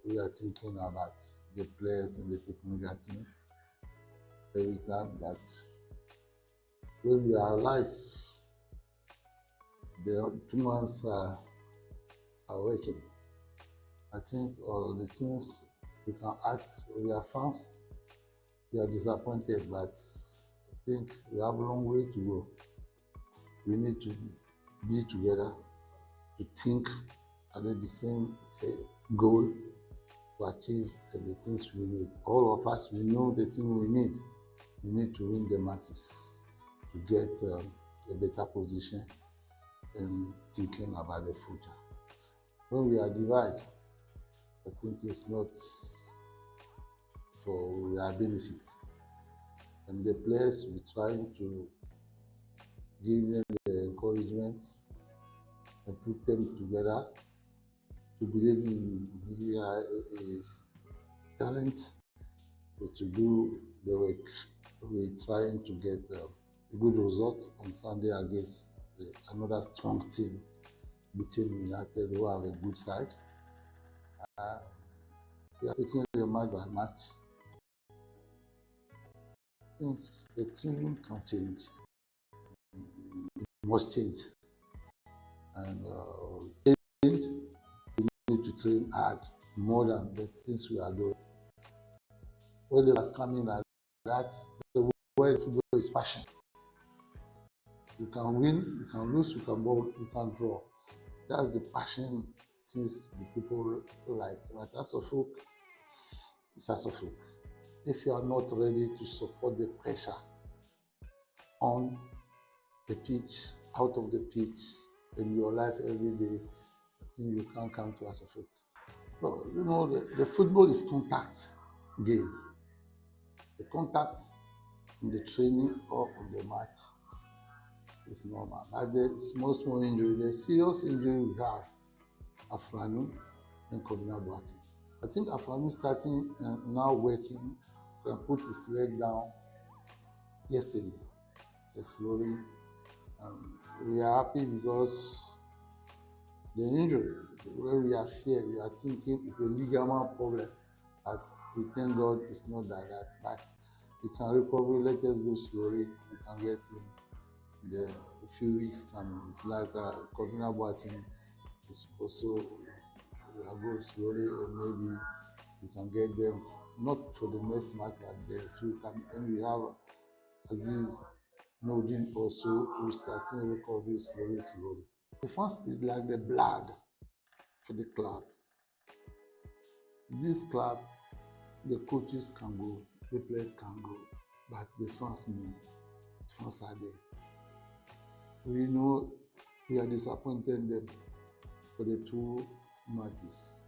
we are thinking about the players and the technical team every time. But when we are alive, the humans are working. I think all the things we can ask, we are fans, we are disappointed, but I think we have a long way to go. We need to be together, to think at the same goal to achieve the things we need. All of us, we know the thing we need. We need to win the matches to get a better position and thinking about the future. When we are divided, I think it's not for our benefit. And the players, we're trying to give them the encouragement and put them together to believe in his talent, to do the work. We're trying to get a good result on Sunday against another strong team between United who have a good side. We are taking it match by match. I think the team can change. It must change. And change, we need to train hard more than the things we are doing. When they was coming like that, the way football is passion. You can win, you can lose, you can bowl, you can draw. That's the passion things the people like. But as a folk, it's as a folk. If you are not ready to support the pressure on the pitch, out of the pitch, in your life every day, I think you can't come to as a folk. So, you know, the football is contact game. The contact in the training or on the match is normal. But the small injury, the serious injury we have, Afrani and Oyerepa. I think Afrani starting and now working, can put his leg down yesterday, slowly. We are happy because the injury, where we are fear, we are thinking is the ligament problem, but we thank God it's not like that. But he can recover. Let us go slowly. We can get him in the few weeks coming. It's like Oyerepa is also we are going slowly, and maybe we can get them not for the next match, but the few coming. And we have Aziz Nordin also who is starting recovery slowly. The fans is like the blood for the club. This club, the coaches can go, the players can go, but the fans know. The fans are there. We know we are disappointed them for the 2 matches.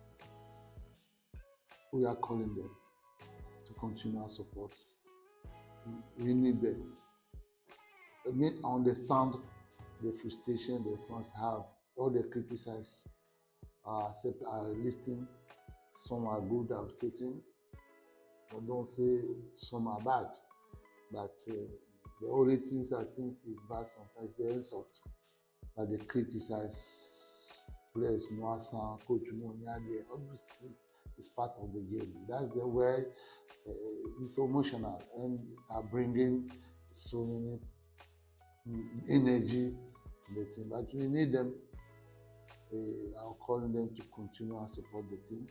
We are calling them to continue our support. We need them. I understand the frustration the fans have, all they criticize, except listing. Some are good, I've taken. I don't say some are bad, but the only things I think is bad sometimes the insult, that they criticize players, Noasan, Coach Moniade, obviously it's part of the game. That's the way it's emotional and are bringing so many energy in the team. But we need them. I'm calling them to continue and support the team.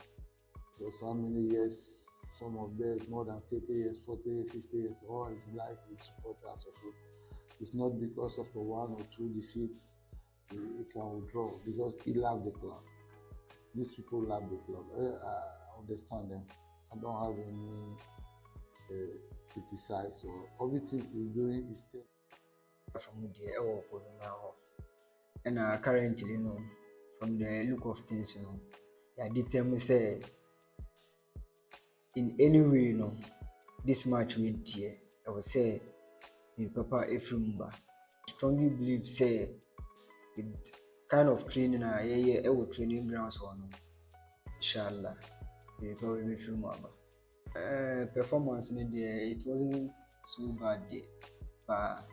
Because how many years, some of them more than 30 years, 40, 50 years, all his life he supports us. It's not because of the 1 or 2 defeats he can withdraw, because he loves the club. These people love the club. I understand them. I don't have any criticize or everything he's doing is still from the now. And currently, you know, from the look of things, you know, I determined say in any way, you know, this match with here, I would say in Papa Efrumba. Strongly believe say with kind of training our training grounds on inshallah we probably feel more performance in the it wasn't so bad there, but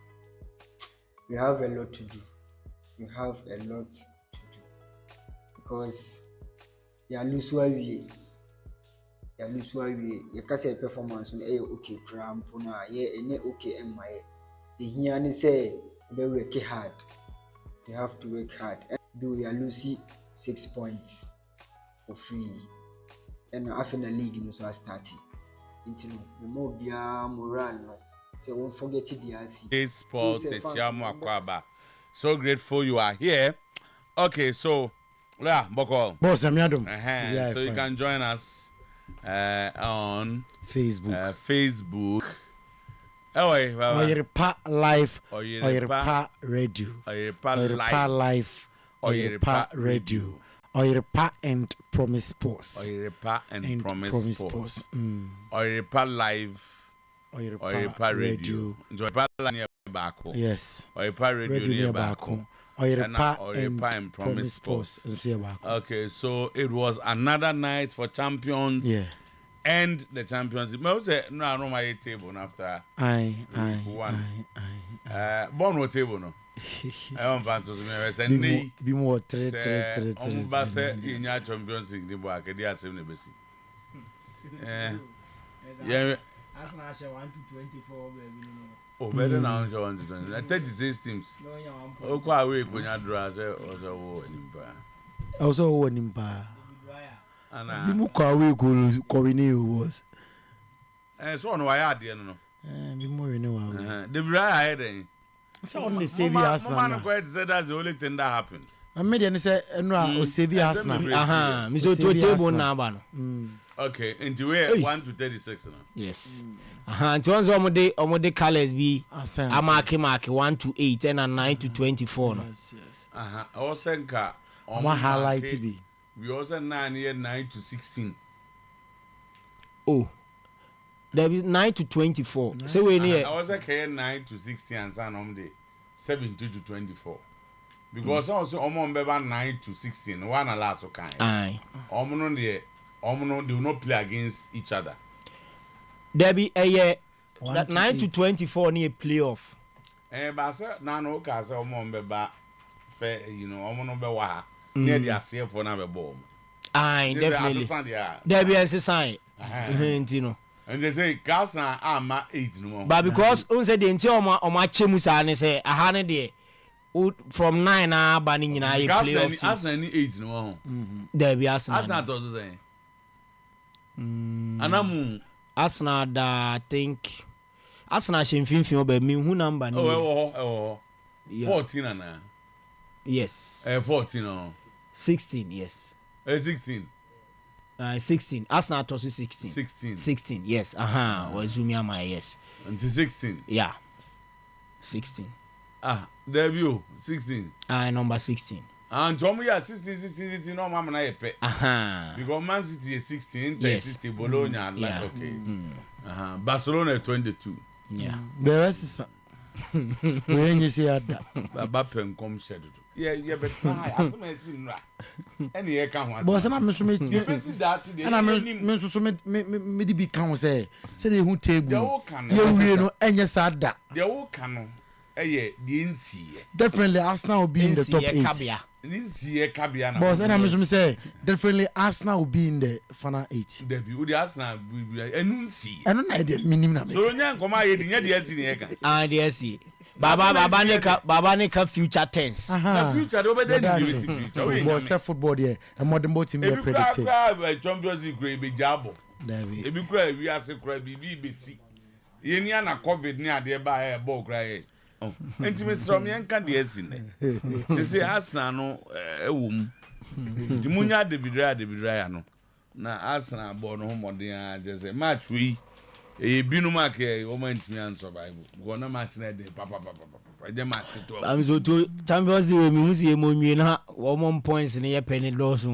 we have a lot to do. Because we are lose ya lose we ya kase performance no okay cramp na ye ene okay emma ye the here ni say be work hard. You have to work hard. And do you lose 6 points for free? And after the league, you know, so I started. Into the more bia moral no. So won't forget it. Sports Sometymer Otuo-Acheampong. So grateful you are here. Okay, so yeah, Boko. Boss, I'm Yadum. So you can join us on Facebook. Facebook. Oyerepa Live. Oyerepa Radio. Oyerepa Live. Oyerepa Radio. Oyerepa and Promise Post. Oyerepa and Promise Post. Oyerepa Live. Oyerepa Radio. Oyerepa near Bako. Yes. Oyerepa Radio near Bako. Oyerepa and Promise Post. Okay, so it was another night for champions. Yeah. And the champions. I say no, I know my table after. Born what table no. I want to say be more tre. Say in your champions league the boy akedi asem na besi. Yeah. Arsenal share 1 to 24 baby no. Oh, better now 1 to 20. 36 teams. Oh, kwa we kunya draw say also wo nimba. Also wo nimba. Bi mu kwa we ko wini was. So no why ade no. Bi mu wini wa. The Brian then. So on the save Arsenal. Man quite said that's the only thing that happened. I made any say no o save Arsenal. Aha, mi so to table na ba no. Okay, into where 1 to 36 now. Yes. Until once omode colors be amake 1 to 8 and 9 to 24 no. Yes. Also nka highlight be. We also 9 to 16. Oh. There is 9 to 24. So we need. I also care 9 to 16 and some on the 17 to 24. Because also omon 9 to 16. One last kind. Aye. Omon they will not play against each other. There be a year that 9 to 24 near playoff. But sir, no case omon beba fair, you know, omon be wa near the ACF for na be ball. Aye, definitely. There be a sign. You know. And they say Arsenal are 8 no more. But because on say the until on my chemusa and say a hundred day from 9 banning in a playoff. Arsenal 8 no more. There be Arsenal. Arsenal does say. Anamu Arsenal da think Arsenal shemfimfim oba me hu number ni. Oh. 14 ana. Yes. 14 no. 16 yes. 16. 16. Arsenal to 16. 16 yes. Wazumia my yes. Until 16. Yeah. 16. Debut 16. Number 16. And Tom ya 16 no mama na yepe. Because Man City is 16, yes. 16 Bologna like okay. Barcelona 22. Yeah. The rest is when you see that Baba pen come schedule. Yeah, but try as me see nra. Any e kan ho. But na me so me that today. And I me so me di bi kan say they hu table. You we no enye sada. The wo kan no the NCA. Definitely Arsenal will be in the top 8. NCA Kabia. But then I'm say definitely Arsenal will be in the final 8. Debut the Arsenal will be NCA. I don't know the minimum. So nya nkoma ye the NCA. The NCA. Baba neka future tense. The future over there is future. We say football there. A modern boat team predicted. Champions League be jabo. David. Ebi kura we ase kura bi besi. Ye ni na COVID ni ade ba ball kura. Intimate from yanka de esin. They say Arsenal no ewum. Timunya David no. Na Arsenal ball no modern just say match we binu mark o man timi an survive. Go na match na dey papa. Je match to. Am so to Champions League me hu see mo nwie na wo points ni ye penny loss.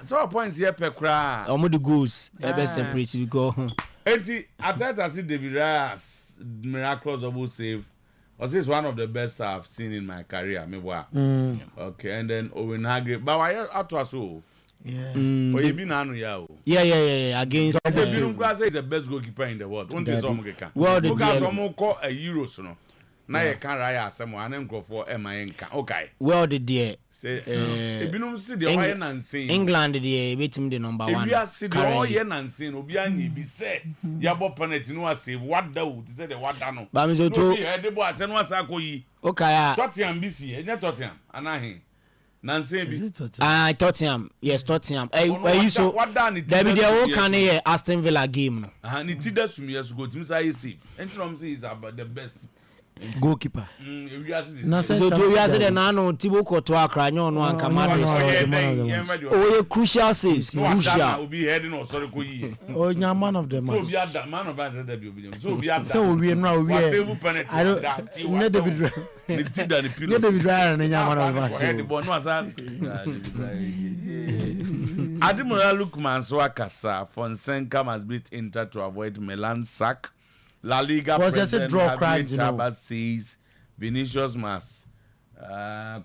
So points here per cry. Omo the goals e be separate because enti Ateta see David Raya's miraculous double save. Was this one of the best I've seen in my career? Okay, and then Owen Hage. But why Otuo so? Yeah. But you been anu ya. Yeah. Against. He's the best goalkeeper in the world. World because someone call a Euros no. na ye kan raya asem wa na nkrofo e ma yenka okay well the there say ebinum si de why nansen England the betim the number 1 we are see the all ye nansen obi anyi bi say ya bo penalty no save what da wo say the what da no ba mi so to e de bo ase no asa koyi okay Tottenham bi si enye Tottenham anahin nansen bi Tottenham yes Tottenham so David the whole can here Aston Villa game no ni ti da sum yes go tim say save entrom say is about the best goalkeeper. So to we are say na no Thibaut Courtois akra nyo no anka Madrid. Oh, crucial saves. Crucial. Obi head no sorry ko yi. Oh, nya man of the match. So be ada man of that be obi. So be ada. So we now we. I don't. Ne David. Ni ti da ni pilo. Ne David Ryan na nya man of the match. Head bo no asa. Admiral Lukman so akasa Fonseca must beat Inter to avoid Milan sack. La Liga president Javier says Vinicius must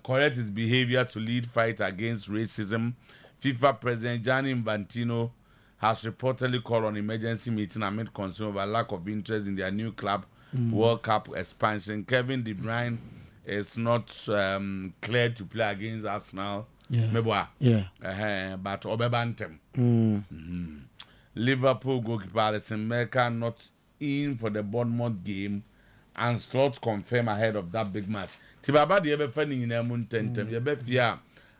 correct his behavior to lead fight against racism. FIFA president Gianni Infantino has reportedly called on emergency meeting amid concern over lack of interest in their new club World Cup expansion. Kevin De Bruyne is not cleared to play against Arsenal. But Obebantem. Liverpool goalkeeper Alisson Becker not in for the Bournemouth game, and slots confirmed ahead of that big match. Tibaba the ever finding in Emun Tentem, you bet fear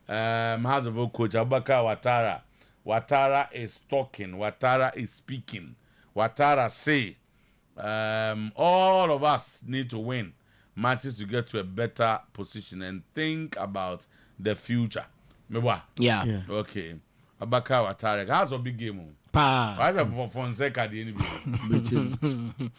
has a coach Abubakar Watara is talking, Watara is speaking. Watara say all of us need to win matches to get to a better position and think about the future. Yeah. Okay. Abubakar Watara has a big game. Why is it for Fonseca the enemy?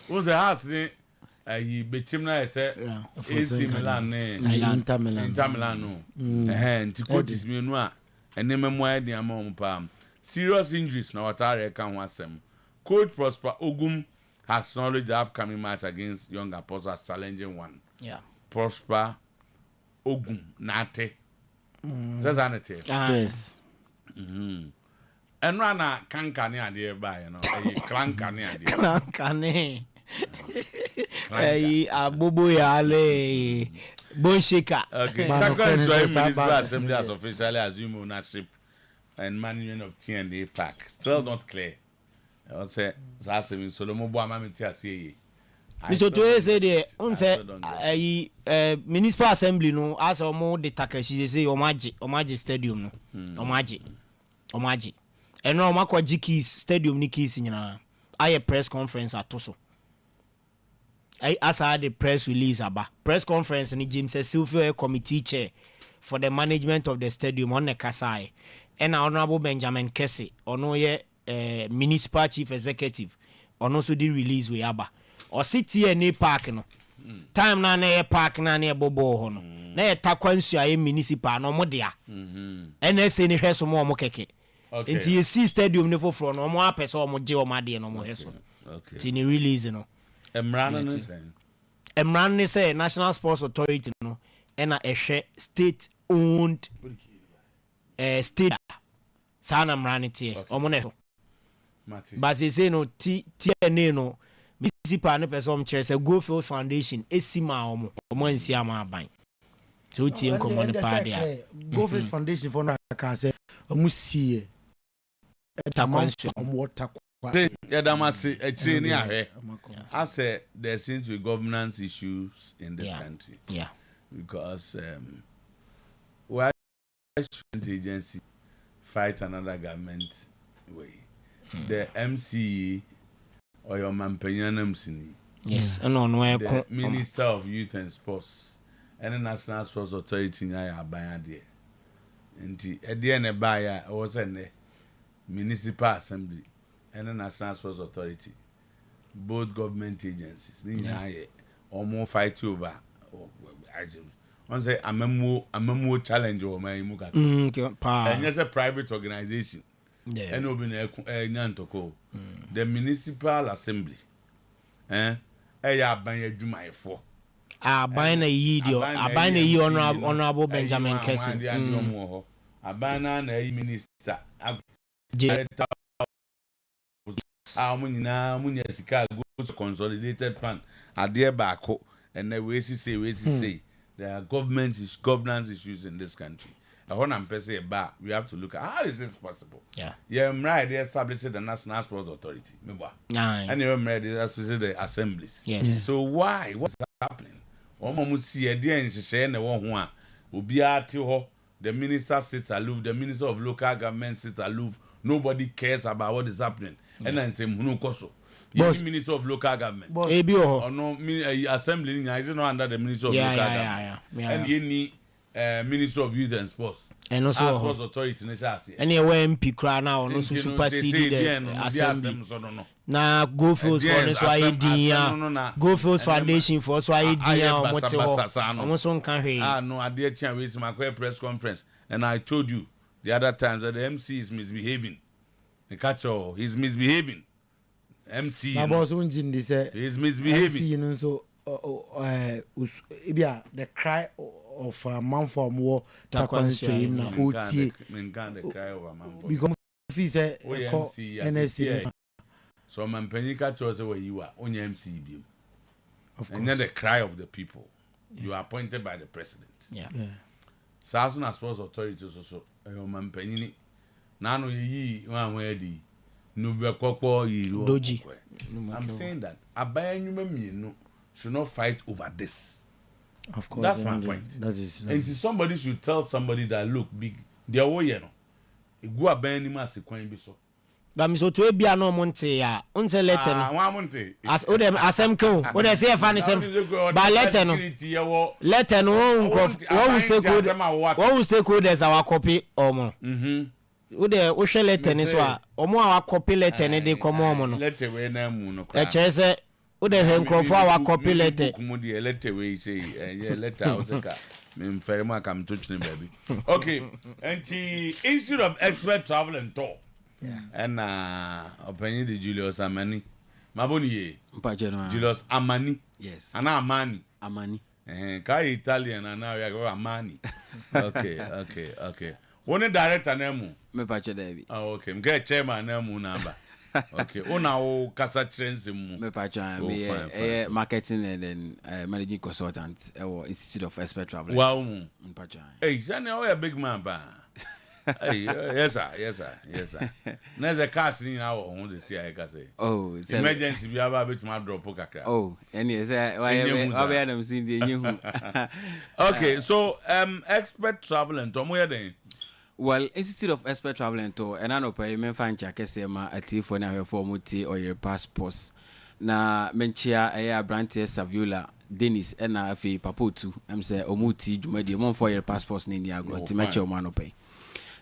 Who's the house? He betim na say AC Milan Inter Milan no. Nti coaches me no a ene memoa de amom pam. Serious injuries na Watara kan ho asem. Coach Prosper Ogum has acknowledged the upcoming match against Young Apostles as challenging one. Yeah. Prosper Ogum Nate. Says Anate. Yes. And rana kankane ade ba you know klankane ade kankane abobo yale bonshika okay Municipal Assembly has officially assumed ownership and management of T&A Park still not clear. I say Zasemi Solomon bo amamiti aseye Mr. Toye say the unse Municipal Assembly no as omo de Takashi say omaji stadium no omaji and no makwaji keys stadium ni keys nyina aye press conference atoso I as I had the press release aba press conference ni James Silvio committee chair for the management of the stadium on the Kasai and Honorable Benjamin Kesse ono ye municipal chief executive ono so di release we aba o city any park no time na na park na na bobo ho no na ye takwansu aye municipal no mo dia NSA ni hweso mo keke nti ye see stadium ne foforo no mo apese o mo je o made no mo hweso ti ni release no Emran ne say National Sports Authority no na ehwe state owned state sana mranity o mo ne but they say no TNA no municipal ne person chere say Goldfield Foundation esima omo ansi ama aban so tie nkomo ne pa dia Goldfield Foundation for na ka say omo sie takwansu omo takwa Yadamasi actually ni ahwe I say there seems to be governance issues in this country because why should agency fight another government way the MCE or your mampenyanam sini the Minister of Youth and Sports and the National Sports Authority nya aban ade nti ede ne ba ya o se ne Municipal Assembly and the National Sports Authority both government agencies ni nya ye omo fight over on say amemo challenge o man mu ka and yes a private organization and obi na nyantoko the Municipal Assembly ya aban adwumayefo aban na yi dio aban na yi honorable Benjamin Kesse aban na yi minister munyina munya sika go consolidated fund ade baako and then we say there are governance issues in this country. I want to say about we have to look at how is this possible. Yeah, I'm right. They established the National Sports Authority. Remember? And you're right. They established the assemblies. Yes. So why? What's happening? See a day and she say the one who will be at the minister sits aloof. The minister of local government sits aloof. Nobody cares about what is happening. And then say Munu Koso. Minister of local government. Or no assembly is not under the minister of local government. And you need Minister of Youth and Sports. And also Sports Authority. And you MP cry now, no supersede the assembly. Na Go Fields for this idea. Go Fields Foundation for this idea. Almost on carry. No, I did change my press conference, and I told you the other times that the MC is misbehaving. The catcher, he's misbehaving. MC, he's misbehaving. So, the cry of a man from war tackles to him now. Because he said, NSC. So, man, Penica chose where you are on your MC. And then the cry of the people. You are appointed by the president. So, as soon as Sports Authorities also, man, Penny, Nano ye, one way the Doji. I'm saying that Abayanu should not fight over this. Of course, that's my point. That is. And somebody should tell somebody that look big. They are you know. Go Abayanu as a coin be so. But Miss Otuo no monte ya. Unse letter no. One monte. As Odem Asemko. What they say funny sem. But letter no. Letter no. What will stay good as our copy or more. Ude share letter ni so a omo our copy letter ni dey come on no. Letter we na mu no. E chese ude henkrofo our copy letter. Mu dey letter we say letter o seka. Me mfere ma kam to chine baby. Okay. And the Institute of Expert Travel and Tour. And opinion the Julius Amani. Maboni Julius Amani. Yes. Ana Amani. Amani. Kai Italian and now we are Amani. Okay. One director name. Me pache David. Okay. Me get chairman name number. Okay. Una o kasa trends mu. Me pache me marketing and then managing consultant or Institute of Expert Travel. Wow. Me pache. Hey, Jane, you a big man ba. Hey, yes sir. There's a cash in our own to see I can say. Oh, emergency we have a bit more drop kakra. Oh, and yes, why them seen the new. Okay, so expert travel and Tom where then? Well, Institute of Expert Travel and Tour and I know payment fan check sema ati for na for muti or your passports. Na menchia aya brantie Saviola Dennis na afi papotu am say omuti dwumadi mon for your passports ni agro ti meche o man pay.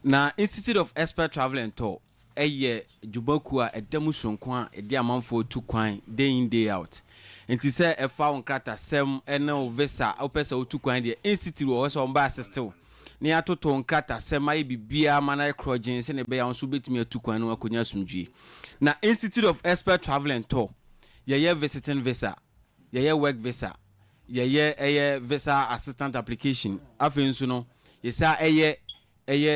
Na Institute of Expert Travel and Tour eye jubaku a edam sonkwan edi amanfo tu kwan day in day out. Enti say e fa on krata sem ena visa opesa otu kwan de institute wo so mba assistil. Ni atoto on krata sem ayi bibia mana krojin se ne be ya nso betimi atu kwan no akonya sumdwi. Na Institute of Expert Travel and Tour ye visiting visa, ye work visa, ye visa assistant application afi nso no ye sa eye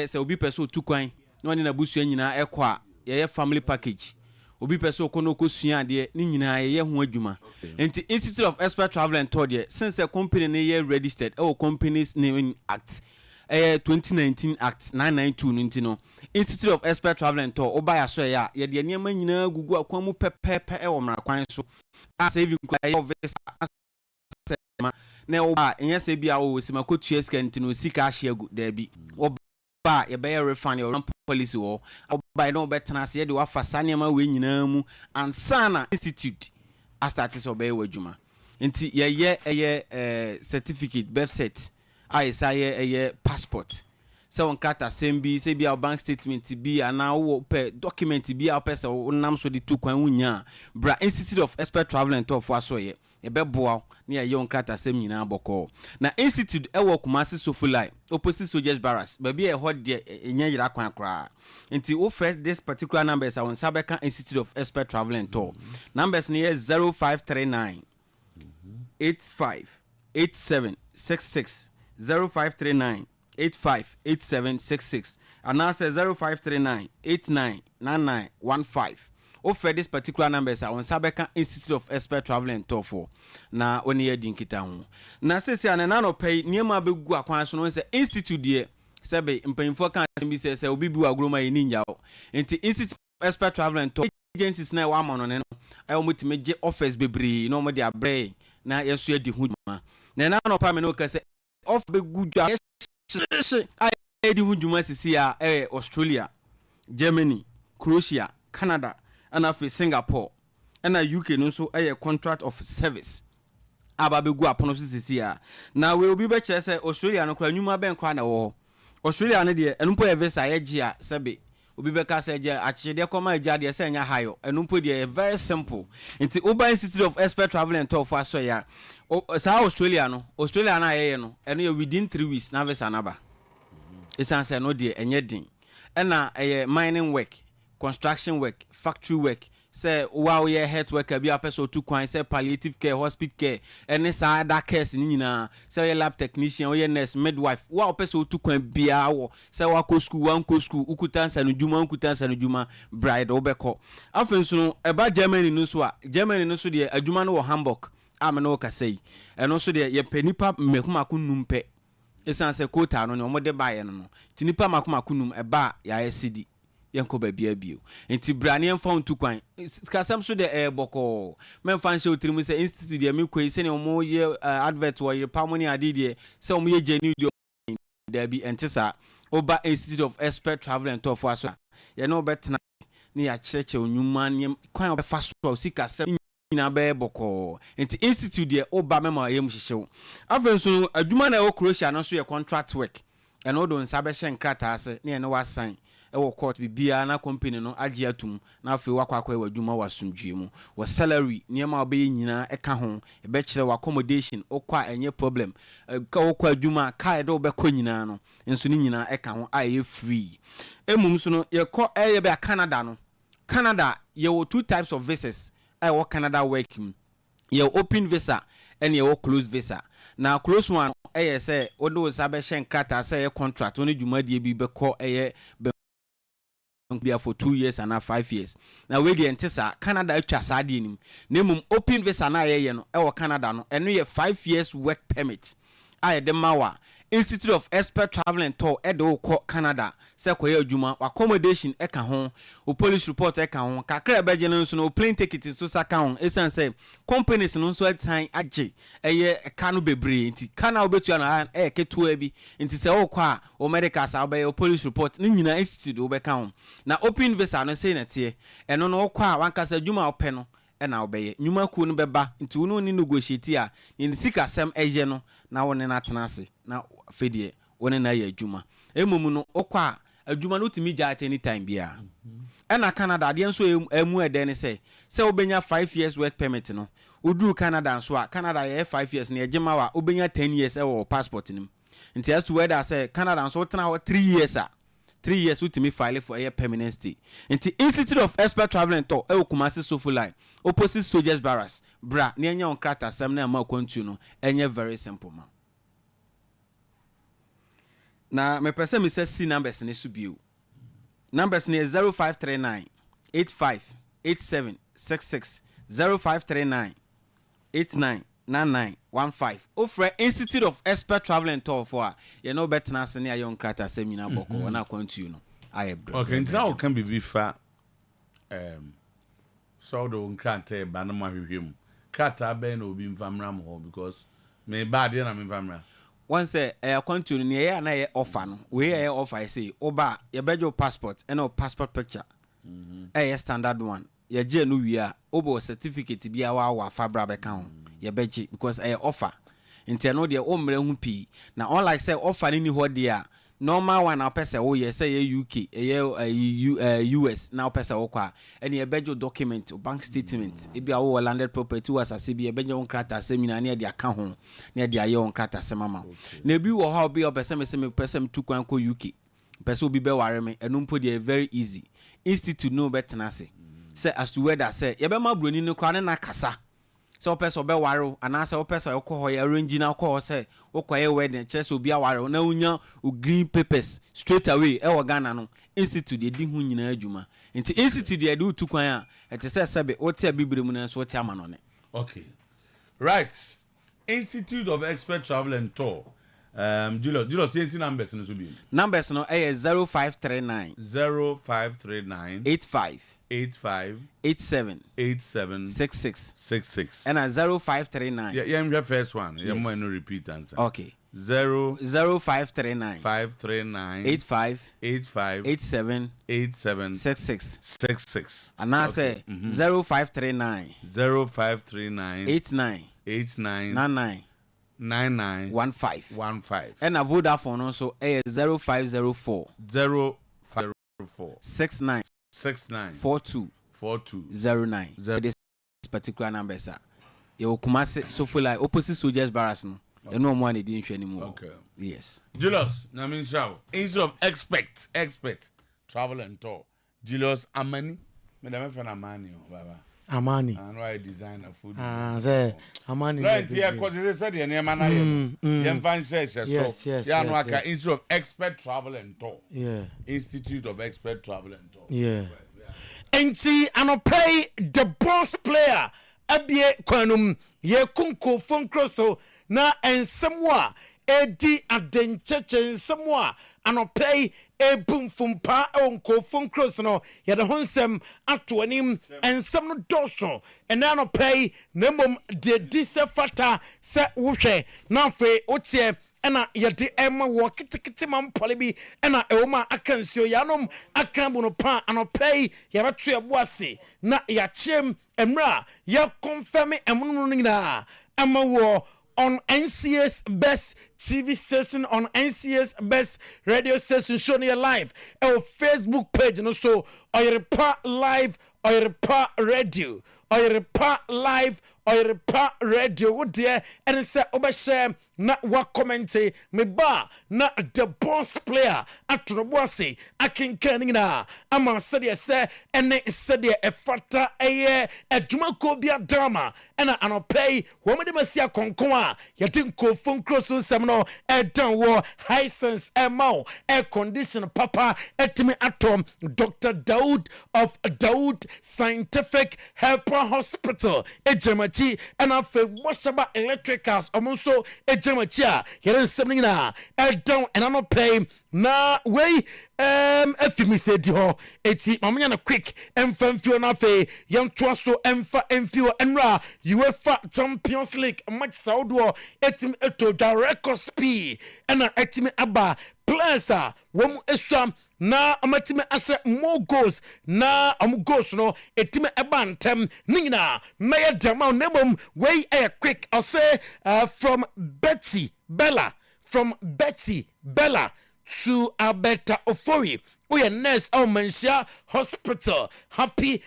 se obi person tu kwan no ni na busu nyina ekwa ye family package obi person ko no ko sua de ni nyina ye ho adwuma enti Institute of Expert Travel and Tour de since a company ne ye registered companies name act 2019 act 992 no enti no Institute of Expert Travel and Tour oba so ya ye de niam nyina gugu akwan mu pepepe e wo mra kwan so saving kwa visa na oba enye se bia o sima kotua ska enti no sika ahia gu da bi ba ye be refund your policy wo oba no betena se ye de wa fa sanema we nyina mu ansana institute a start so be wadwuma enti ye certificate birth set I say ye passport so on kata sembi se bia bank statement bi ana wo pe document bi a pesa onam so de tu kwan wunya bra Institute of Expert Travel and Tour for so ye be boa na ye on kata sem nyina boko na institute e wo Kumasi Sofulai opposite soldiers barracks ba bia e ho de enya yira kwan kra nti wo first this particular numbers on Sabeka Institute of Expert Travel and Tour numbers ne 0539 858766 0539 858766 and now say 0539 899915 offer this particular numbers on Sabeka Institute of Expert Travel and Tour for na oni ye dinkita ho na sese ana na no pay niema begu akwan so no se institute de sebe mpanyimfo kan bi se obi bi agroma ye ninja o enti Institute of Expert Travel and Tour agencies na wa ma no ne no ayo mutime je offers bebre no mo de abre na yeso edi huduma na no pa me no ka se off begu dwa edi huduma sisi a Australia, Germany, Croatia, Canada, and afi Singapore, and UK no so a contract of service. Aba be go upon sisi a. Now we will be better say Australia no kwa nyuma ben kwa na wo. Australia no de enumpo e visa ye gi a sebe obi be ka say je achede koma agya de say nya hayo enumpo de very simple. Nti Uber Institute of Expert Travel and Tour for so ya. Sa Australia na ye no eno ye within 3 weeks na visa na ba. It's answer no dear and yet mining work, construction work, factory work. Say wow yeah health worker be a person to coin say palliative care, hospital care, and other cares in say lab technician or nurse, midwife. Wow person to coin be our say wako school, ukutan sanujuma bride obeko. Often so about Germany no so the adjuma no Hamburg. I'm no ka say and also the ye penipa mekuma numpe. Esan se quota no omo de baye no tinipa makoma kunum eba ya SCD yenko ba bia bio enti brane emfa ontu kwan kasam so de boko memfa nche otirimu se institute de mekoi se ne omo ye advert wo ye pamoni ade de se omo ye genu de bi entisa Oba Institute of Expert Travel and Tour for aso ye no betna ne ya cheche onwuma ne kwan obefa so sika sem na be boko enti institute de Oba mema ye mhihyew afenso adwuma na e Croatia no so ye contract work eno do nsa be hye nkrata ase ne ene wasan e wo court bibia na company no age atum na afi wakwakwa e wadwuma wasumdwe mu wa salary niema obe nyina e ka ho e be kire wa accommodation okwa enye problem ka okwa adwuma ka e do be ko nyina no enso ni nyina e ka ho aye free emum so no ye ko ye be Canada no Canada ye wo 2 types of visas I work Canada working. You open visa and you close visa. Now close one, I say, although Sabe Shen Kata say a contract only you might be call a for 2 years and 5 years. Now we the antisa Canada chasadin. Name open visa na our Canada no and we 5 years work permit. I the Mawa Institute of Expert Travel and Tour Edo Canada. Sekoye adwuma accommodation e ka ho o police report e ka ho kakra be je no so no plane ticket so saka ho esan say companies no so atan age eye ka no bebre nti kana obetua na e ketua bi nti se wo kwa o medical sa be o police report ni nyina institute wo be ka ho na open visa no say na tie eno no kwa wankasa adwuma ope no e na obeye nyuma ku no beba nti wo no ni negotiate a ni sika sem eje no na wo ne na tenase na fedie wo ne na ya adwuma emum no okwa adwuma no timi ja at any time bia na Canada de nso emu eden say obenya 5 years work permit no oduru Canada nso a Canada ye 5 years na ejema wa obenya 10 years e wo passport nim nti as to whether say Canada nso tena ho 3 years a 3 years utimi file for a permanent stay nti Institute of Expert Travel and Tour e Kumasi Sofulai opposite Soldiers Barracks bra na enya on krata sam na ma kwantu no enye very simple man. Na me pese me say C numbers ne so bio. Numbers ne 0539 85 87 66 0539 89 9915. Offer Institute of Expert Travel and Tour for you know better na se ne ayon krata seminar boko na kwantu no. Okay, now can be fa so do nkrata ba na ma hwehwem. Krata ba na obi mfamra mo because me bad na me mfamra. Once a continue near na offer no we offer say oba ye bejo passport and no passport picture standard one ye je no wi a obo certificate bia wa fabra be kan ye beji because offer nti no de o mre hu pi na unlike say offer ni ho de normal one na pese wo ye say UK US na pese wo kwa and ye bejo document bank statement e bia wo landed property was asebi ye bejo nkrata seminar na de aka ho na de aye nkrata semama na bi wo ha obi pese me pese me tukwan ko UK pese obi be ware me enumpo de very easy institute no better say as to whether say ye be ma broni no kwa na kasa So person be waro and answer person alcohol arrange na call say okoye wedding church obi awaro na unya green papers straight away e wo Ghana no institute de di hu nyina adwuma nti institute de do tu kwan a ete say sebe wote bibire mu na so wote amano ne. Okay. Right. Institute of Expert Travel and Tour. Julius, say numbers no so be. Numbers no 0539 85 87 66 and 0539. Yeah, the first one. Yes. You no repeat answer. Okay. 0539 85 87 66. And I say 0539 89 99 15. And a Vodafone also 0504 69 42 09. This particular number, sir. You come so for like opposite soldiers barracks no. You know money didn't share anymore. Okay. Yes. Julius, na mean show. Instead of expect travel and tour. Julius Amani. Me da me friend Amani baba. Amani. I know I design a food. Say Amani. Right here, because they said the name na here. Yem fan says so. Yes. Yeah, no aka Institute of Expert Travel and Tour. Yeah. Institute of Expert Travel and Tour. Yeah. Enti anopay the boss player abie kwanum ye kunko funkroso na ensemwa edi adencheche ensemwa anopay ebumfumpa onko funkroso no ye de honsem ato anim ensem no doso ena anopay nemom de disefata se wohwe na fe otie ena yede ema wo kitikiti mam polibi ena ewoma akansio yanom akambu no pa anopay yabeto eboase na yachem emra ya confirm emunu ngina ama wo on NCS Best TV station, on NCS Best radio station, show me live. Our Facebook page, no so Oyerepa Live, Oyerepa Radio, Oyerepa Live, Oyerepa Radio. What dear, and say obashe na wa commente me ba na the boss player atonoboase akenkanina ama said say ene said e fata eye adwuma ko bia drama ena anopay wo me de masia konkon a yete nkofon cross nsem no edan wo high sense emao air condition papa etimi atom Dr. Daoud of Daoud Scientific Helper Hospital ejamachi ena fe washaba electricals omonso ejamachi yere nsem na edan ena pay na we efimi steady ho eti mamanya na quick emfamfio na fe yentwa so emfio enra UEFA Champions League match saudo etim eto direct speed ena etimi aba plaza wom esam na amatime ase more goals na goals no etime ebantem ningina meya dama nemom we quick I say from Betty Bella to Alberta Ofori. We are nurse Mansha Hospital. Happy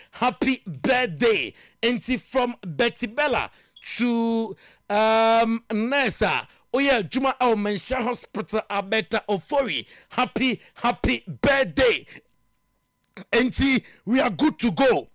birthday. And from Betty Bella to nurse Juma Mansha Hospital Alberta Ofori. Happy birthday. And we are good to go.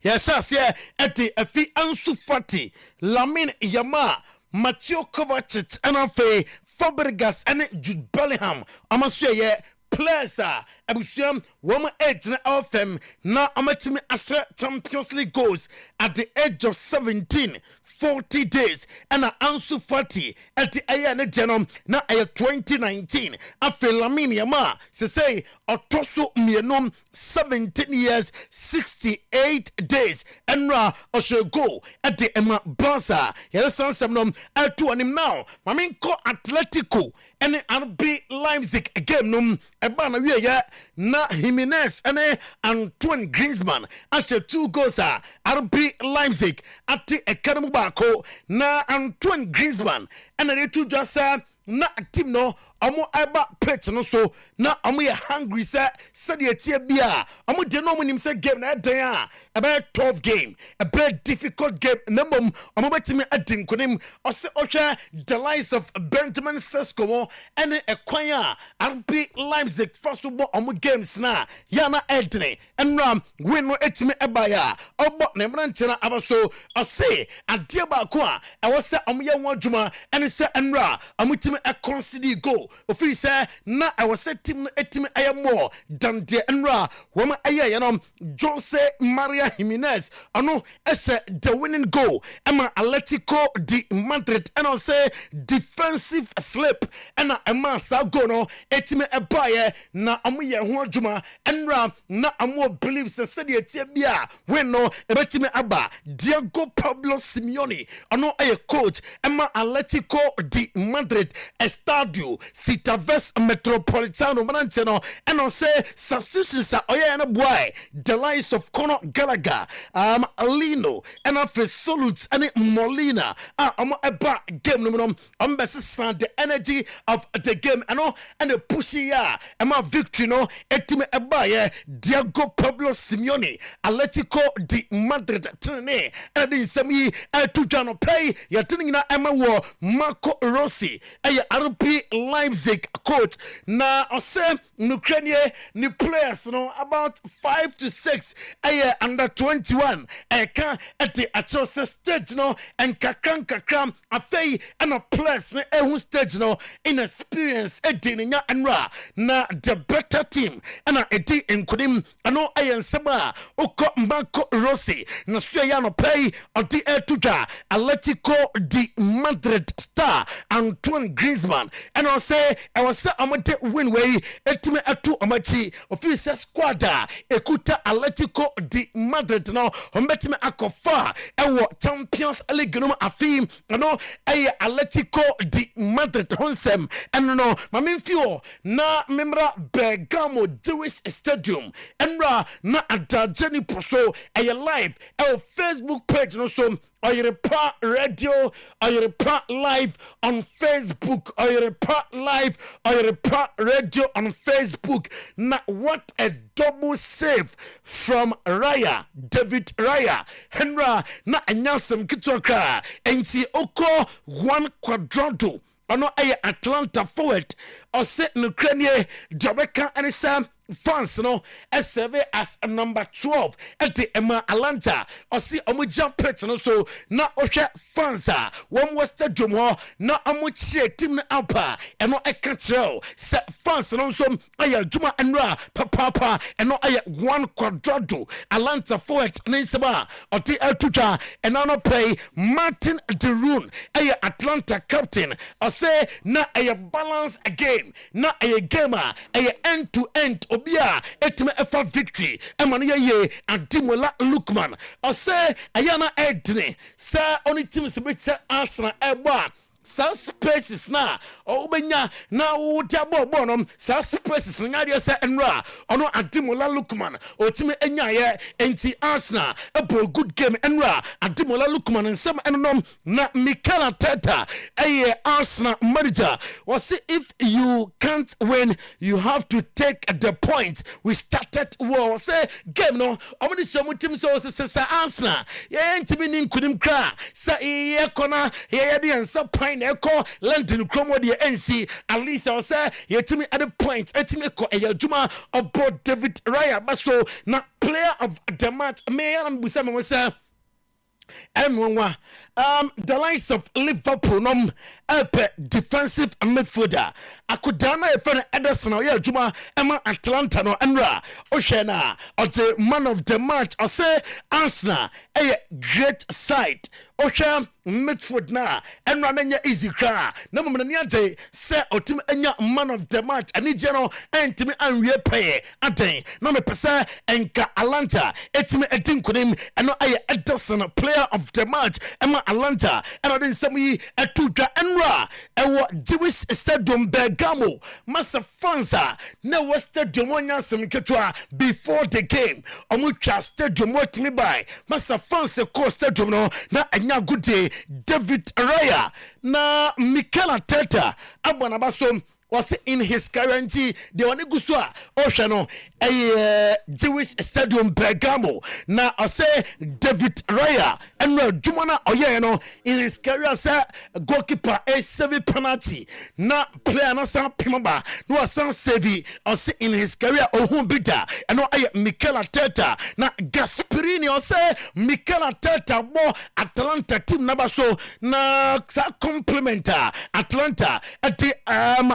Yes, yeah, eti efi Ansu Fati, Lamin Yama, Matthew Kovacic, and Afe Fabregas and Jude Bellingham. Amasue ye plaza abusiam woma age na FM na amatimi ashe Champions League goals at the age of 17. 40 days and Ansu Fati at the Ayane Genom na 2019 after Lamine Yama say Otoso Mienom 17 years 68 days and Ra Oshego at the Emma Barca Yesan Semnom Altu anim now Mamin ko Atletico and RB Leipzig game num ebana wiye na Jimenez and Antoine Griezmann as 2 goals RB Leipzig at the academy ko na Antoine Griezmann and they two just na team no ɔmo aba pitch no so na ɔmo yɛ hungry sɛ sɛdeɛ tie bia ɔmo de no ɔmo nim sɛ game na ɛdan a ɛbɛyɛ 12 game ɛbɛyɛ difficult game na mmom ɔmo bɛtumi adi nkonim ɔsɛ ɔhwɛ the likes of Benjamin Sesko mo ɛne ɛkwan a RB Leipzig fa so bɔ ɔmo games na yana ɛdene ɛnra win no ɛtumi ɛbaeɛ a ɔbɔ ne mmerante no aba so ɔse adeɛ baako a ɛwɔ sɛ ɔmo yɛ wɔn adwuma ɛne sɛ ɛnra ɔmo tumi ɛkɔnsidi goal ofiri sɛ na ɛwɔ sɛ team no ɛtumi ɛyɛ more than deɛ ɛnra wɔn ɛyɛ yɛ no Jose Maria Jimenez ɔno ɛhyɛ the winning goal ɛma Atletico de Madrid ɛna ɔsɛ defensive slip ɛna ɛma saa goal no ɛtumi ɛbaeɛ na ɔmo yɛ ho adwuma ɛnra na ɔmo believe sɛ sɛdeɛ tie bi a win no ɛbɛtumi aba Diego Pablo Simeone ɔno ɛyɛ coach ɛma Atletico de Madrid Estadio Citavés Metropolitano mmerante no ɛna ɔsɛ substitutions a ɔyɛ no boy the likes of Conor Gallagher Lino ɛna afei Solut ɛne Molina a ɔmo ɛba game no mu no ɔmo bɛsesa the energy of the game ɛno ɛna pushi a ɛma victory no ɛtumi ɛbaeɛ Diego Pablo Simeone Atletico de Madrid tene ɛna de nsɛm yi ɛto dwa no pɛi yɛtene nyina ɛma wɔ Marco Rossi ɛyɛ RB Leipzig coach na ɔsɛ nukranie ne players no about 5 to 6 ɛyɛ under 21 ɛka ɛde akyerɛ sɛ stage no nkakra afei ɛna players no ɛho stage no inexperience ɛdi ne nya ɛnra na the better team ɛna ɛdi nkonim ɛno ɛyɛ nsɛm a wokɔ Marco Rossi na so ɛyɛ anɔpɛi ɔde ɛto dwa Atletico de Madrid star Antoine Griezmann ɛna ɔsɛ ɛwɔ sɛ ɔmode win wei ɛtumi ɛto ɔmakyi ofiri sɛ squad a ɛkuta Atletico de Madrid no ɔmbɛtumi akɔfa ɛwɔ Champions League no mu afei ɛno ɛyɛ Atletico de Madrid ho nsɛm ɛno no ma memfi hɔ na memra Bergamo Jewish Stadium ɛnra na adagye po so ɛyɛ live ɛwɔ Facebook page no so Oyerepa Radio, Oyerepa Live on Facebook, Oyerepa Live, Oyerepa Radio on Facebook. Now, what a double save from Raya, David Raya. Henra, na anyasem kitwaka, enti oko 1 quadrado. Ono aye Atlanta forward, or set Nukrenie, Jabeka and Sam. Fans no serve as number 12 at the Emma Atlanta or see jump pet no so na ohwe fans one was stadium na amuchie team na ampa eno ekachero se fans no so aya juma enra papa eno aya 1 quadrado Atlanta forward ninseba oti etutwa eno no pay Martin de Roon aya Atlanta captain or say na aya balance again na aya gamer aya end to end obia etime efa victory emane ye Ademola Lookman ose ayana edne sa oni team se beta Arsenal eba sa spaces na obenya na wo dia ball no sa spaces nya de se enra ono Ademola Lookman otime enya ye enti Arsenal ebo good game enra Ademola Lookman nsem enom na Mikel Arteta Arsenal manager was if you can't win you have to take the point we started well say game no omudi shomu team so say Arsenal ye ntimi nin kunim kra sa ye kona ye de ensa na eko London kromo de NC at least I say yetimi at the point etimi ko eyaduma about David Raya baso na player of the match me am busa me say the likes of Liverpool defensive midfielder akudana efene Ederson oya adwuma ema Atlanta no enra ohwena or the man of the match I say Arsenal a great side ohwe midfield na enra na nya easy kra na mum na nya je say otim enya man of the match ani je no entimi anwie pay aden na me pese enka Atlanta etimi edinkunim eno aye Ederson player of the match ema Atlanta eno den sami etudwa enra ewo Jewish Stadium Bergamo masa fansa na was stadium onya sem ketwa before the game omutwa stadium otimi by masa fansa ko stadium no na anya good day David Raya na Mikel Arteta abana baso was in his guarantee the one gusua oceano a Jewish stadium Bergamo na I say David Raya and Jumana Oyeno in his career say goalkeeper a 7 penalty na player na san pimaba no san sevi or say in his career ohun bida and no Mikel Arteta na Gasperini or say Mikel Arteta bo Atalanta team number so na complementa Atlanta at the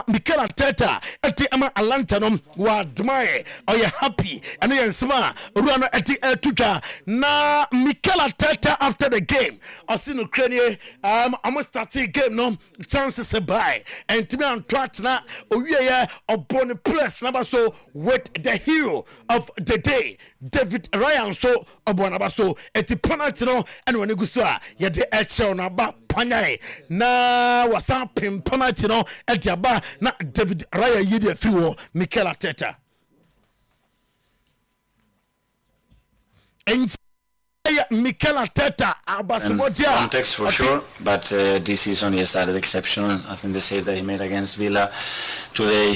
Mikel Arteta at the Atlanta no wa dmae or you happy and you smart run at the tuta na Mikel Arteta after the game I see Ukraine almost start the game no chances a buy and to be on track na owie upon the plus number so with the hero of the day David Ryan so obona so eti penalty no and when guso a ye de eche na ba panyae na wasa pim penalty no eti aba na David Ryan yidi afi wo Mikel Arteta and Mikel Arteta context for sure, but this is only a started exceptional. I think the save that he made against Villa today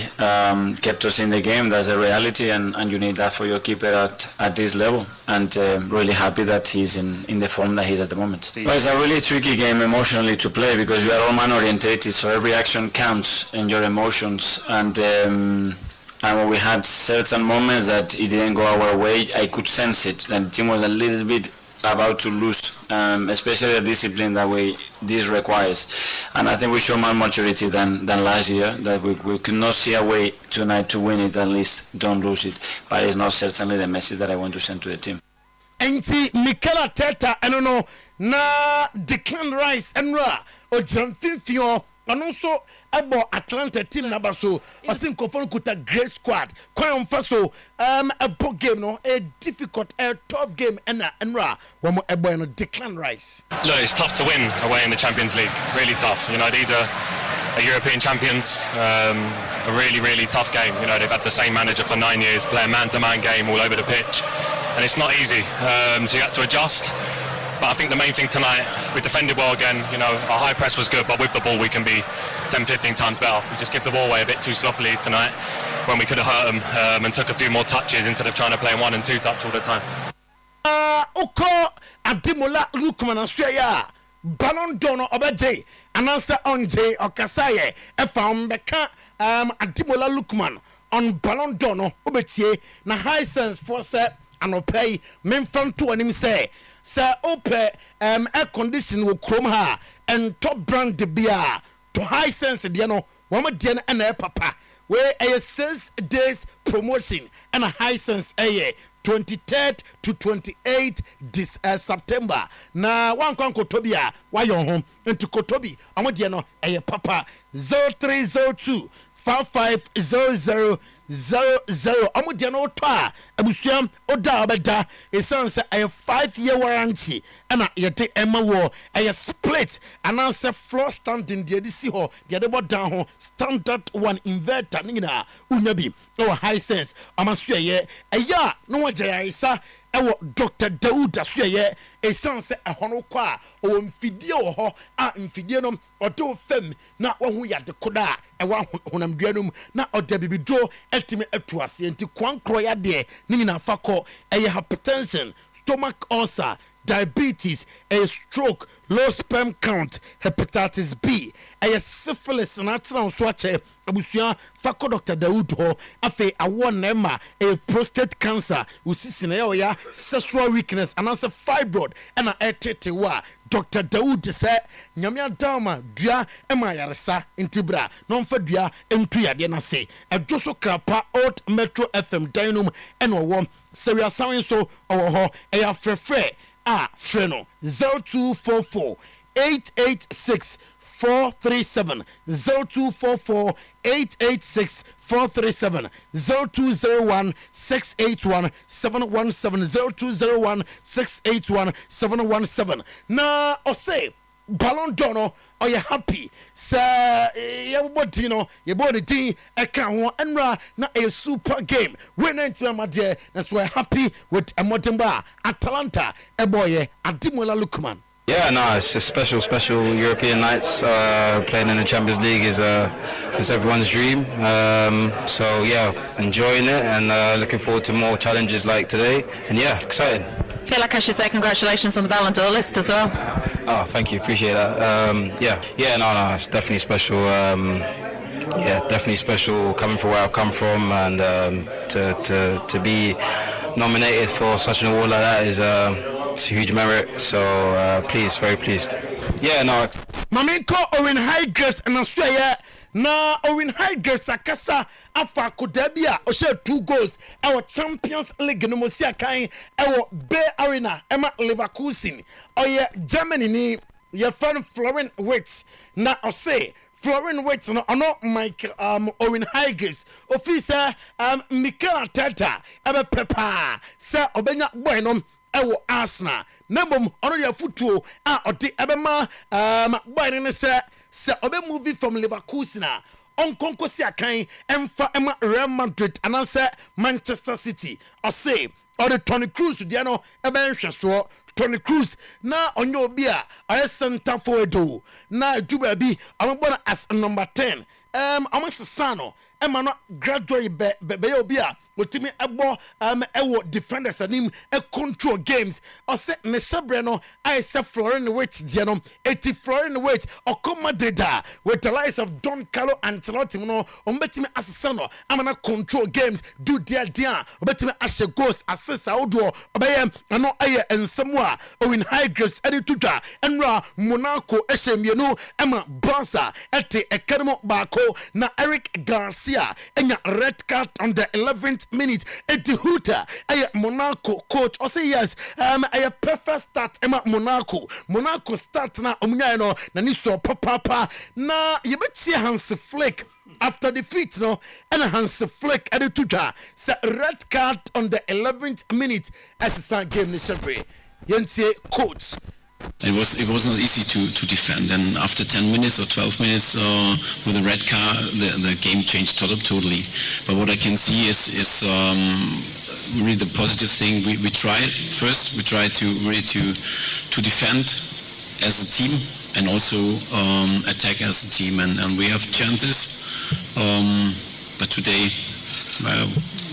kept us in the game. That's a reality, and you need that for your keeper at this level. And really happy that he's in the form that he's at the moment. Well, it's a really tricky game emotionally to play because you are all man orientated, so every action counts in your emotions. And when we had certain moments that it didn't go our way, I could sense it. And the team was a little bit about to lose, especially the discipline that this requires. And I think we show more maturity than last year, that we could not see a way tonight to win it, at least don't lose it. But it's not certainly the message that I want to send to the team. And see, Mikel Arteta, I don't know, na Declan Rice and Ra, or John Finfio, and also about Atlanta team number so I think Kofon could a great squad. Quite faso a big game no a difficult a tough game and ra one more no Declan Rice. Look, it's tough to win away in the Champions League. Really tough. You know, these are European champions. A really tough game. You know, they've had the same manager for 9 years, play a man-to-man game all over the pitch, and it's not easy. So you had to adjust. But I think the main thing tonight, we defended well again. You know, our high press was good, but with the ball we can be 10-15 times better. We just give the ball away a bit too sloppily tonight when we could have hurt them and took a few more touches instead of trying to play 1 and 2 touch all the time. Oko Adimola Lukman Asya Ballon d'Or Obaje Anansa Onje Okasaye Efambeka Adimola Lukman on Ballon d'Or Obetie na high sense for se anopay memfam to anim say Sir Ope air condition will chrome her and top brand the beer to high sense diano one diana and air papa where a 6 days promotion and a high sense a 23rd to 28th this September na one kwan Kotobia why your home into Kotobi amodiano a papa 0302 5500 00 amodiano toa abusuam oda obeda esanse a 5-year warranty and yete emma wo a split and answer floor standing the edisi ho the other down ho standard one inverter nina unyabi or high sense amasuye eya no wajaya isa ewo Dr. Daoud asuye esanse ehono kwa o mfidie wo ho a mfidie no odo fam na wahu ya de koda ewa honam duanum na oda bibidro etime atuase enti kwankro ya de nina fako eye hypertension stomach ulcer diabetes, a stroke, low sperm count, hepatitis B, a syphilis, and that's now swatch a busia, Fako Dr. Daoud ho, afe a one nema, a prostate cancer, usisina, sexual weakness, and also fibroid, and a etetewa. Dr. Daoud said, Nyamia Dama, Dria, Emma Yaresa, Intibra, non for Dria, Mtuya Diana say, a Joso Krapa, Old Metro FM Dynum, and a warm, serious sound so, or a free. Freno 0244 886 437 0244 886 437 0201 681 717 0201 681 717 na ose Ballon d'Or or you happy sir everybody know you born the team account and na a super game winning to my dear that's why happy with a modern bar Atalanta a boy Adimola Lukman. Yeah, no, it's just special European nights. Playing in the Champions League is everyone's dream. So yeah, enjoying it and looking forward to more challenges like today. And yeah, excited. I feel like I should say congratulations on the Ballon d'Or list as well. Oh, thank you, appreciate that. No, it's definitely special. Definitely special coming from where I've come from, and to be nominated for such an award like that is it's a huge merit. So pleased, very pleased. Yeah, no. Mamenko Owen Higers and Australia. Na Owen Higers akasa afa kodabia o share 2 goals our Champions League no mosia kan our Bay Arena Emma Leverkusen oye Germany ni your friend Florian Wirtz na o say Florian Wirtz no ono Mike Owen Higers officer Mikel Arteta ebe pepa se obenya boy no ewo Arsenal nambom ono ya futuo a odi ebe ma boy ne se obe movie from Leverkusen onkonko si akan emfa ema Real Madrid ananse Manchester City or say or the Toni Kroos dia no ebe nhweso Toni Kroos na onyo obi a aye center forward do na juba bi amobona as number 10 amasano ema no gradually be obi a otimi ebo ewo defenders anim control games or say ne sabre no I say Florian Wirtz dia no eti Florian Wirtz okoma Madrid with the likes of Don Carlo Ancelotti no ombetimi asesano amana control games do dia obetimi ashe goals assist odo obeyem ano aye ensemu a Owen Higers edituda enra Monaco ehemienu ema Barca ete ekeremo bako na Eric Garcia enya red card on the 11th minute eti Huta aye Monaco coach or say yes aye perfect start ema Monaco start na omunya no na ni so papa na yebeti Hans Flick after defeat no and Hans Flick edituda say red card on the 11th minute as the game ni shebre yentie coach. It was not easy to defend, and after 10 minutes or 12 minutes with a red card, the game changed totally. But what I can see is really the positive thing. We tried to really to defend as a team and also attack as a team, and we have chances. But today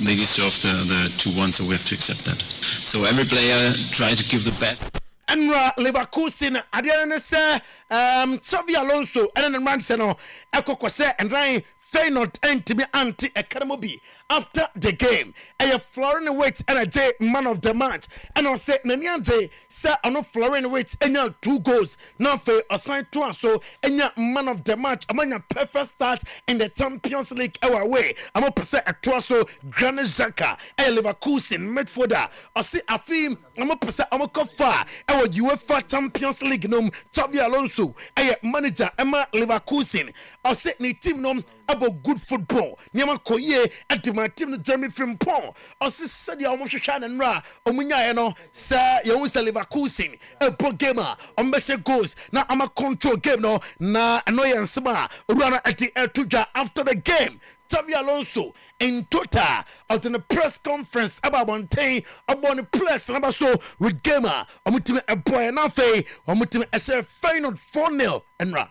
they deserve the 2-1, so we have to accept that. So every player tried to give the best. Enra Leverkusen adiana se Xavi Alonso enen Ranteno ekokose enran Feyenoord entimi anti Academy after the game a Florian Wirtz and a J man of the match and I say Nania J say ono Florian Wirtz enya 2 goals now for assign to so enya man of the match amanya perfect start in the Champions League our way amo pese atwa so Granit Xhaka a Leverkusen midfielder I see afim amo pese amo kofa e UEFA Champions League nom Xabi Alonso a manager Emma Leverkusen I say ni team nom about good football niama koye at my team the Jeremy Frimpong or said ya almost shine and ra omunya no sa ya won Leverkusen a pro gamer on best goals na ama control game no na annoyance ma run at the tuja after the game. Xabi Alonso in total at the press conference about one thing about the place and about so with gamer omutima a boy and afe omutima as a final 4-0 and ra.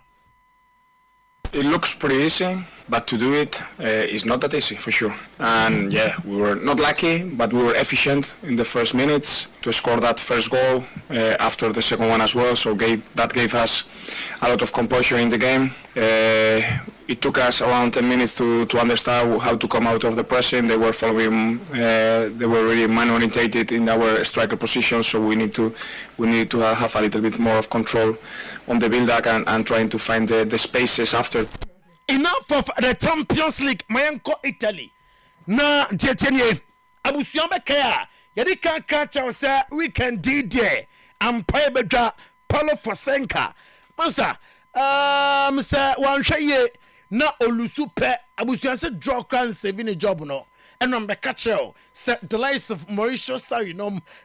It looks pretty easy, but to do it is not that easy for sure. And yeah, we were not lucky, but we were efficient in the first minutes to score that first goal after the second one as well. So that gave us a lot of composure in the game. It took us around 10 minutes to understand how to come out of the pressing. They were following, they were really man-orientated in our striker position, so we need to have a little bit more of control on the build-up and trying to find the spaces after. Enough of the Champions League, Mayanko Italy. Na Jetenye, Abusiamba Kaya, Yadika Kacha say we can do there. Ampire Beja, Paulo Fosenka. Masa, Mr. Wanshaye. Na olusu pe abusuanse draw crown saving a job no and Bekachel said the likes of Mauricio Sarri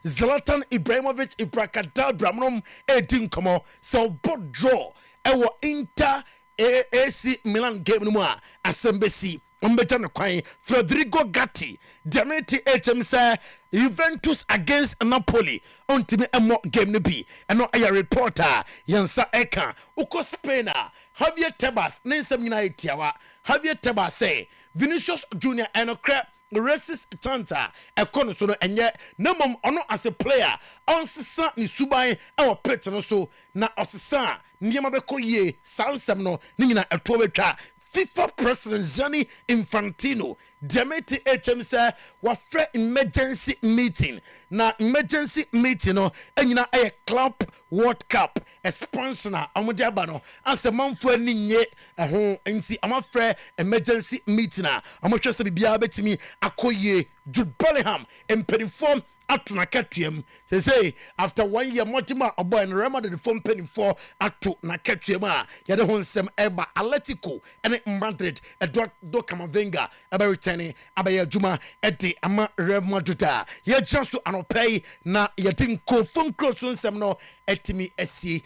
Zlatan Ibrahimovic Ibrakadal Bramnom edin komo so both draw ewo Inter AC Milan game no a asembesi ombeja no kwan Federico Gatti Demeti HM say Juventus against Napoli ontimi emo game no bi eno aya reporter yensa eka uko Spainer Javier Tebas nensem nyina etiawa Javier Tebas say Vinicius Junior enokra racist tanta ekono so no enye namom ono as a player onsesa ni suban e wo pitch no so na osesa niema be koyie sansem no ni nyina eto betwa FIFA President Gianni Infantino Demeti HM say wafre emergency meeting na emergency meeting no enyina a club World Cup expansion amode aba no ase manfo ani nye ho nti amafre emergency meeting amotwese bibia betimi akoye Jude Bellingham impedifom atuna katuem say after 1 year Mortimer oboy and Real Madrid form penny for atu na katuem yade ho nsem eba Atletico and Madrid do Camavinga aba returning aba juma edi ama Real Madrid ye chanso anopay na yedin confirm close nsem no etimi esi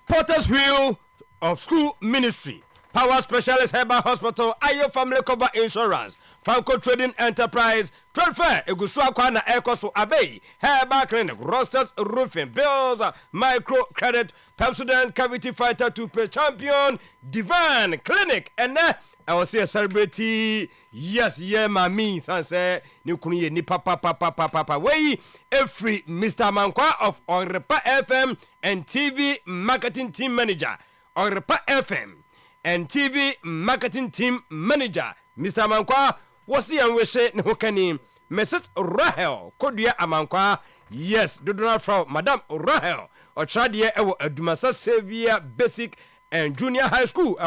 Potter's Wheel of School Ministry Power Specialist Herbal Hospital, Ayo Family Cover Insurance, Franco Trading Enterprise, Trade Fair, Egusua Kwana Ecoso Abbey, Herbal Clinic, Rosters Roofing, Bills, Micro Credit, Pepsodent Cavity Fighter to Pay Champion, Divine Clinic, and I will say a celebrity. Yes, yeah, mami, sanse, ni kuniye ni papa, way, every Mr. Mankwa of Oyerepa FM and TV Marketing Team Manager, Oyerepa FM. And TV Marketing Team Manager, Mr. Amankwa, was the Anweshe Nhokani, Mrs. Rahel, Kodia Amankwa, yes, do not from Madame Rahel, or Chadia Ewo Dumasa Xavier Basic and Junior High School,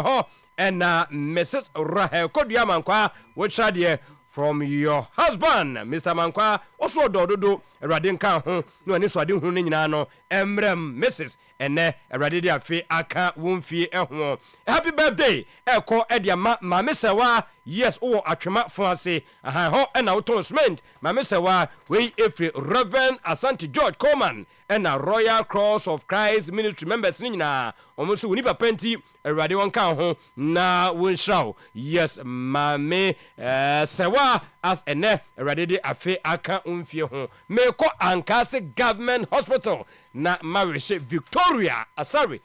and Mrs. Rahel Kodia Amankwa, which Chadia from your husband, Mr. Mankwa, also do Radinka, no, and this was doing Hunino, Emrem, Mrs. and Radidia Fee, Aka, Wumfi, happy birthday, Echo Edia, my Missawa, yes, or Achama Fancy, a high and outosment, my Missawa, we if Reverend Asante George Coleman, and a Royal Cross of Christ Ministry members, Nina, almost Unipa Penti, a radio one count, na win show, yes, Mame, Sawa, as a ne, Radidia Afe, Aka, Umfi, Meko Ankase Government Hospital, na Marishe Victoria, sorry.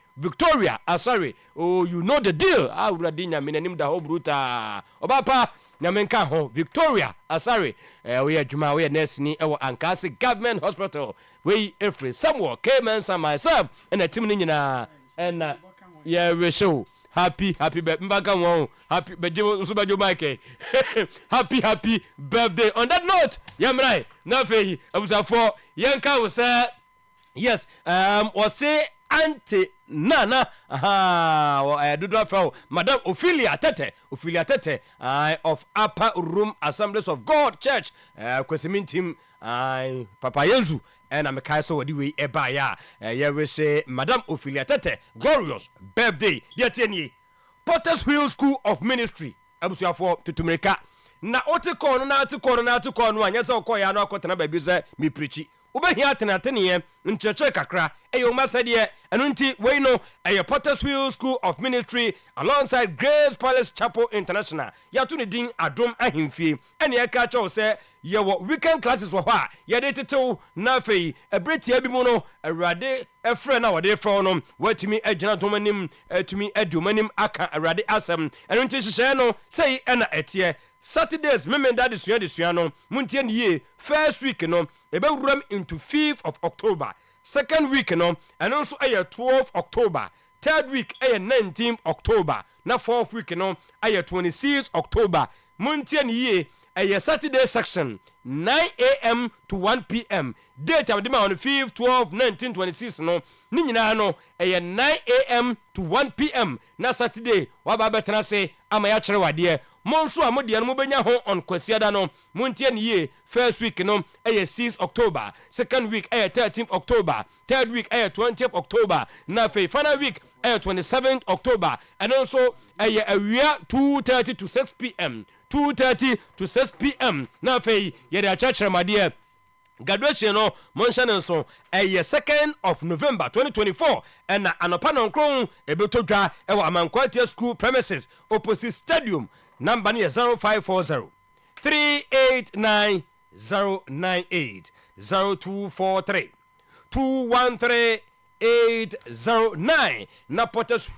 Oh, you know the deal. Radina minanim da hobruta. Obapa nyamenka ho Victoria, sorry. We are Juma we nesni ewo Ankase Government Hospital. We every somewhere came and myself and a team nyina and yeah we show happy mbaka won happy bejo subajo Mike. Happy birthday. On that note, yamrai na fe abusafo yanka wo say yes was say Auntie Nana, do not follow Madame Ophelia Tete of Upper Room Assemblies of God Church, Kwesimin team, Papa Yezu, and I'm a Kaiso Wadiwe Ebaya. We say Madame Ophelia Tete, glorious birthday, dear Tenny, Potter's Wheel School of Ministry, Abusia for Tutumeka. Na ote kono na atu kono anyesa okoya na akotena baby mi preachi. Ubehia tenatenie ncheche kakra eyo masede enunti we know a Potter's Wheel School of Ministry alongside Grace Palace Chapel International ya tuni din adom ahimfie ene ya ka cho se ye wo weekend classes wo ha ye de tetew na fei ebreti abi mu no awrade efre na wode efre no watimi agina domanim atumi adumanim aka awrade asem enunti hihye no sei ena etie Saturdays, memenda de suano, muntie ye, first week no, ebe rum into 5th of October, second week no, and also a 12th October, third week a 19th October, na fourth week no, a 26th October, muntie ye, a Saturday section, 9 a.m. to 1 p.m. Date of the month 5, 12, 19, 26 no, ninyina no, a 9 a.m. to 1 p.m. na Saturday, wababetana say, amaya chere Monso amodian mubenya ho on kwasiada no muntie ye first week no 6 October second week 13th October third week 20th October na final week 27th October and also awia 2:30 to 6 p.m. 2:30 to 6 p.m. na ye da church ramade graduation no monshanenso 2nd of November 2024 and anopa no nkron ebetodwa ewa Amankwati school premises opposite stadium number near 0540 389 098 0243 213 809 na Potter's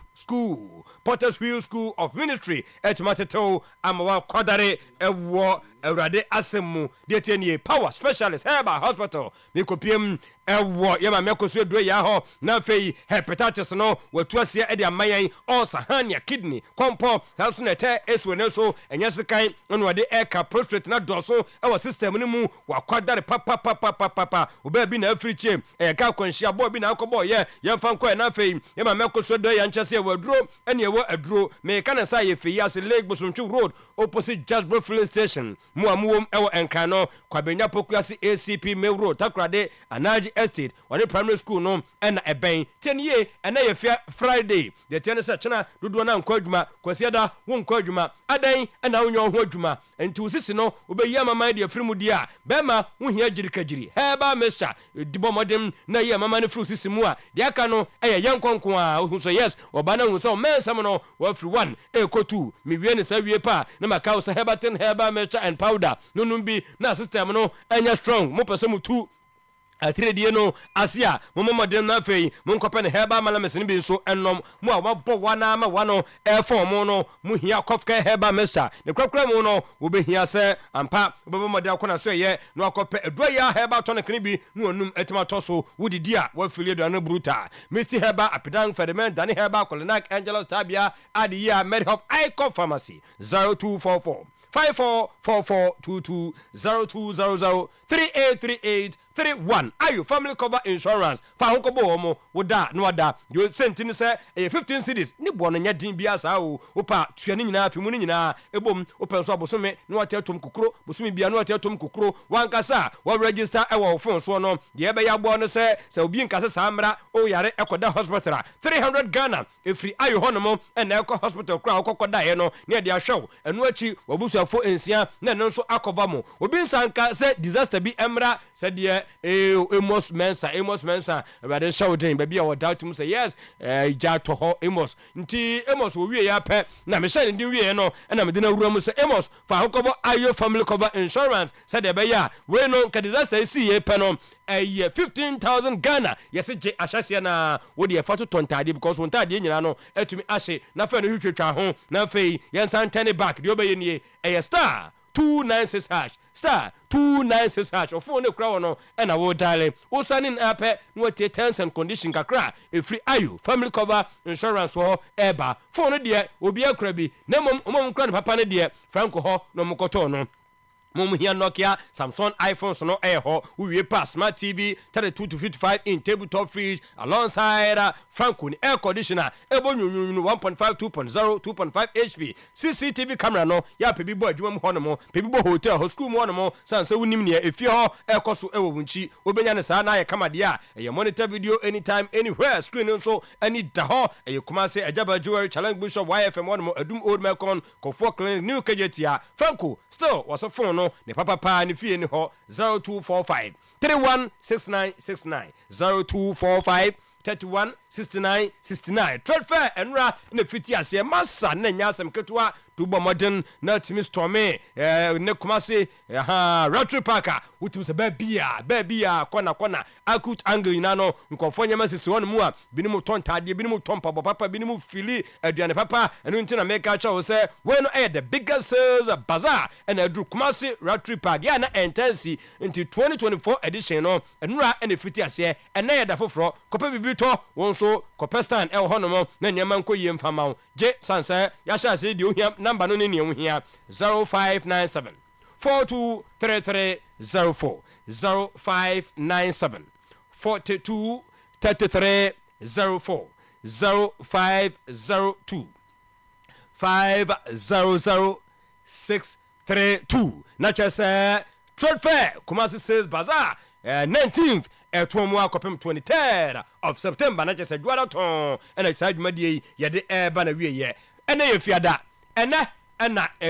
Wheel School of Ministry Etimateto Amawa Kwadare Ewo Eurade Asemu Detenie Power Specialist Herbal Hospital Mikopiem Ewo Yama Mekosu Dwe Yaho na fei hepatitis no watuasia ede amayan osahania kidney kompo hasunete esweneso enyesekan ono wade eka prostate na doso ewo system ni mu wakwadare papa oba bi na afriche eka kwanhia bo bi na akobo ye yemfa nko na fei yama mekosu Dwe ya nchese waduro ene ewo aduro me kana sa ye fei as Lake Bosunchu Road opposite Jasper Filling Station mu amuwom ewo enkano kwabenya pokuasi ACP Main Road takrade Anaji Estate wade primary school no ena eben 10 ye ena ye Friday the 10 sechana dodo na nkwa adwuma kwasiada wo nkwa adwuma adan ena wonyo ho adwuma enti usisi no obeyi amama de afrimu dia bema wo hia girikagiri heba mesha dibomodem na ye amama ne fru sisi mu a de aka no eye yenkonko a hu so yes obana hu so mensam no wa free 1 ekotu miwie ne sa wie pa na maka so heba 10 heba mesha and powder nunum bi na system no enya strong mo pese mu 2 atire no asia momodem na fei monkope ne heba mala mesene bi so ennom mu a wabo wana ma wano form no mu hia kofka heba mesta ne kwakra mu no obehia se ampa obemode akona so ye no akope edoya heba tonic ne bi no onum etima toso wudidi a wa filie do na bruta Mr Heba Apidang Fediment Dani Heba Colinac Angelos Tabia Adia Medhop Icon Pharmacy 0244 544422 0200 3838 31 ayo family cover insurance fa honkobo mo woda no wada yo sentini se 15 cities ni bo no nya din bia sa o opa tuane nyina afi mu ni nyina ebom opa so abosome no watetom kokro bosome bia no watetom kokro wankasa wa register e wo phone so no de be ya bo no se obi nkase samra o yare ekoda hospital 300 Ghana efri ayo honomo na eko hospital kra okokoda ye no ne de ahwew eno achi wabusuafo ensia na no so akova mo obi nsanka se disaster bi emra se de Amos Mensa rather shouting baby or doubt him say yes ja to ho Amos nti Amos wo wie ya pe na me share ndi wie no na me de na wura mu say Amos fa hokobo ayo family cover insurance said be ya we no ka disaster see ye pe no 15,000 Ghana yes je ahyasia na wo de fa to tontade because won tade nyina no etumi ahye na fa no hwetwa ho na fa yensan turn back de obeye nie star 296 hash star 296 hash of phone kra wono na wo dial wo sanin ape no tie terms and condition kakra e free ayu family cover insurance ho eba phone de obi akra bi na mom kra ne papa ne de franco ho no mkoto no Mum here Nokia, Samsung iPhones no ho we pass smart TV 32 to 55 in tabletop fridge alongside Franco air conditioner ebo 1.5 2.0 2.5 HP CCTV camera no ya pebi boy adwuma ho no mo pebi bo hotel ho school mo no mo san se wunim ne efie ho ekoso ewo wunchi obenya ne sa na ye kamade a ye monitor video anytime anywhere screen so any da ho ye kuma se Ajaba Jewelry Challenge Bishop YFM one mo adum old Melcon Kofo Clinic New Kejetia Franco still was a phone no ne papa pa ne fie ni ho 0245 316969 0245 316969 trade fair enra ne fiti ase massa na nya asem ketua to bo modern na timi storme ne kumase Rotary Parker utim se babia kona acute angle ina no nkofo nyama sisi won mu a binimu tontade binimu tompa papa binimu fili aduane papa enu ntina make a show say we no the biggest sales bazaar and adru kumase Rotary Park ya na intensi into 2024 edition no enra ene fiti ase ena ya da foforo kopa bibito won so kopa stand el honomo na nyama nko yie mfama je sansa ya sha se di ohia number no ne ne ohia 0597 423304 0597 423304 0502 500632 Nachasa Trade Fair Kumasi Sales Bazaar 19th etwomu akopem 23rd of September Nachasa Dwada ton ena side madie yede eba na wieye ena ye fiada ena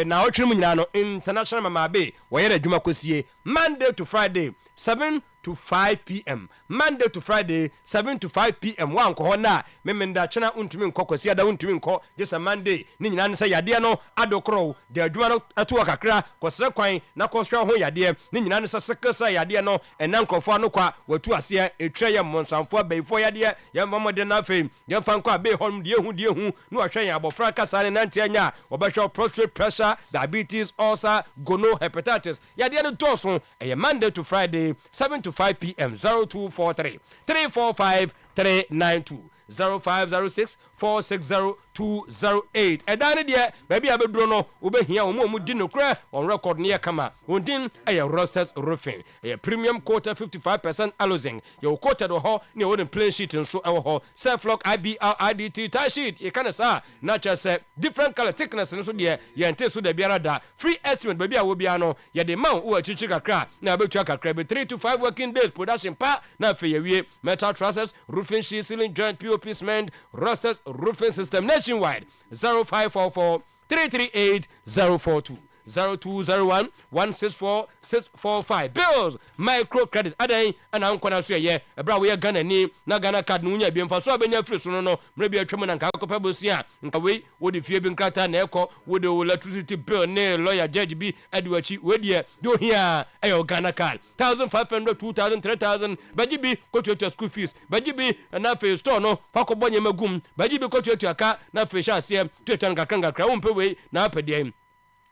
na otwemu nyina no international mama be wo yere adwuma kosie Monday to Friday 7 to 5 p.m. Monday to Friday 7 to 5 p.m. One ko na memenda chena untumi nkɔ kwasi ada untumi nkɔ just a Monday ni nyina ne sɛ yadeɛ no adokro de adwuma no ato akakra kɔsrɛ kwan na kɔhwɛ ho yadeɛ ni nyina ne sɛ sekesa yadeɛ no ɛna nkrɔfo no kwa watu aseɛ etwa yɛ monsanfo abayifo yadeɛ yɛ mamode na afei yɛ fa nkɔ abe hɔ die hu no ahwɛ yɛ abɔfra kasa ne nante anya wɔbɛhwɛ prostate pressure diabetes ulcer gono hepatitis yadeɛ no dɔso ɛyɛ Monday to Friday 7 to 5 p.m. 0243 345 392 0506 460 208 ɛdan deɛ baabi a bɛduro no wobɛhia wɔn di no korɛ on record ne yɛ kama wɔn din ɛyɛ Rosters Roofing ɛyɛ premium coated 55% alozing yɛ coated wɔ hɔ ne wɔn plain sheet nso ɛwɔ hɔ Selflock IBR IDT tie sheet yɛ kana saa na kyerɛ sɛ different color thickness nso deɛ yɛnte so da biara da free estimate baabi a wɔbia no yɛde ma wo akyikyi kakra na abɛtua kakra be 3 to 5 working days production pa na afei yɛwie metal trusses roofing sheet ceiling joint POP cement Rosters Roofing System nationwide 0544 338 042 0201 164 645 bills micro credit adan ana nkwana so ye ebra we Ghana ni na Ghana card no nya bi mfa so abenya free so no mre bi atwem na nka kopa bosia nka we wodi fie bi nkrata na ekọ wodi electricity bill ne lawyer judge bi adiwachi we de do here ayo Ghana card 1500 2000 3000 baji bi kotuatua school fees baji bi na fe store no fakobonye magum baji bi kotuatua aka na fe sha ase tuetan kakra wo mpe we na apede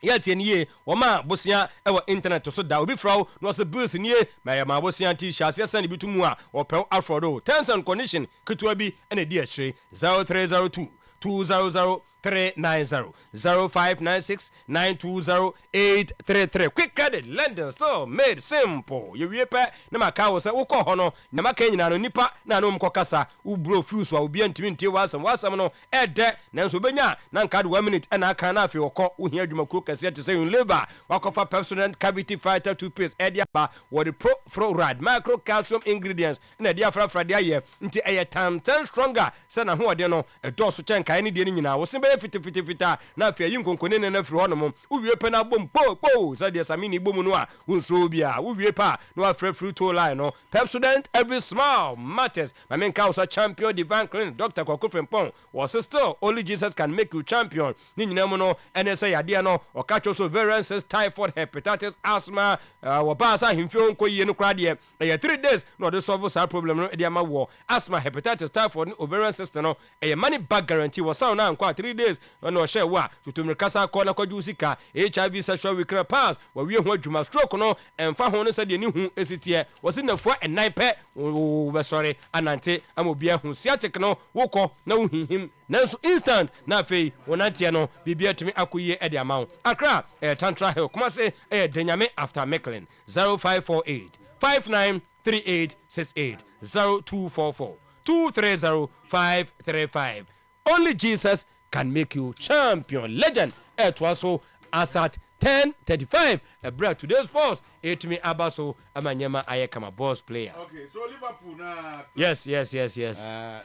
yɛtie ne ye wɔma bosia ɛwɔ internet so da obi frau no sɛ bills nie ma yɛ ma bosia ti hyase sɛ ne bitumu a wɔpɛw afrodo terms and condition ketewa bi ɛna di akyire 0302 200 390 0596 920 833 quick credit lending still made simple you wepe na maka wo se wo kɔ hɔ no na maka nyina no nipa na no mkɔ kasa wo bro fuse wa obi antimi ntie wasam no ɛdɛ na nso benya na nka de 1 minute na aka na afi wɔkɔ wo hia adwuma kuro kɛse te sɛ Unilever wakɔfa Pepsodent cavity fighter toothpaste ɛde aba wo de pro fluoride micro calcium ingredients na de afrafra de ayɛ nti ɛyɛ time 10 stronger sɛ na ho ɔde no ɛdɔso kyɛn kae ne de nyina wo se fita na afia yi nkonkone ne na firi hɔ no mo uwie pe na bom po sɛ deɛ samini bom no a wonso bia uwie pa na afra free to line no Pepsodent every smile matters my main cause champion divine clinic Dr. Oyerepa was still only Jesus can make you champion ni nyina mo no ɛne sɛ yadeɛ no ɔkacho so variants typhoid hepatitis asthma wɔbaasa himfio nko yie no kra deɛ ɛyɛ 3 days na ɔde solve sa problem no ɛde ama wɔ asthma hepatitis typhoid ne ovarian cyst no ɛyɛ money back guarantee wɔ sound na nko 3 days no ɔhyɛ wo a tutumre kasa kɔ na kɔgye sika HIV sexual weakness pass wɔwie ho adwuma stroke no ɛmfa ho no sɛ deɛ ne hu esitie wɔsi nafua ɛnan pɛ bɛsɔre anante amobia hu sciatic no wokɔ na wo hihim nanso instant na afei wonanteɛ no bibia tumi akoyie ɛde ama wo Accra Tantra Hill kuma se Denyame after Mecklin 0548 593868 0244 230 535 only Jesus can make you champion legend etwaso as at 10:35 abra today's boss etimi abaso amanyama ayekama boss player. Okay, so Liverpool na yes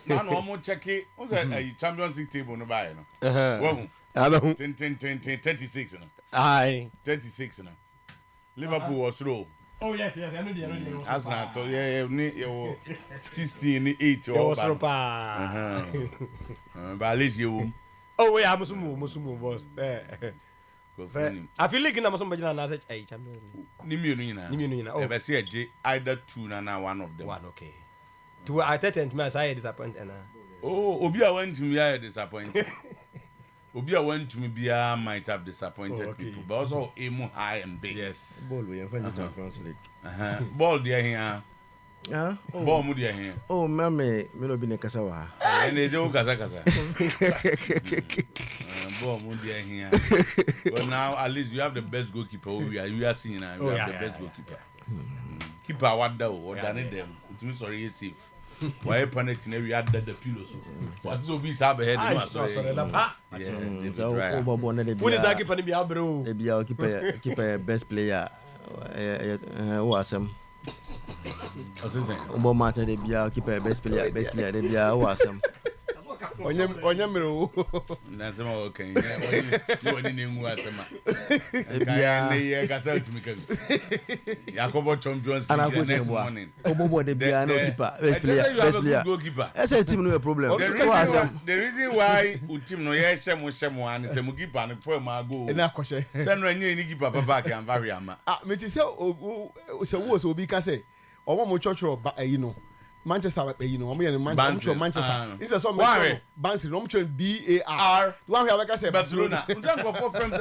now no more check it what's a Champions League table no buy no abahu 36 no aye 36 no Liverpool was through. Oh yes I know the Arsenal to you 16 8 or so pa but at least you oh yeah musumu boss I feel like na musumu bajina na say champion ni mienu nyina oh e be say eje either two na one of them one okay to I thought me say disappointed na oh obi a went to me disappointed obi a went to me bia might have disappointed people but also aim high and big. Yes ball we in Champions League ball there here ball mu there here oh me no bi ne kasa wa and they do kasa ball mu there here but now at least you have the best goalkeeper we are seeing now you have the best goalkeeper keeper what da or than them it means sorry is safe why penalty na we had the pillows what so be sabe head no sorry yeah so bobo na de bia who is that keeper ni bia bro e bia keeper best player who asem assistant bobo match de bia keeper best player de bia who asem onye mere o na sema okay you woni ne ngu asema kaya ne ye gasa utimi kan Yakobo Champions League next morning obobo de bia no keeper best player ese team no problem the reason why team no ye shemo an se mu keeper no for ma go na akoshe se no anye ni keeper papa kan vary ama me ti se wo so obi ka say omo mo chocho ba you know Manchester omo ye Manchester is so much Bansi no much BAR one we have say Barcelona unjan go for friends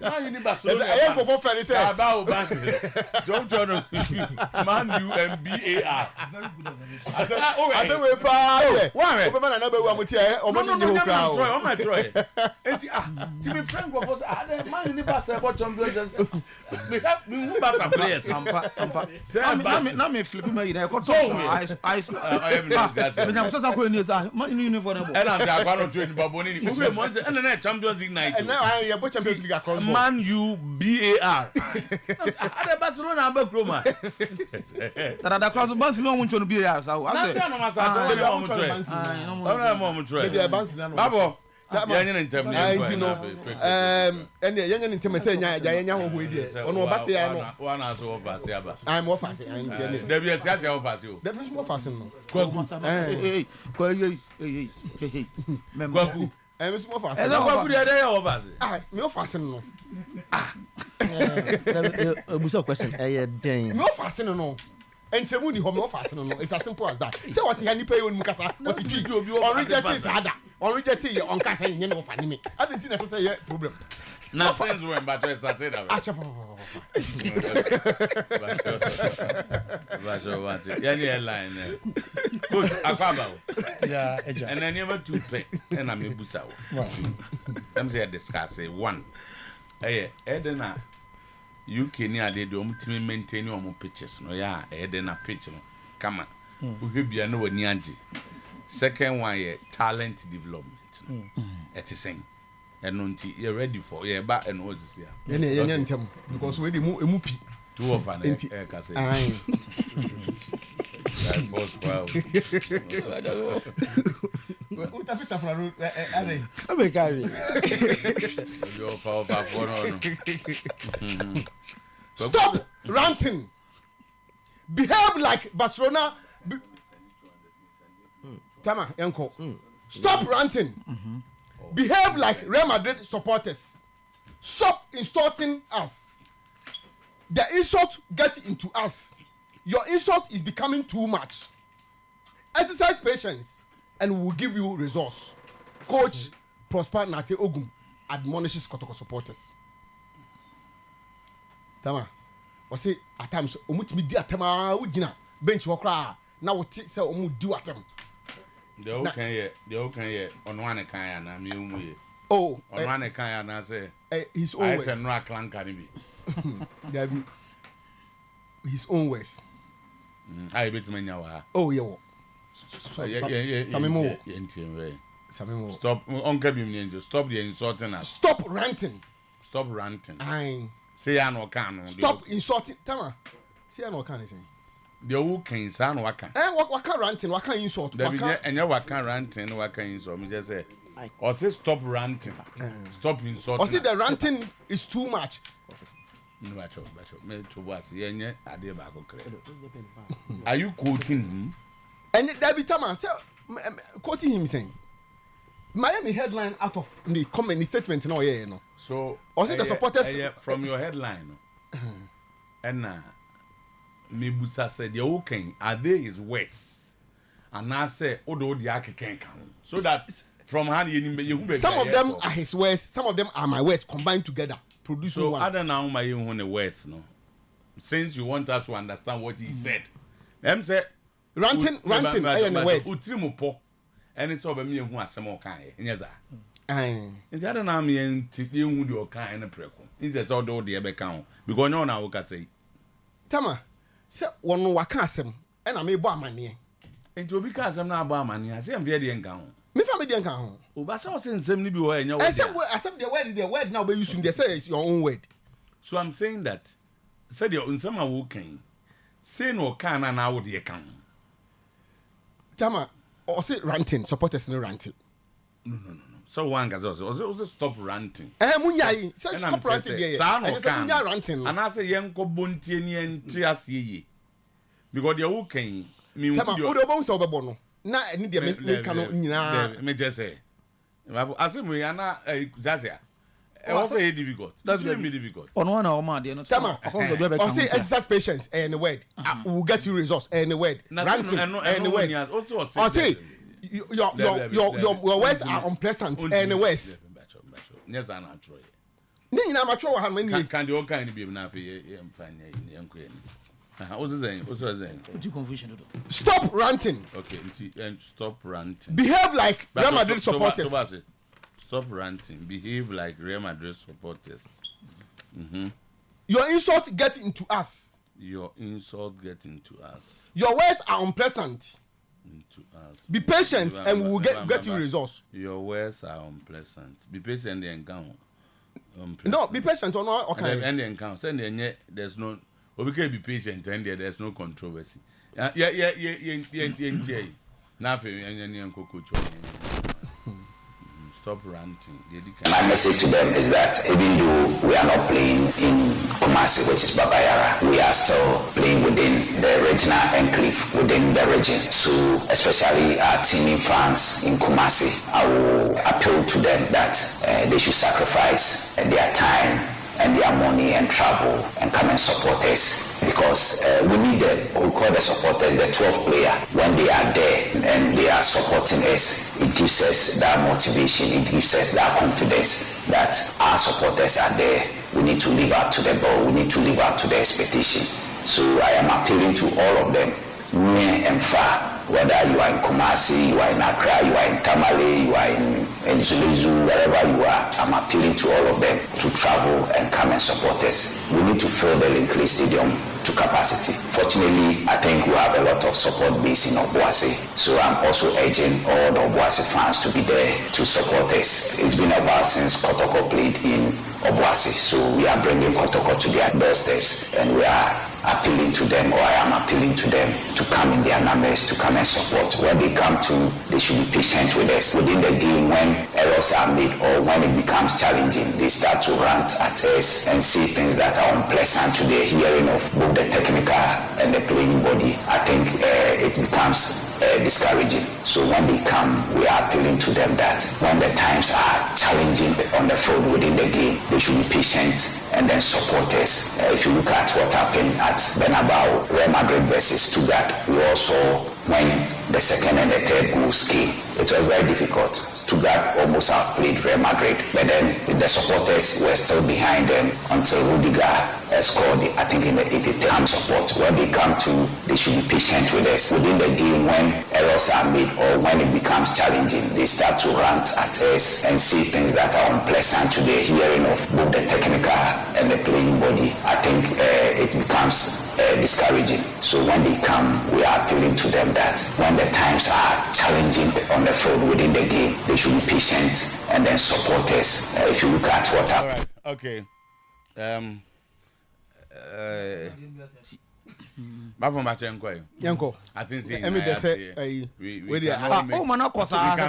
man you ni Barcelona I am for friend say about Bansi don't turn man you and BAR I say we pa yeah omo na be wa muti e omo ni ho kra o omo try enti ti me friend go for say man you ni Barcelona champions me have me who Barca players ampa na me flip me na ko I am and then Champions League night and now I am Champions League across Man U BAR Ade Barcelona aba kroma Tada cross Barcelona won chon BAR sa na no try maybe Barcelona no babo yanya ntem yanya ntem say yanya ho ho ide ono obase ya no one as offer say aba I'm offer say ntem there be a say offer say o there be offer say no kwaku me small offer say e kwaku dey offer say me offer say no obuso question den me offer say no enchemu ni ho me offer say no it's as simple as that say what you pay on mukasa what you on reject is ada on reject you on kasa yen no offer ni me I don't think necessary problem na since when but we started that Bacho what yani airline coach akwaba yeah eja and then never two pay and am ebusa wo them say discuss one edena UK ni ade de omtimi maintain omo pitches no ya edena pitch no kama uhwebia no wani age second one ye talent development it is saying and until you're ready for ba and what is here yenya ntem because we dey emu pi two of an ka say that boss wow utafita fra are abekari yo power no stop ranting behave like Barcelona Tama Yanko stop ranting behave like Real Madrid supporters stop insulting us the insult get into us your insult is becoming too much exercise patience and we will give you results coach Prosper Nate Ogum admonishes Kotoko supporters Tama we say at times omutimi di atama ugina bench wo kra na wo ti say omu di atam the okay on one kan ya na me umu ye oh on one kan ya na say his own ways I say no clank can be there be his own ways I bet menya wa oh yeah Samimo stop onka bi mnenjo stop the insulting us stop ranting aye say ya no kan no stop insulting Tama say ya no kan is the who can san waka waka ranting waka insult waka enya waka ranting waka insult me just say or say stop ranting stop insulting or say the ranting is too much no bacho me to was yenye ade ba go kre are you quoting him and that be Tama say quoting him saying Miami headline out of the comment statement no yeah no so or say the supporters from your headline and me busa said the okay are they his words and I say odo the akeken kan so that from hand you some of them are his words some of them are my words combined together producing so one other now my own words no since you want us to understand what he said them say ranting and word utrimupo and so be me hu asem o kan nyeza ai nti ada na me enti hu de o kan na preko nti say odo de be kan because no na wo ka say Tama say wono waka asem e na me bo amane enti obi ka asem na abo amane asem vie de nkan ho me fa me de nkan ho o ba say o say nsem ni bi ho enya wo asem the word now be using they say is your own word so I'm saying that say the nsem a wo kan say no kan na wo de kan Tama or say ranting supporters no ranting No. So one guy also stop ranting. Munyai, say stop ranting here. I say munya ranting. And I say yenko bontie ni enti asiye. Because you can me Udo so be bono. Na eni de me kanu nyina. Me just say. I say me ana Zazia. I was say difficult. That's really difficult. On one or man, no. Tama, I say exercise patience and the word. We'll get you results and the word. Ranting and the word. I say your words are unpleasant and the words. Yes, I'm not sure. Nina mature how many can the old kind of be na fe em fine em queen. What's saying? Confusion. Stop ranting. Okay, and stop ranting. Behave like Real Madrid supporters. Stop ranting. Behave like Real Madrid supporters. Your insult get into us. Your words are unpleasant. Into us. Be patient and we will get you results. Your words are unpleasant. Be patient and count. No, be patient or not. Okay. And then count. Send there's no. We can be patient and there's no controversy. Yeah. Nothing. Stop ranting. My message to them is that even though we are not playing in Kumasi, which is Babayara, we are still playing within the regional enclave, within the region. So, especially our teaming fans in Kumasi, I will appeal to them that they should sacrifice their time and their money and travel and come and support us, because we need we call the supporters the 12th player. When they are there and they are supporting us, it gives us that motivation, it gives us that confidence that our supporters are there. We need to live up to the ball, we need to live up to the expectation. So I am appealing to all of them, near and far, whether you are in Kumasi, you are in Accra, you are in Tamale, you are in Zuluzu, wherever you are, I'm appealing to all of them to travel and come and support us. We need to fill the Linkley Stadium to capacity. Fortunately, I think we have a lot of support base in Obuasi, so I'm also urging all the Obuasi fans to be there to support us. It's been a while since Kotoko played in Obuasi, so we are bringing Kotoko to their doorsteps, and we are appealing to them, or I am appealing to them to come in their numbers, to come and support. When they come to, they should be patient with us. Within the game, when errors are made or when it becomes challenging, they start to rant at us and say things that are unpleasant to the hearing of both the technical and the playing body. I think it becomes discouraging. So when they come, we are appealing to them that when the times are challenging on the field within the game, they should be patient and then support us. If you look at what happened at Bernabeu, Real Madrid versus Stuttgart, we also, when the second and the third goals came, it was very difficult. Stuttgart almost outplayed Real Madrid, but then the supporters were still behind them until Rudiger scored, I think, in the 83rd support. When they come to, they should be patient with us. Within the game, when errors are made or when it becomes challenging, they start to rant at us and say things that are unpleasant to the hearing of both the technical and the playing body. I think it becomes discouraging. So when they come, we are appealing to them that when the times are challenging on the field within the game, they should be patient and then support us. If you look at what happened. All right. Okay. Yanko. I think we can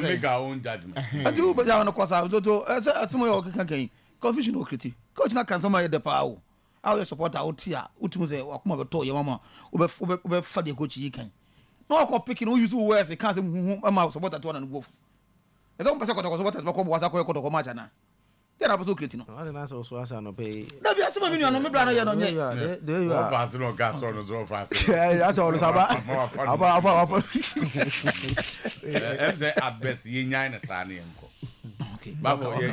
make our own judgment. I do, but I want to confusion or critique. Coach na can somebody the power. How you support out here? Utumuze wakuma beto your mama. Ube fadi coach you can. No ko picking who use words. They can't say mama support that one and go. There's one person ko support as bako was akwa ko match na. They are so creating. I didn't answer so answer no pay. Na bi asema mi no me bra na ye no nye. There you are. Fast no gas on so fast. That's all about. Aba. Say at best ye nya na sa na yenko. Okay. Babo ye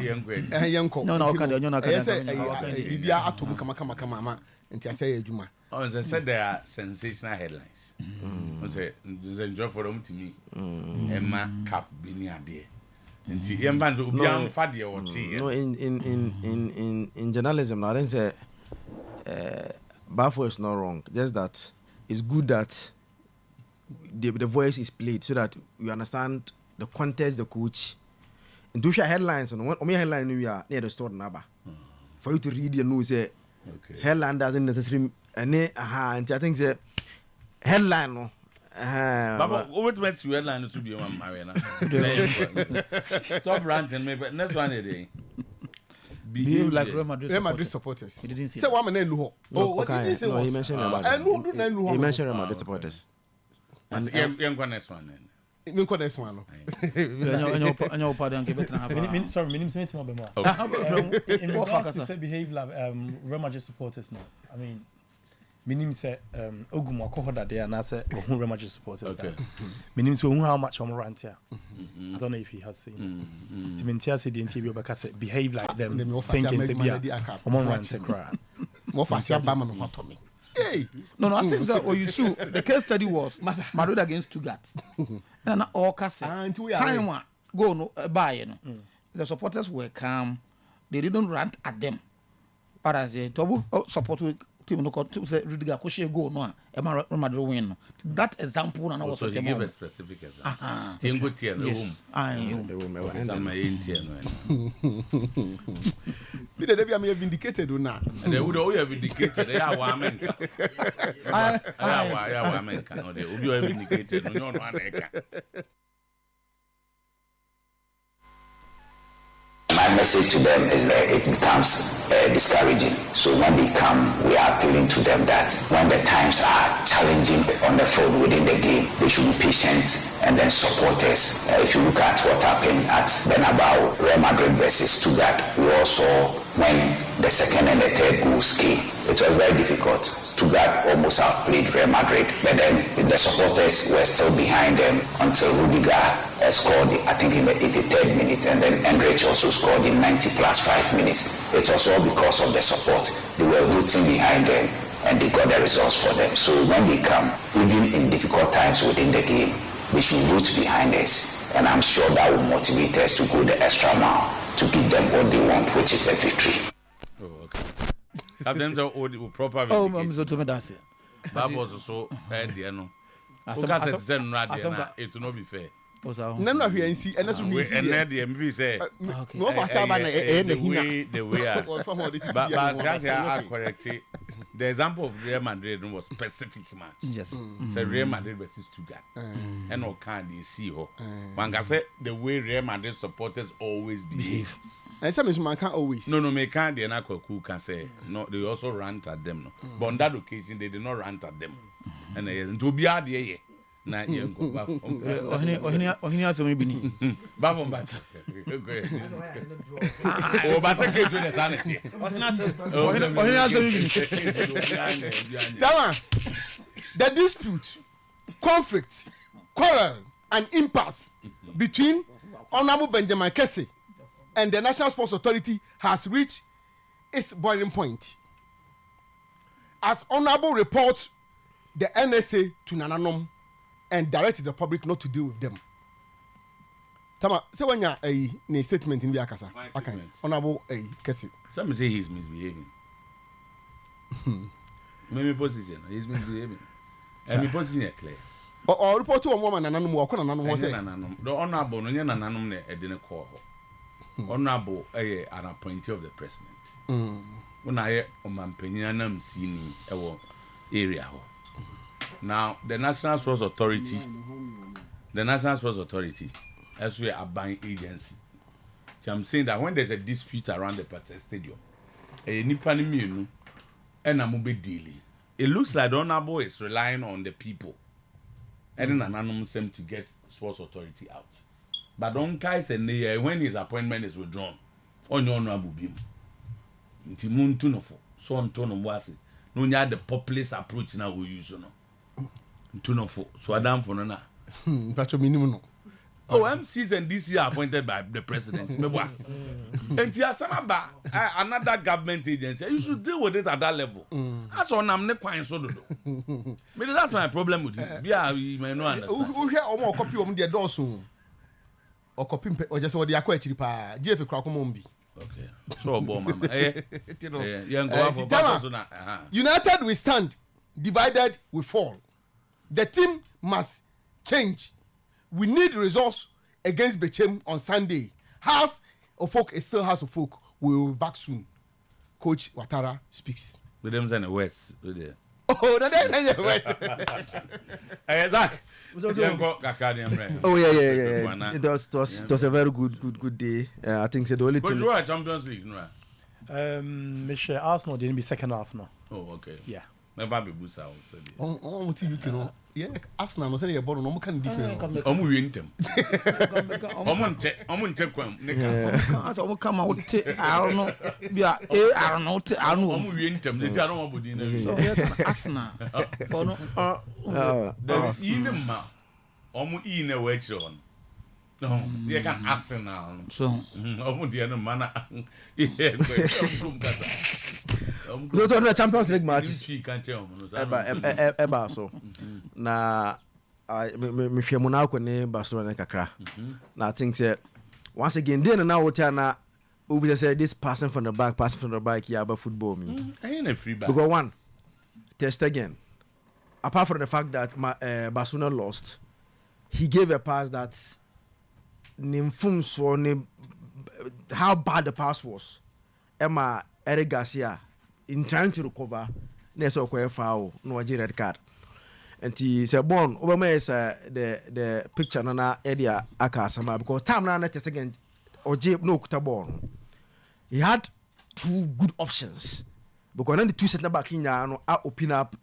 yenko. No okay dey nyona ka. Say bibia atom kama ma. Nti asay adwuma. Oh, they said there are sensational headlines. Say enjoy for them to me. Emma cap bini ade. No, in journalism, I don't say Bafo is not wrong. Just that it's good that the voice is played so that you understand the context, the coach. And do share headlines and when headline we are near the store number for you to read the news. Headline doesn't necessarily and I think the headline Baba, what makes you headline to be on Mariana? Stop ranting, maybe next one a day. Behave like Real Madrid supporters. He didn't say Say one man who. Oh, what did he say? No, he mentioned about. He mentioned Real Madrid supporters. And young one next one then. Next one. Sorry, in regards to say behave like Real Madrid supporters now. I mean, minim say Ogumo Kohoda there and I say Real Madrid supporters. Minim say how much I'm rant here. I don't know if he has seen. Timintia said the interview because say behave like them. Thinking to be a rant to cry. More fast Bama no Tommy. Hey, no, I think that Oyusu, the case study was Madrid against Stuttgart. And all case time one go no buy, you know. The supporters were calm. They didn't rant at them. But as a double support team no to say Rudiger Koshi go no Real Madrid win. That example and was so you give a specific example. Team go tier the room. The room. And my tier no. Be the be am vindicated na. And they would all have vindicated. They are one man. I one man can. They will be vindicated. No one can. My message to them is that it becomes discouraging. So when they come, we are appealing to them that when the times are challenging on the field within the game, they should be patient and then support us. If you look at what happened at Bernabeu, Real Madrid versus Stuttgart, we also when the second and the third goals came, it was very difficult. Stuttgart almost outplayed Real Madrid, but then the supporters were still behind them until Rudiger scored, I think, in the 83rd minute, and then Endrich also scored in 90 plus 5 minutes. It was all because of the support. They were rooting behind them, and they got the results for them. So when they come, even in difficult times within the game, they should root behind us, and I'm sure that will motivate us to go the extra mile to give them what they want, which is the victory. Oh, okay. Have them to proper. Oh, I'm so to me that's it. That was also you know. Because it's it will not be fair. None of you see, and that's what we see. And then the MV say, no, for Sabana, the way, but I correct it. The example of Real Madrid was specific match. Yes. So Real Madrid versus Stuttgart. And no can they see her. One can say the way Real Madrid supporters always behave. And some is man can't always. No, they can't. They're not cool. Can say no. They also rant at them. No, but on that occasion they did not rant at them. And to be out there. Na yenko ba ohini aso mi bini ba fon ba o ba se ke na sanity ohini aso mi bini Tama, the dispute, conflict, quarrel and impasse between Honorable Benjamin Kesse and the National Sports Authority has reached its boiling point. As Honorable reports the NSA to Nananom and directed the public not to deal with them. Tama, so when you're a statement in the Akasa, Honorable Kesse. Some say he's misbehaving. Maybe position, he's misbehaving. And my position is clear. Or report to a woman and animal, or Nananom was saying, the Honorable Nananom didn't call her. Honorable an appointee of the president. When I hear Omampenianam Sini area. Now, the National Sports Authority, as we are a buying agency. So I'm saying that when there's a dispute around the Patel Stadium, it looks like the Honorable is relying on the people and an anonymous to get Sports Authority out. But don't guys and when his appointment is withdrawn, on your Honorable Beam. Intimun Tunofo, so on Tonomwasi. No, you the populist approach now we use. Tunofo, so Adam for Nana. Minimum. Oh, MCs and DC are appointed by the president. And you are another government agency. You should deal with it at that level. That's all I'm not quite so. Maybe that's my problem with it. Yeah, you may not understand. Who hear or copy of the door soon? Or copy or just what the aquatic pa, Jeff Cracomombi. Okay. So, Mama. United we stand, divided we fall. The team must change. We need results against Bechem on Sunday. House of Folk is still House of Folk. We will be back soon. Coach Ouattara speaks. With them in the West. Oh, that West. Zach. Oh yeah. It was a very good day. I think the only thing. But you are Champions League, no? Michelle Arsenal didn't be second half now. Oh, okay. Yeah. Never be Busa. On TV, you know. Yeah, Arsenal no say you born no can different. Omu wintem. Omu check kwam. As I come out, I don't know. Yeah, I don't know. I know. Omu wintem. They say I don't want body na. So yeah, Arsenal. There is even ma. Omu na we chire hon. No, you can Arsenal. So omu dia no mana. Yeah, So to the Champions League matches. Eba so. Na me hwe Monaco ne Barcelona kakra. Na I think say once again then na what na we say this passing from the back here about football me. Ain't a free back. Because one test again. Apart from the fact that Barcelona lost, he gave a pass that how bad the pass was. Emma Eric Garcia in trying to recover, there's a foul, no red card. And he said, "Born Obama is the picture na area Akasama because time now next second or Jib no Kutabon. He had two good options because then the two center back in open up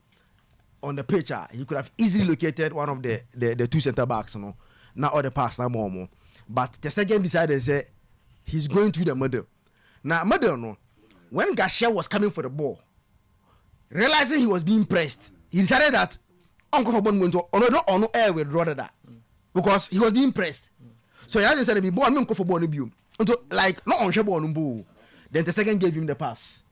on the picture. He could have easily located one of the two center backs, now all the pass now more. But the second decided to say he's going to the middle. Now middle no. When Garcia was coming for the ball, realizing he was being pressed, he decided that Uncle Fabon went on air with rather because he was being pressed. So he had said, "Be born Uncle Fabon you." Like not on Shabon. Then the second gave him the pass.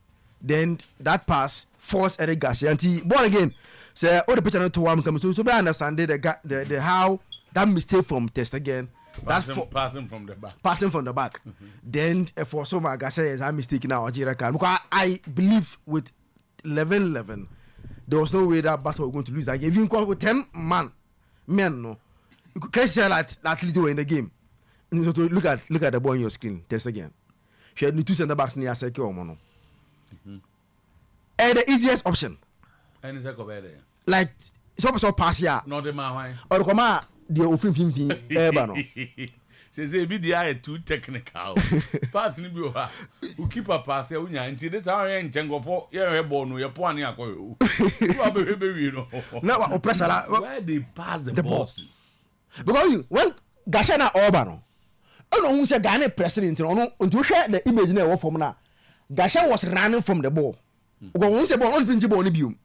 Then that pass forced Eric Garcia and he born again. Say all the picture not to one coming so I understand the how that mistake from test again. Passing from the back. Passing from the back. Then for some Garcia is a mistake now Oyerepa because I believe with 11-11 there was no way that Barca was going to lose. Like if you come with 10 men no, you could say that at least they were in the game. So look at the ball on your screen. Test again. She had the two center backs near secure mono. And the easiest option. And like so pass here. Not the man. Or come out the ofin no. Say be the too technical. Pass ni bi o ha. U keep a pass ya unya nti this how yen chengo for ye ball no ye po ani akoyo. You are be no. Now pressure where they pass the ball. Because when Garcia na Orban no. No who say Ghana president no unto share the image na from na. Garcia was running from the ball. Because when say ball on pinch ball ni biom.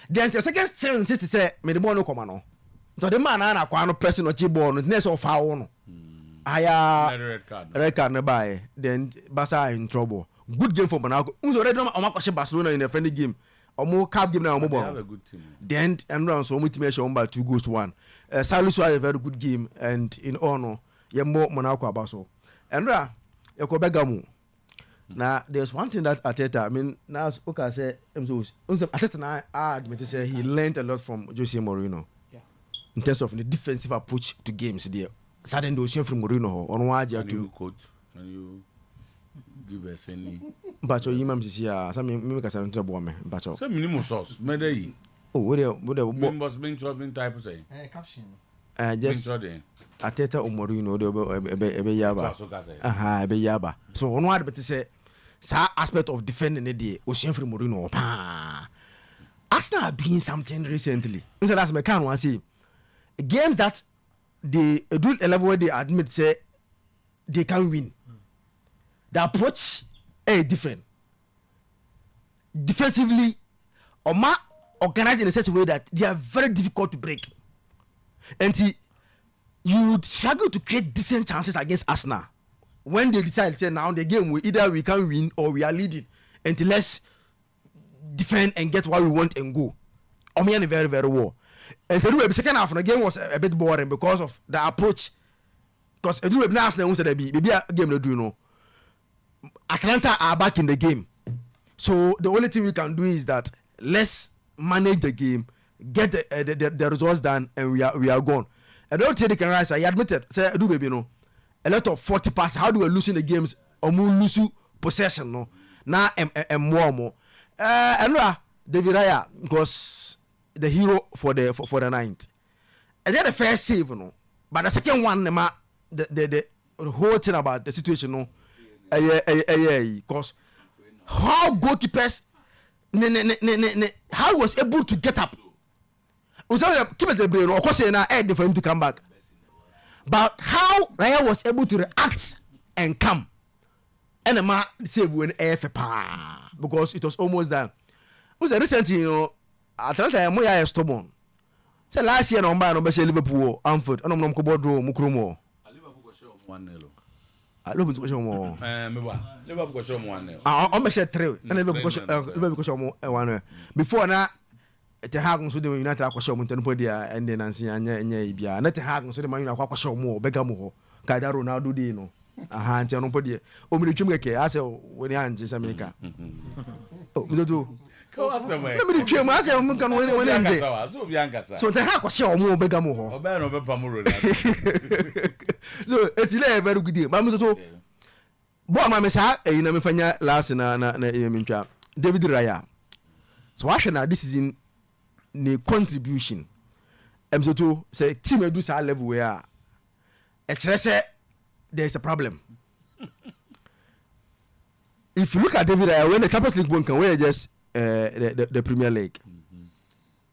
Then the second thing to say me the ball no come no. So the man na kwa no pressing no ball no next of foul no. Aya red card na buy then Barca in trouble. Good game for Monaco. Who's already on my Barcelona in a friendly game. Omo cup game na omo ball. Have a good team. Then and round so omo team show by 2-1. Salus was a very good game and in honor ye more Monaco about so. And you go Bergamo. Now there's one thing that Arteta, I mean now okay say Arteta na admit to say he learned a lot from Jose Mourinho. Yeah. In terms of the defensive approach to games there. Sudden do from Mourinho on one to coach and you give us any but you imam see some me ka say to boy me but say minimum sauce me dey oh what boss being trouble type say caption just Arteta or Mourinho ebe yaba ebe yaba so on one but say sa aspect of defending the day Ocean from Mourinho pa Arsenal are doing something recently so that's me can one say games that they do a level where they admit say they can win. The approach is different. Defensively, Oma organized in a such a way that they are very difficult to break. And you would struggle to create decent chances against Arsenal when they decide say now the game either we can win or we are leading. And let's defend and get what we want and go. Omi very very well. And the second half of the game was a bit boring because of the approach. Because it was nice that said maybe a game to do no. Atlanta are back in the game, so the only thing we can do is that let's manage the game, get the results done, and we are gone. And don't take the camera. I admitted, say do baby no, a lot of 40 passes. How do we lose in the games or more lose possession no? Now and more. And David Raya was the hero for the ninth. And then the first save, but the second one, the whole thing about the situation, because how goalkeepers, how was able to get up. Keep it a brain, of course, for him to come back. But how Raya was able to react and come, and the man save when because it was almost done. Was recently, Atlanta Moya stubborn. So last year, no Liverpool, Anfield, and I'm Kobodo, Mukrumo. I love to show more. Liverpool show 1-0. I'm a share 3, and Liverpool show 1. Before now, the Hagen Sudan United Aquashow Montepodia and then Nancy and Yabia, not the Hagen Sudan Aquashow more, Begamo, Kaidaro now do Dino. A hand and Podia. Omri Chumake, I say, when I answer America. Oh, let me tell you, I say, I'm going to win. So the Aquashow more Begamo. So it's a very good deal. Mamuto, boy, my messa, a Namifania last in a David Raya. So why should this is in the contribution? M2 say team do sa level where there's a problem. If you look at David Raya, when the Champions League won, can we just the Premier League?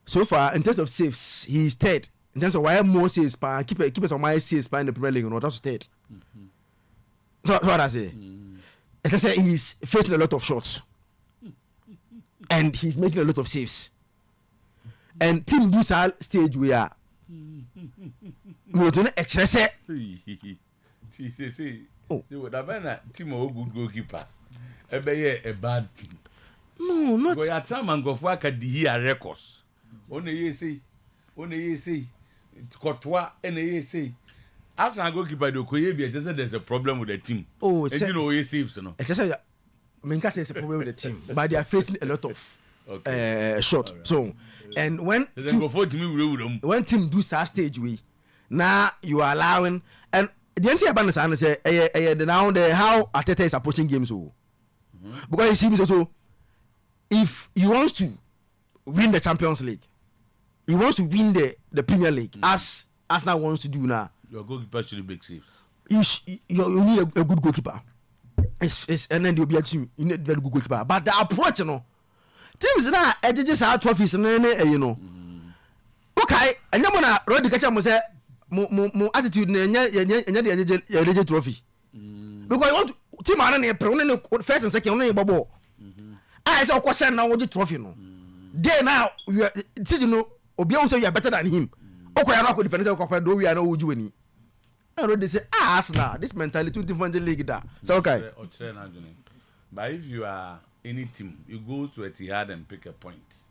So far, in terms of saves, he is third. In terms of why more saves, keepers on my saves in the Premier League, not also third. So what I say, as I say, he's facing a lot of shots, and he's making a lot of saves. And team do sa stage where we don't express. Oh, they would have been a team of good goalkeeper. A bad team. No, not. Go at time and go for a records. Only you say, Courtois, and you say, as I go keep by the Koyebi, just said there's a problem with the team. Oh, and you know, you saves, no. It's just a Minka says a problem with the team, but they are facing a lot of shots. Right. So, and when team do sa stage we, now you are allowing, and the entire band is say, now the how Arteta is approaching games, because it seems also, if he wants to win the Champions League, he wants to win the Premier League, as Arsenal wants to do now. Your goalkeeper should make saves. You need a good goalkeeper. And then you'll be a team. You need a very good goalkeeper. But the approach, teams now edges our trophies, and okay, and you wanna road the catcher say more attitude and the trophy. Because you want team are first and second only bubble. I saw question now what the trophy no. There now you are Obion say you are better than him. Okay, I'm not going to defend the do we are no Ujuani. And they say, Arsenal, this mentality 2020 league that. So okay. But if you are any team, you go to Etihad and pick a point,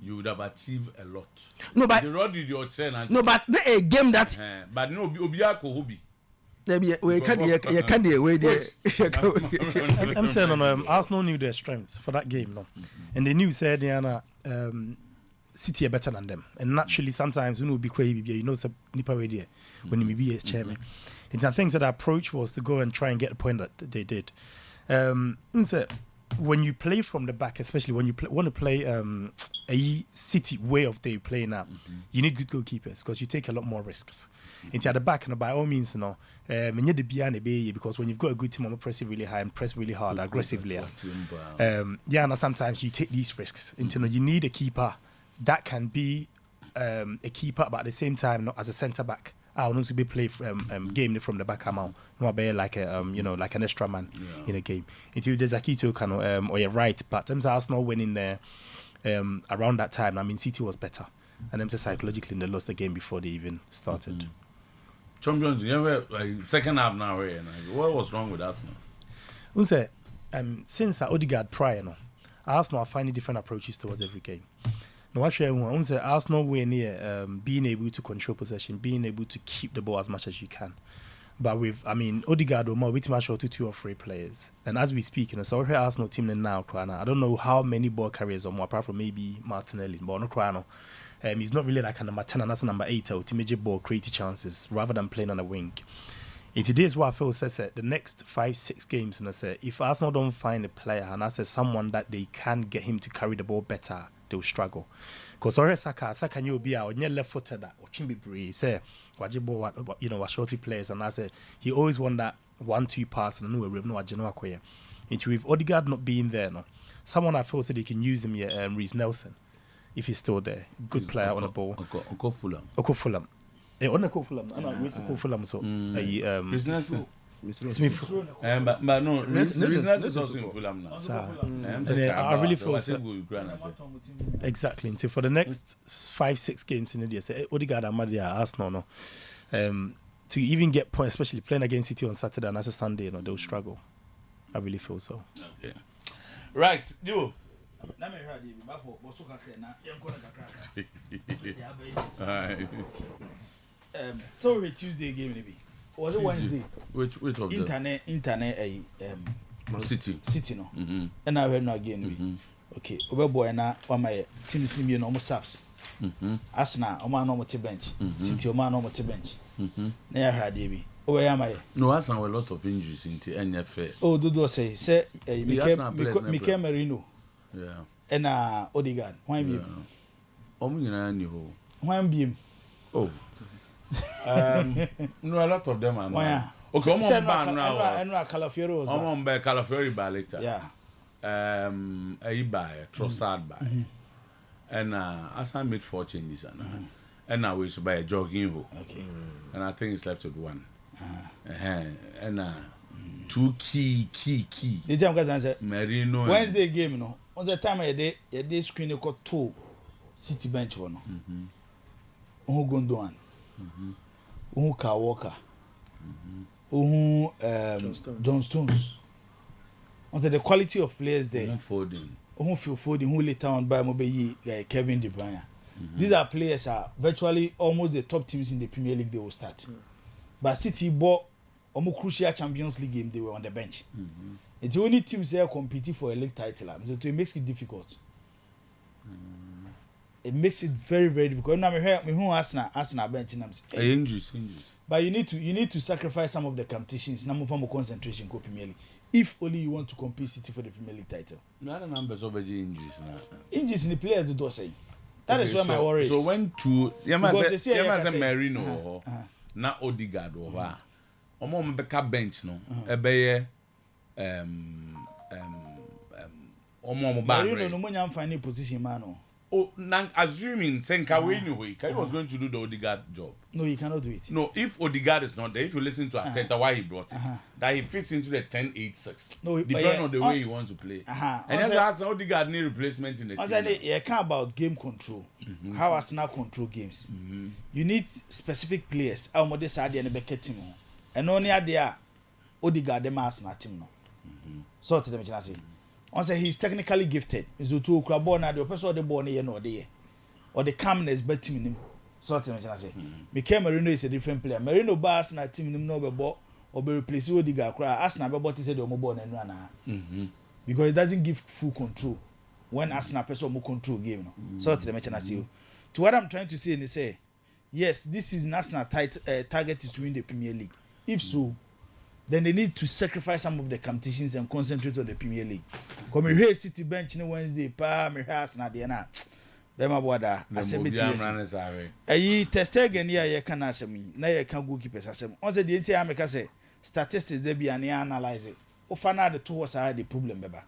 you would have achieved a lot. No, but the road did your train. No, but a game that. But no, Obiako Hobi. We can't wait there. I'm saying Arsenal knew their strengths for that game, no, and they knew said Diana. City are better than them, and naturally sometimes when we be crazy, you know, some nipa way there when you be as chairman. It's I think that approach was to go and try and get the point that they did. So when you play from the back, especially when you want to play a City way of they play now, you need good goalkeepers because you take a lot more risks. It's at the back, and by all means, because when you've got a good team, I'm press it really high and press really hard, aggressively. And sometimes you take these risks. You need a keeper that can be a keeper, but at the same time, not as a centre back. I want to be play game from the back amount. No, be like a like an extra man in a game. Until there's a key to kind of or you're right, but terms of Arsenal winning there around that time. I mean, City was better, and them psychologically they lost the game before they even started. Champions, you know, like second half now. What was wrong with Arsenal? We say since Odegaard prior, Arsenal are finding different approaches towards every game. No, actually, I want to say Arsenal were near being able to control possession, being able to keep the ball as much as you can. But with, Odegaard or more, we team short to 2 or 3 players. And as we speak, so we're Arsenal team now, I don't know how many ball carriers or more, apart from maybe Martinelli, but no Crano. He's not really like a number 10 and that's a number 8 or to major ball creative chances rather than playing on a wing. It is what I feel says the next 5-6 games, and I say if Arsenal don't find a player and I say someone that they can get him to carry the ball better, they'll struggle. Because already Saka you be out on your left footed that or can be brave. Say Wajibo, what shorty players, and I say he always won that 1-2 pass and no no Genoa. Into with Odegaard not being there, no. Someone I feel said they can use him here, Reece Nelson, if he's still there. Good player on the ball. Oko Fulham. On the Fulham. I'm not going Fulham, so but no, Reece Nelson is also in Fulham now. I really feel exactly. Until for the next 5-6 games in India, say Odegaard and Madia Arsenal, no. To even get points, especially playing against City on Saturday and as a Sunday, they'll struggle. I really feel so. Okay. Right, you. Sorry, Tuesday game maybe. Was it Wednesday? Which of them? Internet City no. And I heard no again. Okay. Boy na my teams ni no subs. Arsenal o man no bench. City o man no bench. Na ya heard bi. No, Arsenal a lot of injuries in the NFL. Oh, Dodo say Mikel Merino. Yeah. And Odegaard. Why be? Why be? Oh. No, a lot of them are now. Okay, I'm on Calafiero. I'm on Calafiero by later. Yeah. Trossard by. And Arsenal made 4 changes and now we should buy a jogging hole. Okay. And I think it's left with 1. And 2 key. The time guys answer Merino Wednesday game no. On the time I did screen got 2 City bench one. Who Gondwan. Who Kyle Walker. Who John Stones. On the quality of players there. Who feel Foden, who later on by Mobeyi Kevin De Bruyne. These are players are virtually almost the top teams in the Premier League they will start. But City bought almost crucial Champions League game they were on the bench. It's the only teams there competing for a league title. So it makes it difficult. It makes it very, very difficult. Now me who Arsenal bench injuries. But you need to sacrifice some of the competitions. Now more concentration go Premier League. If only you want to compete City for the Premier League title. No other numbers over injuries now. Injuries in the players do say. That is where my worry is. So when two say Merino na Odegaard over. Omo mbeka bench no. Ebeye omo ba. Merino no monya find position man no. Oh, assuming Senka he was going to do the Odegaard job. No, he cannot do it. No, if Odegaard is not there, if you listen to Arteta, why he brought it, that he fits into the 10-8-6. No, depending on the way he wants to play. And that's why Odegaard need replacement in the team. You care about game control, how Arsenal control games. You need specific players. How much they and the team, and only there Odegaard the Arsenal team no. So to them, say. Say he's technically gifted. He's the two club born the person the born here no there. Or the calmness bet team him. So what I say. Mikel Merino is a different player. Merino bas na team him no be ball or be replace Odegaard. Arsenal be bought said the born and run. Because it doesn't give full control when Arsenal person more control game no. So what I say. To what I'm trying to say is say yes, this is national target is to win the Premier League. If so, then they need to sacrifice some of the competitions and concentrate on the Premier League. Come here, City bench on Wednesday, me house na dey na. Be ma boda, asem ti. Ayi test again here you can asem. Na you can goalkeepers asem. On say the entire make say statistics dey be an analyze it. O fa na the two was the problem beba.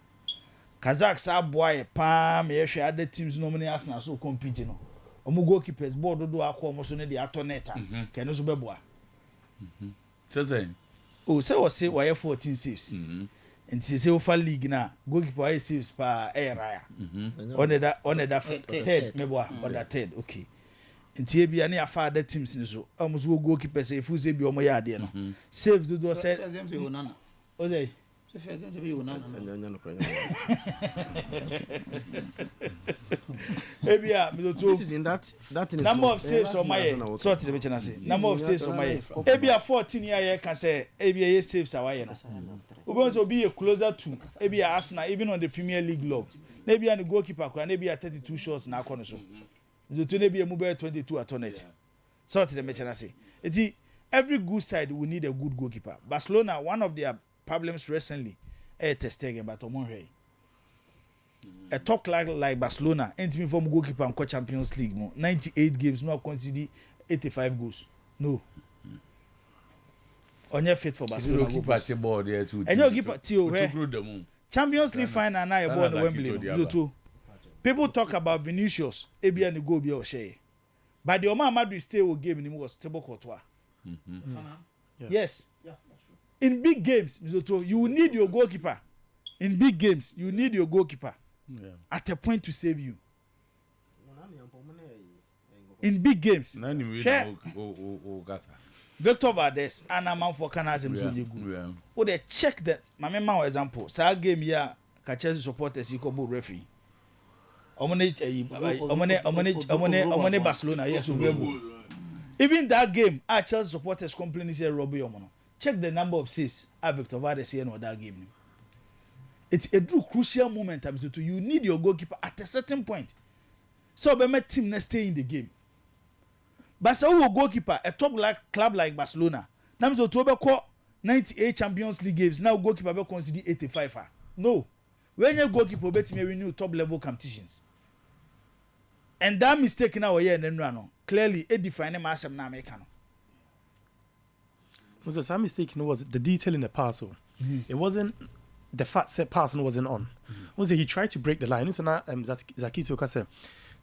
Kazakhs are boy me hwe other teams no many Arsenal so compete no. Omo goalkeepers board do akọ omo so ne dey atoneta. Can no so beboa. Say oh, say why 14 saves. And say over league na goalkeeper saves pa raya. On that third maybe on that third okay. And tie bia na afa other teams ni so. Almost go goalkeeper say if say bi omo ya ade no. Saves do say o say Ebia me do this is in that number of saves on my sort the mention say number of saves on my Ebia 14 year can say Ebia ye saves away no we so be closer to Ebia Arsenal even on the Premier League log Ebia the goalkeeper kwa Ebia 32 shots na akọ no so do to Ebia mobile 22 at on it sort the mention say eti every good side will need a good goalkeeper. Barcelona, one of their problems recently, Ter Stegen, but a top like Barcelona, ain't me from goalkeeper and coach Champions League. 98 games, no conceded 85 goals. No. On your fit for Barcelona. And you keep Tio. Champions League final now you born Wembley. People talk about Vinicius, Ebi and go be or share. But the Omar Madrid stay with game in was Thibaut Courtois. Yes. In big games, you need your goalkeeper. In big games, you need your goalkeeper at a point to save you. In big games, Victor Valdes and a man for Canazim. Oh, they check that. My member example, so game here, Kachesi supporters, he could referee. Omone Barcelona, yes, even that game, our Chelsea supporters complaining say Robbie Omono. Check the number of saves Victor Valdes here in that game. It's a true crucial moment. You need your goalkeeper at a certain point. So my team next stay in the game. But so goalkeeper, a top club like Barcelona. Now so to 98 Champions League games. Now goalkeeper be consider 85. No. When your goalkeeper bet me renew top level competitions. And that mistake now here no. Clearly it define myself now American. Was that mistake was the detail in the pass. It wasn't the fat set pass wasn't on. Was it he tried to break the line? It's not Zakito said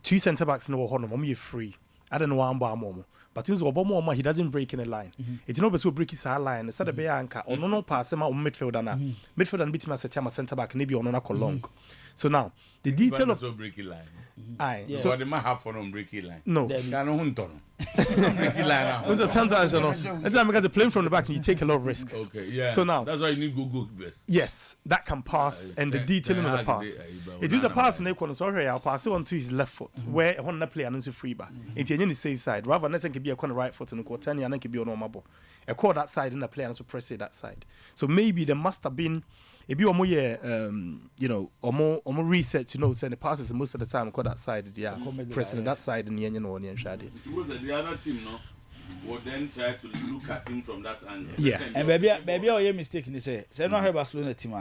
2 centre backs in the whole you free. I don't know why I'm more. But he doesn't break in a line. It's not so break his line. It's not a bear anchor or no pass him out midfielder now. Midfielder and beat him as a centre back, maybe on a long. So now the detail of breaking line. So they might have fun on breaking line. No. Sometimes you know. Anytime because playing from the back, you take a lot of risks. Okay, yeah. So now that's why you need Google. Yes, that can pass and the detailing of the pass. It is a pass in the corner. Sorry, I'll pass it on to his left foot where one player and free back. It's in the safe side. Rather than can be a corner right foot in the quarter and then can be on normal ball. A call that side and the player and to press it that side. So maybe there must have been. If you are more, or more research, say the passes most of the time call that side, pressing that side in the end, or the Shadi. It was the other team, no, would then try to look at him from that angle. Yeah, and maybe I mistaken. Say no, have Barcelona team.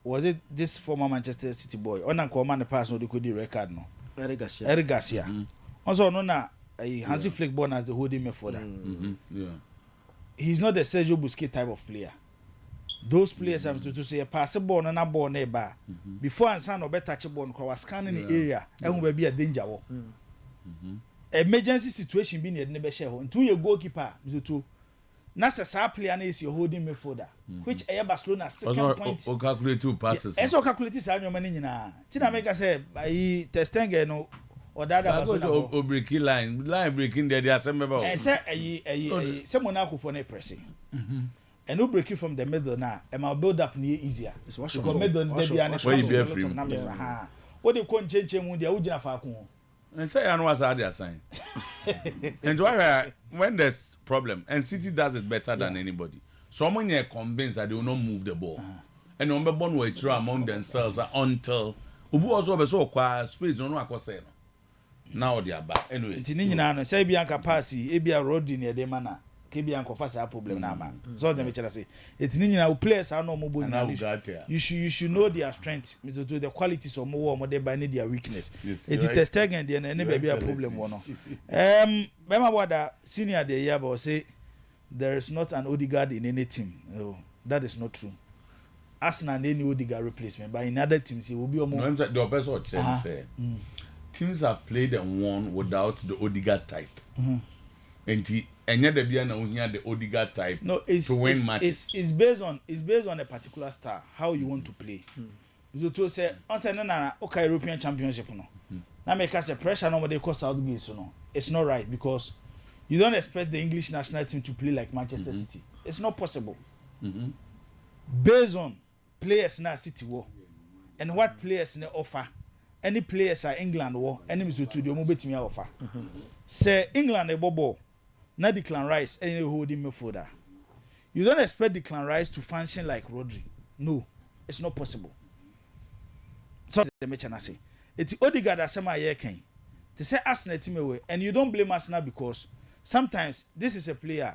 Was it this former Manchester City boy? On and command the pass, no, they could do record, no. Eric Garcia. Also, no, na Hansi Flick born as the holding midfielder. Yeah, he's not the Sergio Busquets type of player. Those players have to say a pass a ball and a ball neighbor. Before and son or better touch a ball, was scanning the area and will be a danger. Emergency situation being a never share. Until your goalkeeper, Mr. Nasa player is your holding midfielder, which a Barcelona second point. Or calculate 2 passes. And so calculate your money in a Tina make us say by testing no or that breaking line breaking there, they are some about. And say someone who for a pressing. And no break it from the middle now, and my build up near easier. It's what middle maybe an numbers. What they can't change when they are Ujina Falcon. And say, I know what's the sign. And why when there's problem, and City does it better than anybody. Someone here convinced that they will not move the ball. And number one will try among themselves until Ubu also so quiet space, no one say now they are back. Anyway, Tinina, say Bianca Passy, Ebia Road in your mana. Kebi and confess a problem now, man. So them each say it's Nina players are no mobile. You should know their strength, Mr. To the qualities of more by need their weakness. It's a test again, and maybe a problem one. Remember what the senior the year but say there is not an Odegaard in any team. No, that is not true. Arsenal and any Odegaard replacement, but in other teams it will be more. The best say teams have played and won without the Odegaard type. And yet the Odegaard type to win matches. It's based on a particular style, how you want to play. So to say, okay, European Championship, no. Now make us a pressure no they cost out games, no. It's not right because you don't expect the English national team to play like Manchester City. It's not possible. Based on players na City war and what players na offer. Any players are England war, enemies to the mobile offer. Say England a ball. Not Declan Rice any holding midfielder. You don't expect Declan Rice to function like Rodri. No, it's not possible. So the match I say, it's Odegaard that some year can. They say Arsenal team away, and you don't blame Arsenal because sometimes this is a player.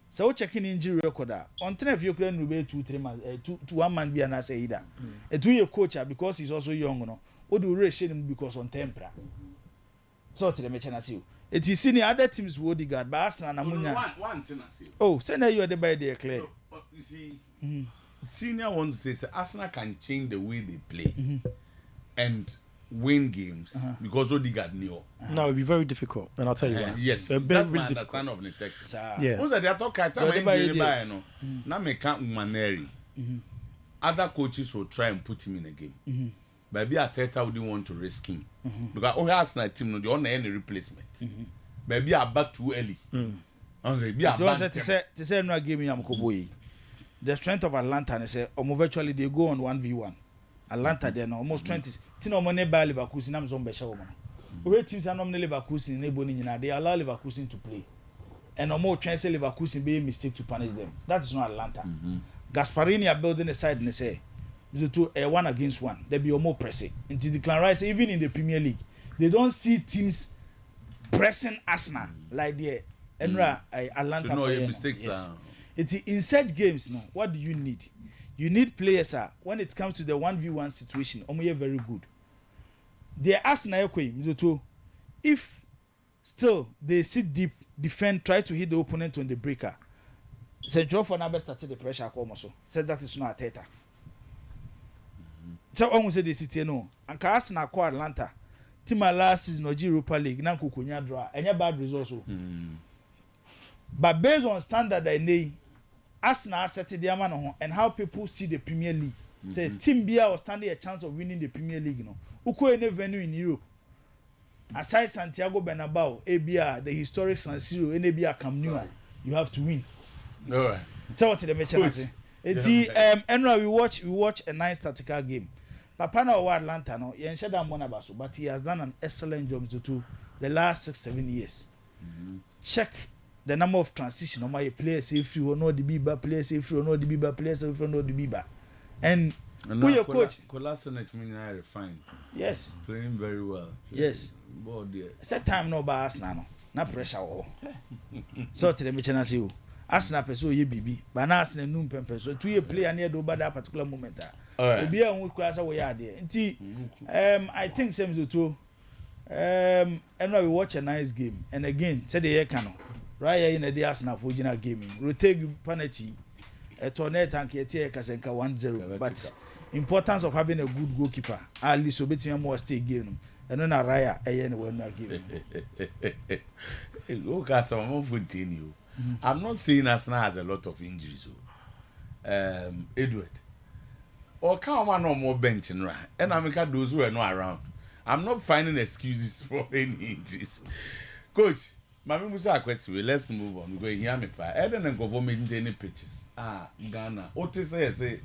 So we checking injury record. On 10 of you can be 2-3 months, 1 month be an answer either. A 2-year coach because he's also young, no. What do we shame him because on temper? So to the match and see. It is senior other teams would guard, but Arsenal and Amunya. One thing I see. Oh, send you are the by the clear. You see, senior ones say Arsenal can change the way they play and win games because Odegaard knew. No, it would be very difficult, and I'll tell you why. Yes, that's really my understanding of the tech. Yeah. Once they talk, I tell you, now me can't manage. Other coaches will try and put him in a game. Maybe Arteta wouldn't want to risk him because Arsenal team no they on any replacement. Maybe about too early. To say no game am koboyi. The strength of Atlanta and say virtually they go on 1v1. Atlanta they almost 20. Tino money by Leverkusen am zombe show man. We teams are normally Leverkusen in ebo ni they allow Leverkusen to play. And almost try say Leverkusen be a mistake to punish them. That is not Atlanta. Gasparini are building a side and say the two a 1-against-1. They be more pressing. Until Declan Rice, even in the Premier League, they don't see teams pressing Arsenal like the Atlanta. To know your mistakes. Yes. It's in such games now. What do you need? You need players. When it comes to the 1v1 situation, you're very good. The Arsenal, if still they sit deep, defend, try to hit the opponent on the breaker. Central for now started the pressure. Also said that is not Arteta. So almost say the city no. And Arsenal call Atlanta. Team last season of Europa League na kukunya draw. Any bad results. But based on standard they Arsenal set the man and how people see the Premier League. Say team Bia was standing a chance of winning the Premier League. No. Uko any venue in Europe. Aside Santiago Bernabeu, ABR, the historic San Siro, ABR Camp Nou, you have to win. All right. So what the match say? We watch a nice tactical game. Papa na Atlanta no, yen sheda mo na baso, but he has done an excellent job to the last 6-7 years. Check the number of transition on my players if you know the Biba players if you know the Biba players if you know the Biba. And who your coach? Kolasinac mean I refine. Yes. Playing very well. Yes. Board there. Set time no ba Arsenal no. Na pressure wo. So to the match na see Arsenal person ye bibi but na Arsenal no pempe so to ye player near do that particular moment obi an we class we ya there nti I think same to and we watch a nice game and again say the year can right here in the Arsenal for original game rotate penalty a tornado tank here kasenka 1-0 but importance of having a good goalkeeper at least obetia more stay game and na raya and we na game go cast some continue. I'm not saying Arsenal has a lot of injuries. Edward. Or can't one no more benching right? And I make those who are not around. I'm not finding excuses for any injuries. Coach, Mami Musa question. Let's move on. We're going here me pa. Eden and government any pitches. Ghana. Otis say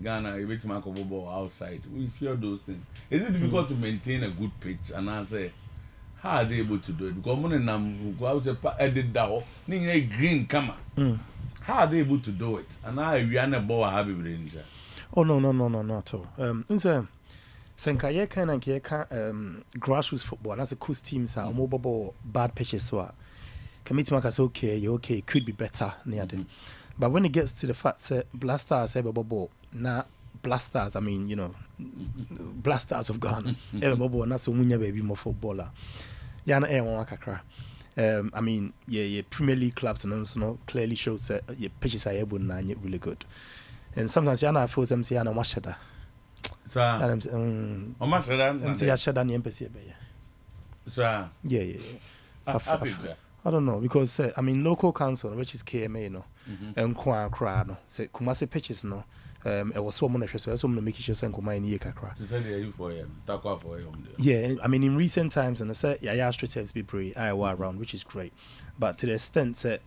Ghana a bit mark of ball outside. We fear those things. Is it difficult to maintain a good pitch? And I say how are they able to do it? Because when I'm go out edit that a green camera. How are they able to do it? And now we are not ball happy with it. Oh no at all. Senkaye kind of grassroots football. That's a cool teams are mobile bad pitches so. Committee makers okay, it could be better near them. But when it gets to the fact that blasters have a ball, now blasters, I mean, you know, blasters of Ghana, have a ball, and that's a munya baby more footballer. Yana Kakra. I mean, Premier League clubs and also clearly shows that your pitches are able and really good. And sometimes Yana feels them say Yana Mashada. I don't know because I mean local council which is KMA no and Kwa no say Kumasi pitches no it was so much so make sure send Kuma in kakra. Yeah, I mean in recent times and I said Street has been pretty around which is great, but to the extent that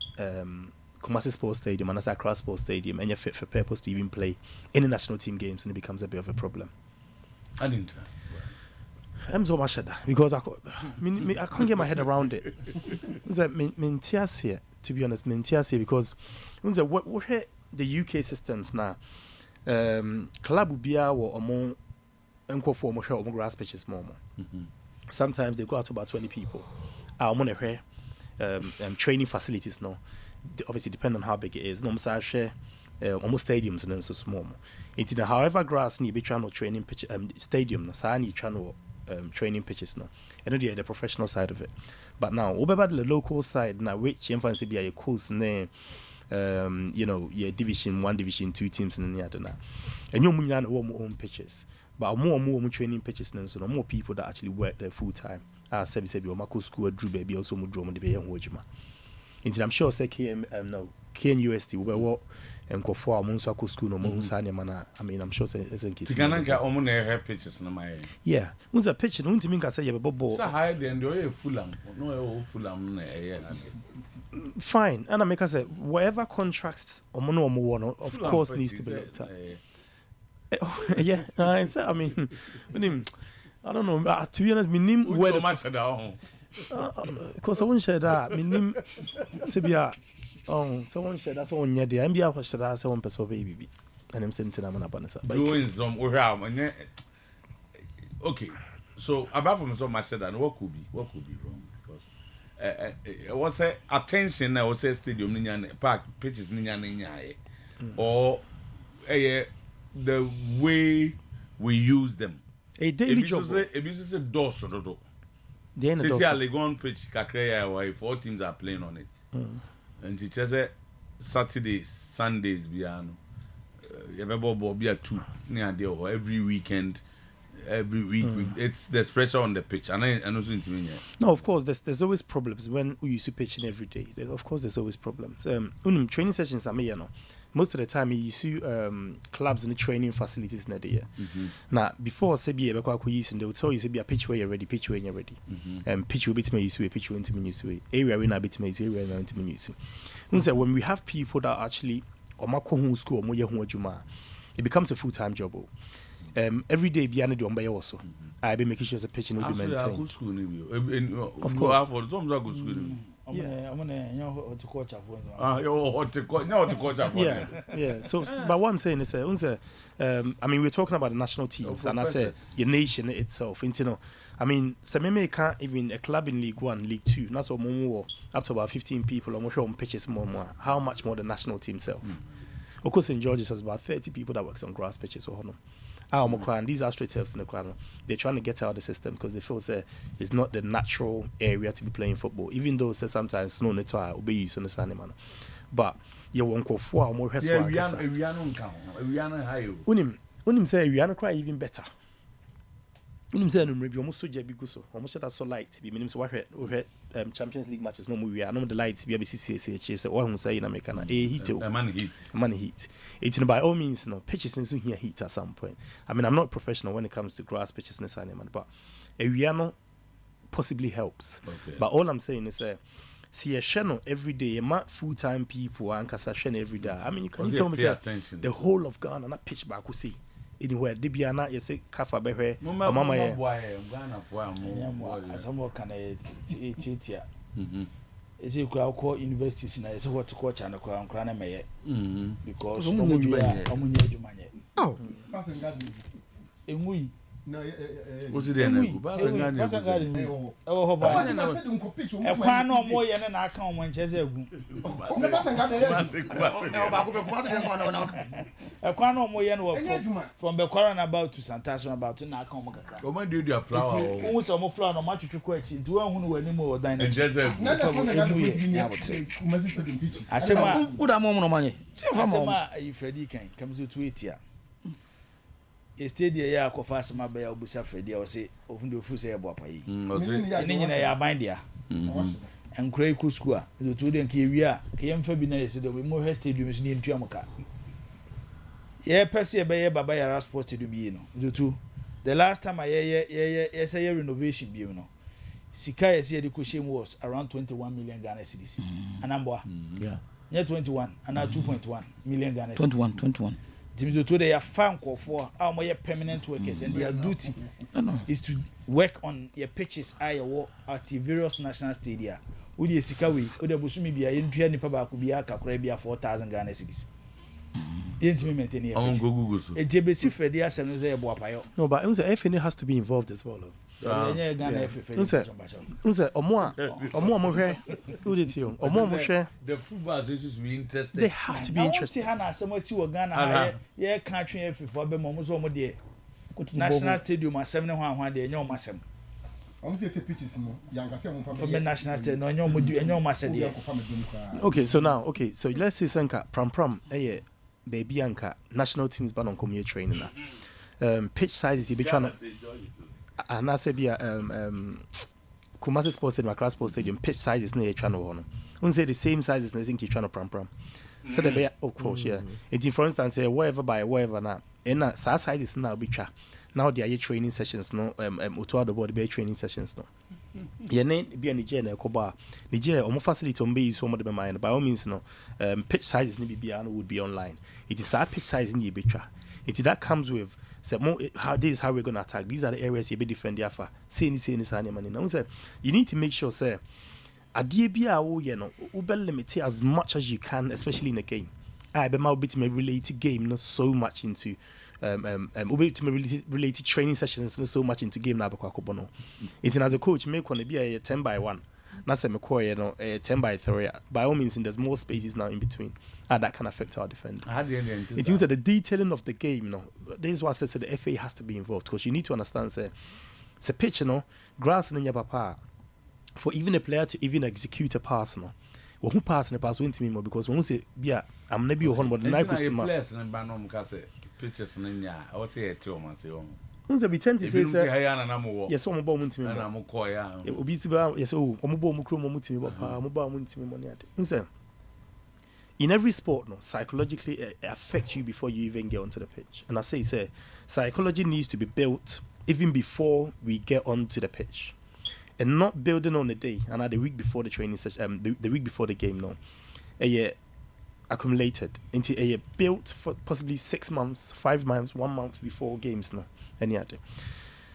Kumasi Sports Stadium and Accra Sports Stadium and you're fit for purpose to even play in national team games and it becomes a bit of a problem. I didn't. I'm so much at that because I can't get my head around it. Here, to be honest, because what the UK systems now, club bia or among uncle for grass pitches more. Sometimes they go out to about 20 people. I'm on a hair. training facilities no obviously depend on how big it is no must share almost stadiums and then so small it's in however grass ni be trying training pitch stadium no sa ni trying training pitches no and the professional side of it but now about the local side now which emphasis be a course name your division 1 division 2 teams and the other now and you mun own pitches but more training pitches and so more people that actually work there full time sebi o mako school drew baby also mu draw mo de be yan hojima into I'm sure say KNUST we were and go for months ako school no mo sa ne mana I mean I'm sure say kids Tigananga omo na help pitches no my yeah who's a pitch no ntimi nka say ye bebo so high then the Fulham no Fulham na fine and I make us say whatever contracts omo no omo of course needs to be looked at yeah I mean I don't know to be honest minim where the match that because I won't share that minim sebia so one share that's one year there MBA was that so one person baby and I'm saying to am na banasa but doing some okay so apart from so much that what could be wrong because it was a attention na was a stadium ninya park pitches ninya or the way we use them a daily job if you doors or do they say Legon pitch kakreya why 4 teams are playing on it and it says Saturdays Sundays biano everybody be at 2 near there or every weekend every week it's there's pressure on the pitch and also in no of course there's always problems when we used to pitching every day of course there's always problems training sessions are most of the time you see clubs in the training facilities in the year. Now before Sebi Ebekwa use and they will tell you Sebi a pitch where you're ready, pitch where you're ready. Pitch will be to me use pitch will into me use area when I bit me use area now into me use. When we have people that actually or mako school or juma, it becomes a full-time job. Every day beyond the umbrella also. I be making sure the pitching will be maintained. Of course. Yeah. Yeah. So, but what I'm saying is, I mean, we're talking about the national teams, and I say your nation itself. I mean, some can't even a club in League 1, League 2. That's what more up to about 15 people. I'm sure on pitches more. How much more the national team itself? Of course, in Georgia, there's about 30 people that works on grass pitches or no. These are straight helps in the crowd. They're trying to get out of the system because they feel it's not the natural area to be playing football. Even though sometimes snow netwa will be used on the Sunday man. But you won't go for more we are unim say we are not quite even better. Unim say no review almost so jebi go so. Almost that so light be minim so we Champions League matches no we are no the lights be BCCH say what say in America na heat heat. It's by all means no pitches in here heat at some point. I mean I'm not professional when it comes to grass pitches in Sunday man, but we are no possibly helps. Okay. But all I'm saying is see a channel every day, full-time people and Kasashen every day. I mean you can tell me say the whole of Ghana not pitch back see anywhere Dibiana you say Kafa Behe mama some kind of is it call universities na is what to coach and crana meye because oh what's it then ekwan no mo ye na aka o ncheze egu ekwan no mo ye no from Bekwara and about to Santaso about na aka o kakra o man do their flower o so mo flower no ma twetwe ko achi nti wan hunu wani mo odan ncheze egu asema uda mo no manye asema Freddy kan kamzo to etia a stadium ya kofa asema ba ya obusa Freddy o say ofundo fu say ebo apayi ni nyina ya ban dia enkura iku school a to den ke wi a ke yemfa bi na yesi do mo he stadium so ni ntu amuka ye pese be ye baba yara sports stadium bi no to the last time ye say renovation bi no sika yesi ye de ko shem was around 21 million Ghana cedis anamboa yeah 21 and 2.1 million Ghana cedis 21 Timizo to they are fan for our permanent workers and their duty is to work on your pitches at the various national stadia. Udi Sikawi, Uda Busumi be a India Nipa could be a Kakrabia 4,000 Ghana cities. Intimate in here. A JBC Fredia Sanuze Boapayo. No, but FNA has to be involved as well. Unse omo hwe uditi o omo hwe the football association should be interested. They have to be interested. Hana asem si wo Ghana ye ka twen afifo be mo so mo de national stadium asem ne ho ahwa de enye o masem for the national stadium no enye o mo enye o masem de. Okay, so let's say sanka pram baby anka national teams ban on come training na pitch size you be trying and I say be Kumasi Sports Stadium, Accra Sports Stadium, pitch size is near trying to one. One say the same size as Nazinki trying to pram. So the be of course, yeah. It for instance say wherever now. And that size is now be tra. Now there are training sessions no Otuo the board be training sessions no. Ye name be an Nigeria Koba. Nigeria almost facility on be so much of mind. By all means no pitch size is be would be online. It is our pitch size in the bitra. That comes with how this is how we're going to attack. These are the areas you be defend there for. Say you need to make sure say limit as much as you can, especially in a game. I be my bit me related game not so much into related training sessions not so much into game na bakwa kobono. It's as a coach make one be a 10 by 1. Not say me call 10 by 3. By all means, there's more spaces now in between. That can affect our defender. It means that the detailing of the game, this is why I said so the FA has to be involved because you need to understand, say, it's a pitch, grass in your papa. For even a player to even execute a pass, well, who pass in the pass won't mean more because when we say, yeah, I'm maybe one, but the night was pitches in ya. I would say 2 months. Unse be tempted to say yes, one more muntimi. And I'm call ya. It will be to yes, omubo mukro mutimi but mobile muntimi money at. Unse in every sport, psychologically it affects you before you even get onto the pitch. And I say psychology needs to be built even before we get onto the pitch. And not building on the day and the week before the training session, the week before the game, accumulated into a built for possibly 6 months, 5 months, 1 month before games any other.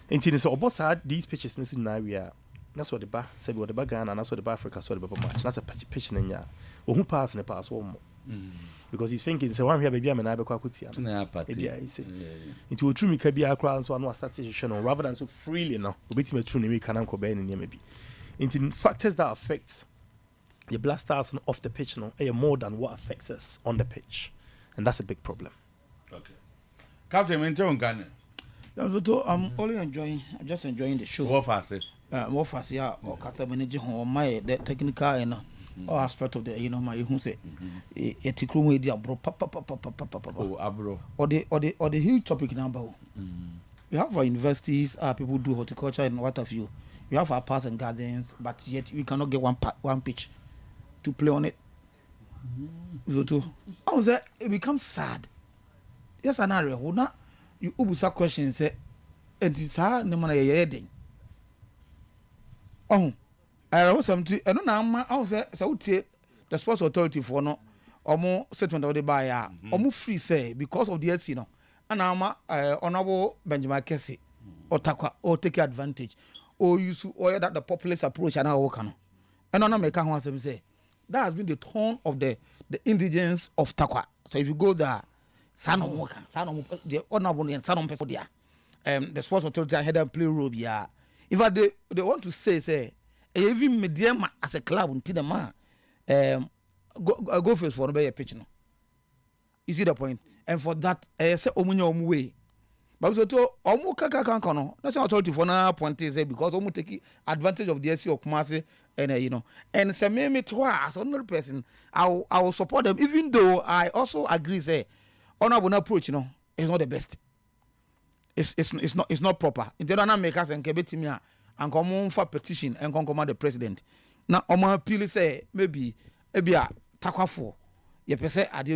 Into this boss had these pitches in area. That's what the bar said what the bar Ghana and that's what the bar Africa saw the bar match. That's a pitch in ya. Or who pass in the pass one more. Because he's thinking so one here baby I'm an Abequakutia. It will truly be a crown so I know station rather than so freely now. Bit me true can maybe. Into factors that affects the blasters off the pitch more than what affects us on the pitch. And that's a big problem. Okay. Captain Menton Ghana. I'm only enjoying the show. More fast, yeah. Or manage my the technical and all aspect of the my who say etikru dia bro abro or the huge topic number. We have our universities, people do horticulture and what have you. We have our parks and gardens, but yet we cannot get one pitch to play on it. So it becomes sad. Yes, an area who not you ubusa questions say it is hard no man yeding. I was something I don't know I was the sports authority for no or more statement of the buyer or more free say because of the SC and I'm honorable Benjamin Kessie or Takwa or take advantage or use or that the populist approach and our can and on make one say that has been the tone of the indigents of Takwa. So if you go there the honorable and son for there the sports authority head and play role yeah if they want to say even medium as a club until the man go first for a pitch no. You see the point? And for that say omunyo way. But so to omu kaka no national authority for na point is because omu take advantage of the SC of Kumasi and and say me to as another person I will support them even though I also agree say honorable approach is not the best. It's not proper. In the make us and kebeti me and come for petition and come command the president. Now omo appeal say maybe a takwafo ye pese ade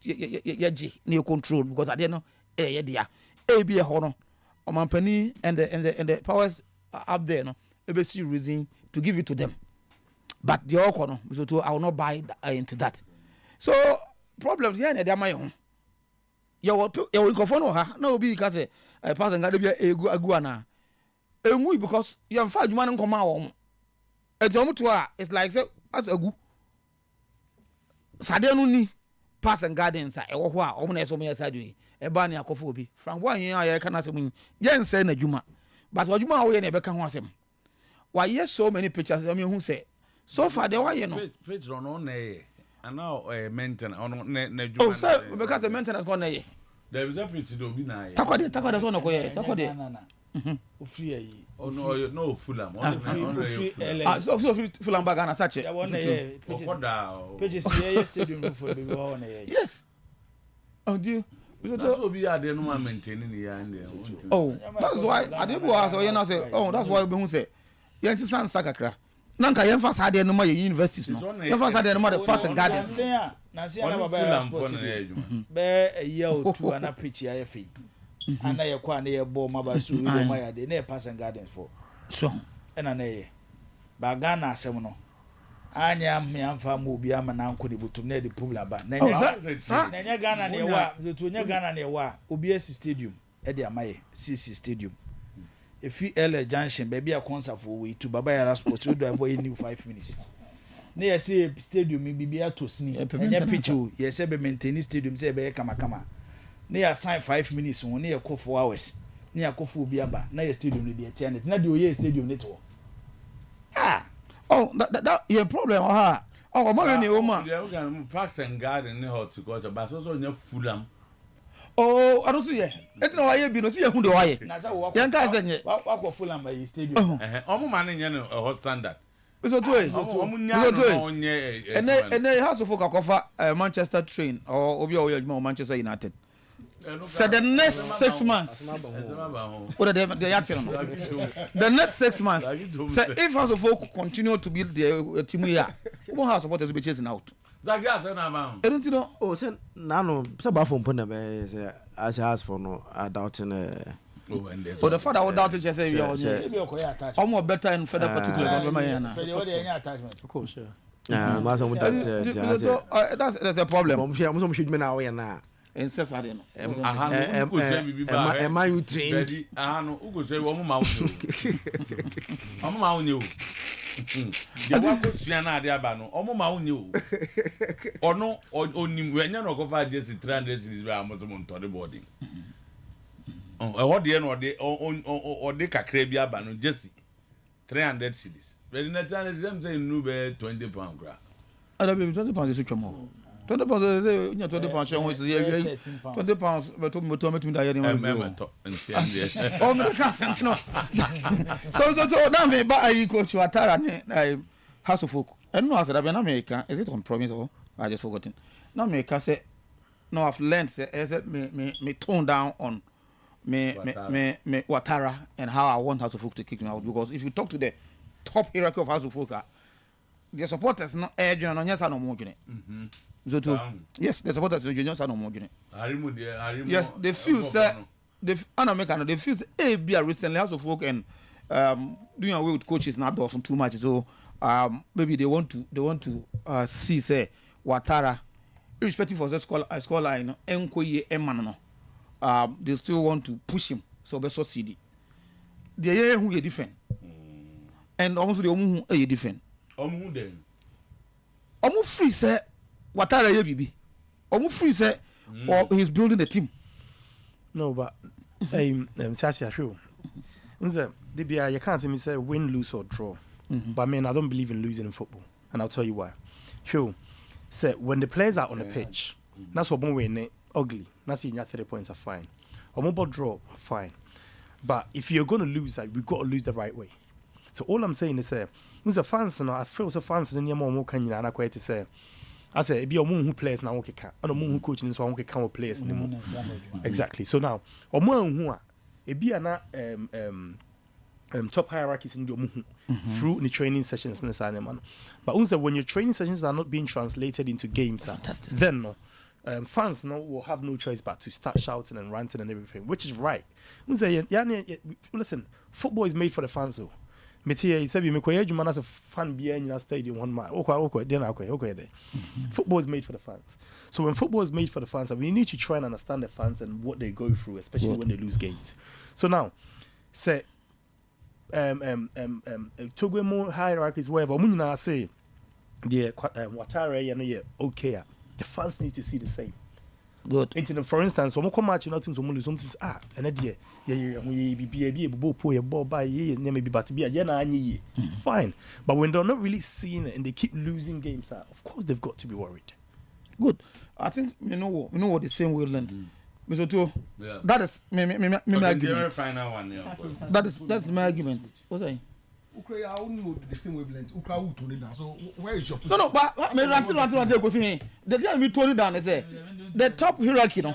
ye ne control because ade no ye dia be a hono omo pani and the powers up there be see reason to give it to them, but the okono so I will not buy into that. So problems here na dey my home your incofono ha na obi ka say pass and be agu ana enwu because you fa adwuma no nkoma wo etom to a it's like say as agu sade no ni pass and gardens a ewo ho a omo na eso me sade e ba ne akofo obi frank boy yen aye kana se mun yen say na adwuma but what you ma we na be ka ho asem why yes so many pictures I mean who say so far they why you know picture on and now maintenance on na oh sir because the maintenance go na ye there is a picture do bi na ye takwa so no ko ye takwa de free ayi no Fulham so Fulham bag na sache ya wona ye pages ye stadium for be wona ye yes oh dear so be ya dey no man maintaining ya and oh that's why adebo as o ye na say oh that's why we hu say yen ti san sakakra nanka yen fa sa de no ma universities no yen fa sa de no ma the first gardens na say na baba sports be eya otu ana pitch ya fe ana ye kwa na ye ball maba so we do ma ya de na pass and gardens for so ena na ye ba Ghana asem no anya me amfa mo obi ama na anko de butum na de problem ba na nya Ghana na ye wa to nya Ghana na ye wa obi asi stadium e de amaye CC stadium if you LA Junction baby a concert for we to Baba Yara Sports we do avoid new 5 minutes na ye say stadium bibia to sni enya picture ye say be maintain stadium say be kama na ye sign 5 minutes won na ye call 4 hours na ye call for obi aba na ye stadium no dey ten na dey oye stadium net wo oh that your problem oh ma we ma parks and garden ne hot to go to but so nya Fulham oh I don't see ye etina wa ye bi no see ye hu de wa ye yan ka say nye wa ko Fulham by stadium omo man nya no hot standard so to omo nya no onye ene house of Kofa Manchester train or obi o ye Manchester United so the next 6 months what the the next 6 months so if House of Folk continue to build the team here who House of Folk will be chasing out that gas na ba I don't know oh say na no say ba for mpona be say as has for no doubting the father would doubt it just say you are more better in further particulars on my attachment of course that's a problem I'm should me now na insist I don't am I you trained no ugo say wo ma wo ya wa ko sua na ade aba no omo ma wonye o ono onim we nya no ko fa jesi 300 cities be amoto montode boarding ho de no ode kakra bi aba no jesi 300 cities but in the time say nu be 20 pound gra ada be 20 pounds so twamo 20 pounds say nya 20 pounds share ho is 20 pounds but to metum da yare ma oh me ka sent no so na me ba ayi coach Watara ne House of Folk and no answer that be na me ka is it on promise or I just forgotten na me ka say no I've learned say me tone down on me Watara and how I want House of Folk to kick me out because if you talk to the top hierarchy of House of Folk the supporters no edge no nyasa no mo dwene yes the supporters no nyasa no mo dwene yes they feel say they feel say be recently House of Folk and doing away with coaches not doing too much so maybe they want to see say Watara irrespective of the score line enkoye emman no they still want to push him so be succeed the year who is different and also the omu who is different omu dem omu free say Watara ye bibi omu free say or he's building a team no but Sasi Ashu unze the bia you can't see me say win lose or draw but I mean I don't believe in losing in football and I'll tell you why sure say when the players are on the pitch that's what we win ugly that's in 3 points are fine or more draw fine but if you're going to lose like we got to lose the right way so all I'm saying is say the fans no I feel so fans in your more can you na quite say I say be omo who players na won keka and omo who coaching so won keka with players anymore exactly so now omo who e be na top hierarchies in the omo through the training sessions and so man but also when your training sessions are not being translated into games then no fans no will have no choice but to start shouting and ranting and everything which is right listen football is made for the fans so Metia said me koye adwuma na fan bia nyina stadium one man okay then okay there football is made for the fans so when football is made for the fans we need to try and understand the fans and what they go through especially when they lose games so now say Togwemo hierarchies whatever mun nyina say the Watara you know okay the fans need to see the same Good. For instance, some come match nothing so lose sometimes and idea we be able to ball by maybe but be fine. But when they're not really seeing it and they keep losing games, of course they've got to be worried. Good. I think you know what the same wavelength. Mr. Otuo, that is my argument. That's my argument. What's that? The same wavelength. So where is your position? No, but the time me tone it down is the top hierarchy. No,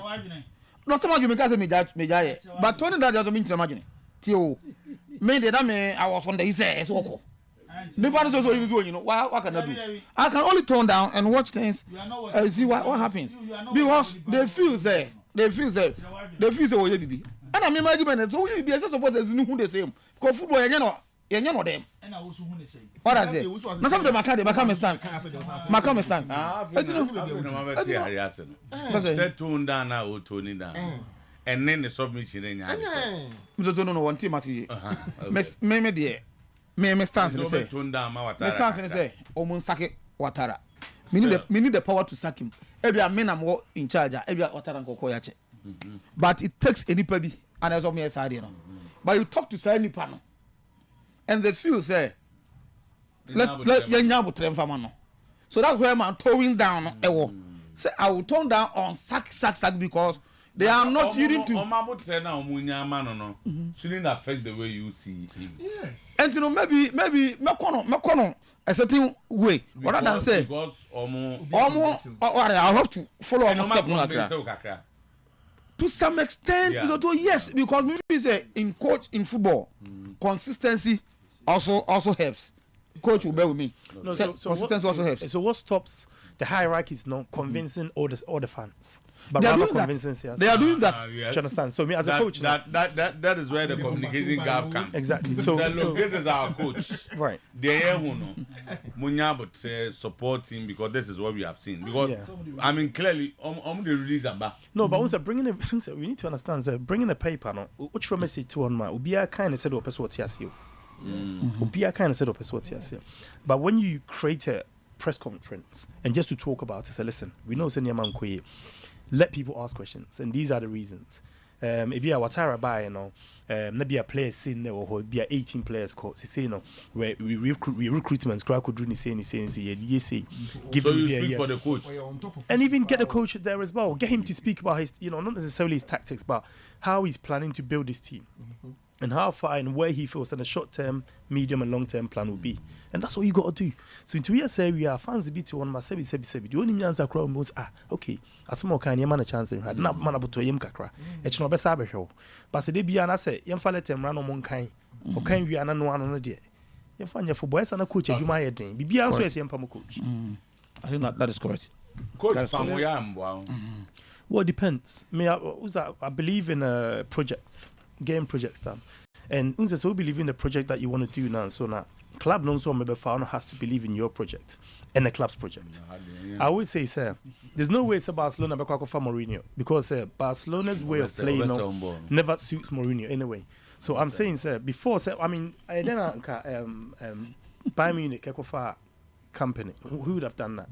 some argument can say me but tone it down doesn't mean to imagine. Tio, me that I was on the east so. Nobody also you know what can I do? I can only tone down and watch things and see what happens because they feel say oh baby. And I mean my argument so we be as supporters who the same. Because football you know them. And I also who the same. What I say? Now some of them become a stance. Set tone down now or tone down. And then the submission in your no one team message. Me dear. Me stance and say. Me stance and say. Omun sake Watara. Me need the power to sack him. Every man I'm in charge. Every Watara and Kokoyache. But it takes any baby and as of me side, you know. But you talk to any panel, and they feel say, let's trem. So that's where I'm towing down. Say I will tone down on sack because they are not needing to. Shouldn't affect the way you see him. Yes. And you know maybe me a certain way. Rather than say because I have to follow step. To some extent, yes, because maybe say in football, consistency also helps. Coach will bear with me. Consistency also helps. So what stops the hierarchies not convincing all the fans? But they are rather doing convincing that. They are doing that. Yes. Do you understand? So me as a coach, that is where the communication gap comes. Exactly. So this is our coach. Right. They Munya but support him because this is what we have seen. Because I mean clearly the release about. No, but also bringing we need to understand that bringing a paper no which message to on my will be a kind of set up as what you will be a kind of set up as what you but when you create a press conference and just to talk about it, say listen, we know senior man kwe. Let people ask questions, and these are the reasons. If you are Watara by, you know, maybe a player seen there or be 18 players caught. Say, you know, where we recruitments, crowd could do the same, give so him you speak for the coach, and even get the coach there as well. Get him to speak about his, you know, not necessarily his tactics, but how he's planning to build his team. And how far and where he feels that a short-term, medium, and long-term plan will be. And that's what you got to do. So into here, say we are fans a bit to one, my sebi. The only answer crowd was, okay, as more kind, you man a chance in had not man about to yem kakra. It's not best show. But they be an asset, young fella them run on one kind. Or can we an another day? You find your for boys and a coach, you might be answer as young coach. I think that is correct. Coach, well, it depends. I believe in projects. Game projects done, and so believe in the project that you want to do now. So now, club non so maybe found has to believe in your project and the club's project. I always say, sir, there's no way Barcelona be for Mourinho because Barcelona's way of playing never suits Mourinho anyway. So I'm saying, sir, before, sir, I mean, I then Bayern Munich for company who would have done that.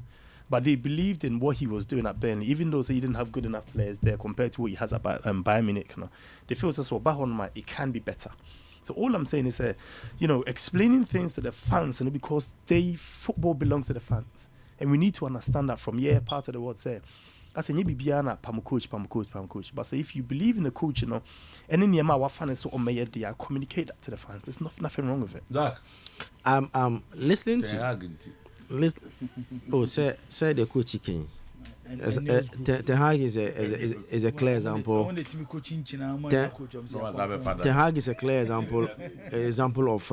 But they believed in what he was doing at Burnley, even though he didn't have good enough players there compared to what he has at Bayern Munich. You know, they feel so it can be better. So all I'm saying is, you know, explaining things to the fans, and because football belongs to the fans, and we need to understand that from part of the world. Say, I say, maybe Biana, pam coach. But say, if you believe in the coach, you know, and then your fan is so on communicate that to the fans. There's nothing wrong with it. Zach, I'm listening to. Say the coach chicken. Ten Hag is a clear example. Ten Hag is a clear example of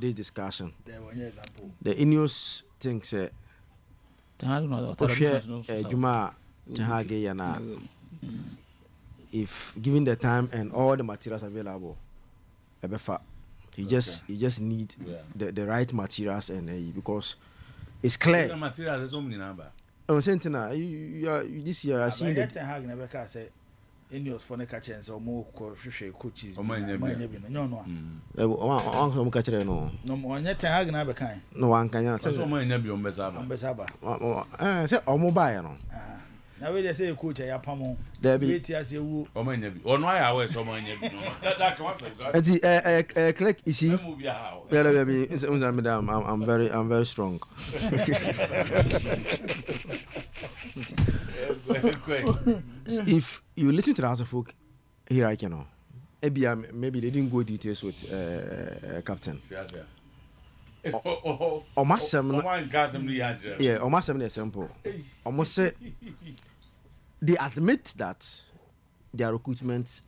this discussion. The Ineos thinks Juma Ten Hag yana if given the time and all the materials available, he just need the right materials and because it's clear. The materials is only number. I'm saying this year I seen that. Ineos for the catchers or more coaches. No one can say Now we say coach ya pamo. Debbie. Wait as you Omanya bi. Ono aya we so omanya bi no. That come after. Eti click you see. Yeah, baby. I'm very strong. If you listen to the House of Folk here, I can know. Maybe they didn't go details with captain. Almost simple. Almost say they admit that their recruitment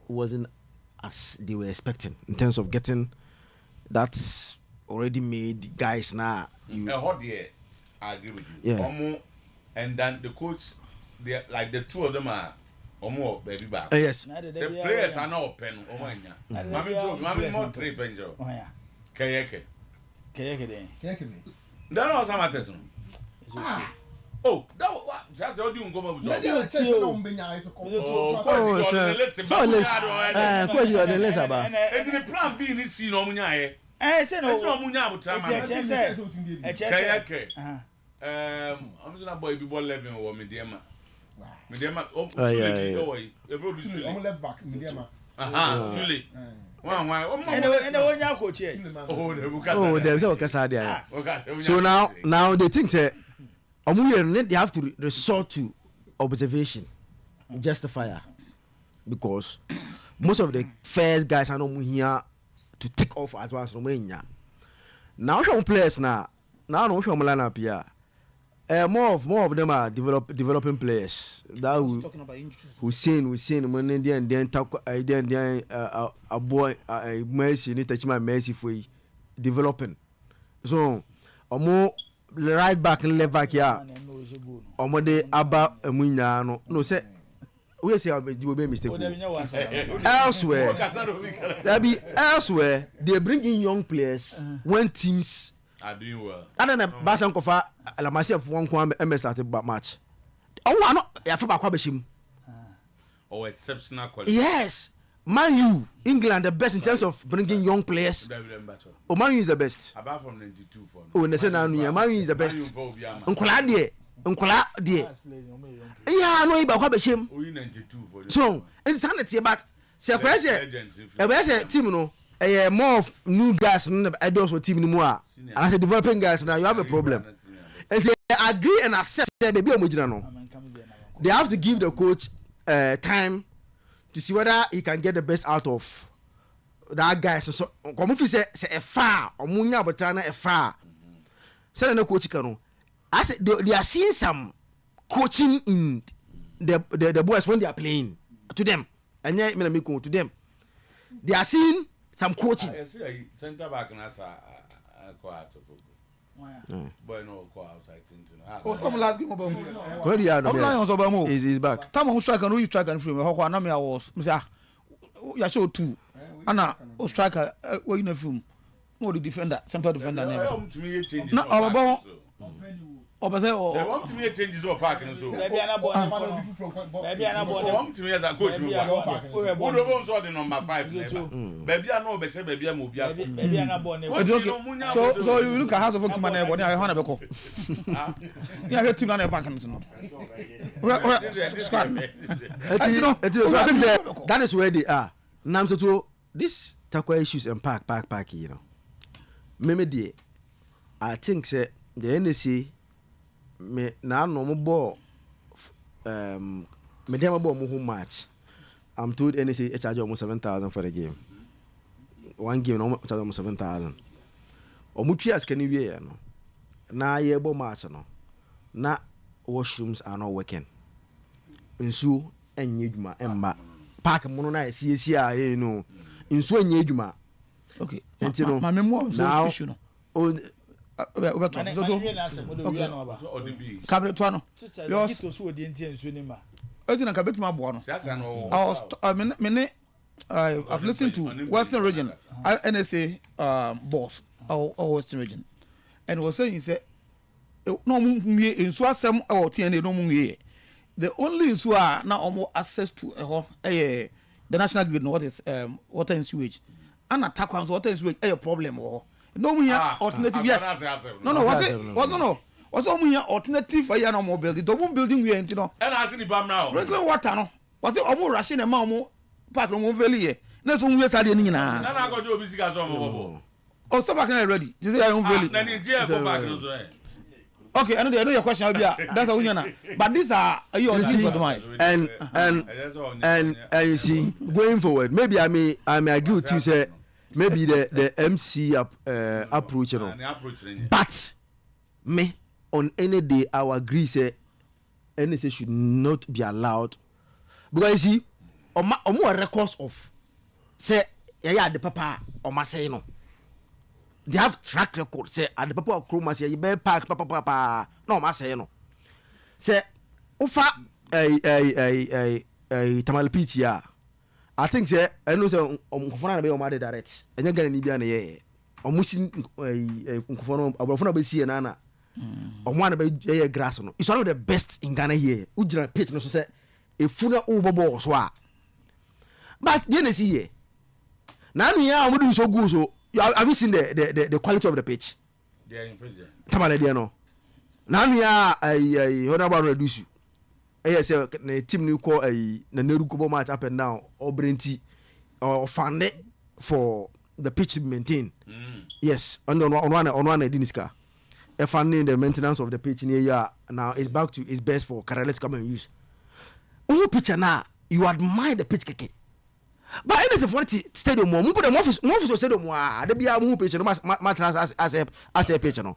wasn't as they were expecting in terms of getting that's already made guys now. I agree with you. Yeah. And then the coach, like the two of them are Omo baby back. Yes. The players are not open. Mami more three penjo. Kayeke. Kayeke. That was some matters. Oh, that was just the audio go Oh, so question on the list about. And the plan B is seen on Munya. Say no. It's not Munya, but Kayeke. I'm going to boy be ball 11 or Mediama. Mediama, oh, Sule. I'm left back, Mediama. Sule. Oh, there's a Casadia. So now they think that they have to resort to observation, justifier, because most of the first guys are not here to take off as well as Romania. Now some players now no show lineup here. More of them are developing players. That Hussein, when then talk a boy Messi need touch my Messi for developing. So more right back and left back here. Omode Abba Munya no say we say you be mistake. Elsewhere they bring in young players when teams are doing well. And then Basan Kofa la myself one MS started match. Oh, no, I feel back oh, exceptional quality. Yes, Man U, England the best in terms of bringing young players. Oh, Man U is the best. Apart from 92 for. Oh, they say now Man U is the best. Unkola die. Yeah, no, iba kwa beshim. Oh, 92 for. So, insanity but say question. Team no. More of new guys and adults for team anymore. And as a developing guys now, you have a problem. And they agree and accept baby they have to give the coach time to see whether he can get the best out of that guy. So come if you say a far or munya botana a far. Say no coach can. I said they are seeing some coaching in the boys when they are playing to them. And yeah, me to them. They are seeing some coaching. I see center back and that's quite boy no go outside oh, some last game about where you are no is back. Time on striker no you striker frame how kwa na me was me say ya show two ana o striker we in film no the defender central defender name na about obese o they want to make changes to park and so baby ana ball want to me as a coach we don't so the number 5 baby ana obese baby am obi baby ana ball so you look at House of Folk man e body I want to be call yeah your team na park and so no that is where they are now. So this tackle issues and park you know me dey I think say the NSA me na no mo ball me dem ball mo match. I'm told NSA charge almost 7,000 for the game. One game no charge almost 7,000. Omutu as can we no. Na ye ball match no. Na washrooms are not working. Nsu enye dwuma emba. Park mo no na CC a you know. Nsu enye dwuma. Okay. My memoir is so special no. Oh I've listened to Western Region, NSA boss or Western Region, and was saying he said no in Swasem or TNA no the only issue are now almost access to the national grid. What is water and sewage and attack on water and sewage a problem or no we have alternative yes no was it Also, we are alternative for your more building. The one building we are in, And I see the bomb now. Sprinkling water, no. Was it almost rushing a mammo? Park on Valley. That's when we are studying in. I got to be sick as well. Oh, so back ready. You say I own Valley. Then it's here go back. Okay, I know your question. That's a winner. But these are you see, and you see, going forward, maybe I may agree with you. Say maybe the MC approach, you know. But me on any day, I will agree. Say anything should not be allowed because you see, on more records of say yeah the papa or my say no. They have track record. Say at the papa of Chroma say you better park papa. No, I say no. Say ufa Tamal Pitch ya. I think say I know say Nkufona be o ma direct. Enye gana ni bia na ye. Omusi Nkufona Abofona be see na na. Omwana be ye grass no. It's one of the best in Ghana here. Ujira pitch no so say efuna ubobo so a. But you see here. Na nu ya amudu so good so have you seen the quality of the pitch? Yeah, in president. Tamale dia no. Na ya honorable reduce you. Say the team new call na Neru Kobo match up and down or Brenti or fund for the pitch to maintain. Yes, on one Diniska. Funding the maintenance of the pitch in here now is back to its best for Karele to come and use. Who pitcher now you admire the pitch keke. But anything for the stadium more put them office stadium there be a more pitch as a pitch no.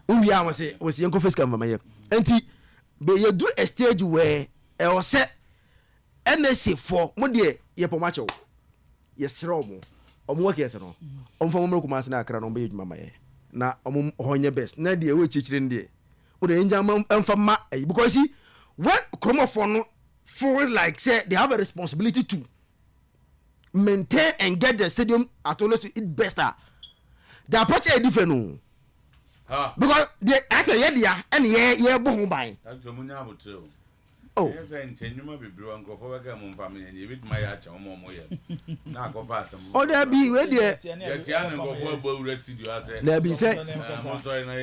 We are say was young face come my enti be you do a stage where e o set NSC for mo de ye pomacho yes romo work yes no for mo kuma na akra no be adwuma maye na honye best na de we chichire ndie wo de nja emfa ma because see when chromopho no feel like say they have a responsibility to maintain and get the stadium at all to its best. The approach is different. Because they as a year and yeah boom by. Oh, yes, and you might be blue and go for a family and you with my arch or more. Now go fast. Oh, there be where the go for a bow rested you as there be said.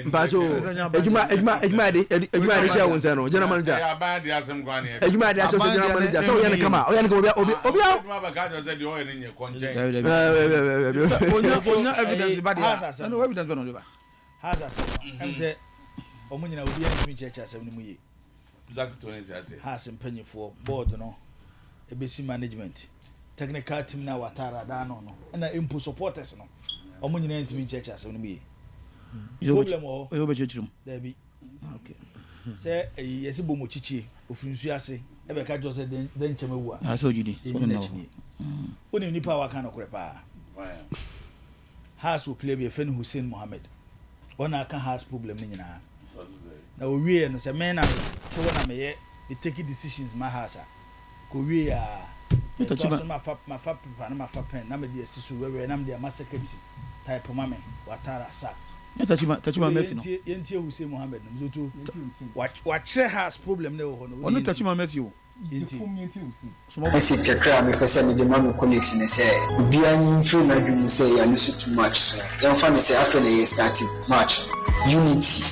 Pacho, you might share one son, general manager. You might ask general manager. So you're come out. You're going to be evidence. Has penny for board no ebesi management technical team na watara da no and input supporters no omo nyina ntimi church asem no me problem o e obechichirim there be okay say yesi bomo chichi ofinsu ase e be ka jo say den chemewu a so jidi so no oni nipa wa kan okore pa has will play be Fen Hussein Mohammed ona kan has problem ni nyina na owie no se men na so na me they take decisions my house ko wie a ma fa pen na me de asisu we na me de massacre type mama watara sa tachima Messi no yenti Hussein Mohammed no zo wa chere has problem na ho no ono tachima Messi o Messi kakra me pesa me de manu colleagues ne say bia nyi free na dum say ya lose too much so dem fa ne say after na starting match unity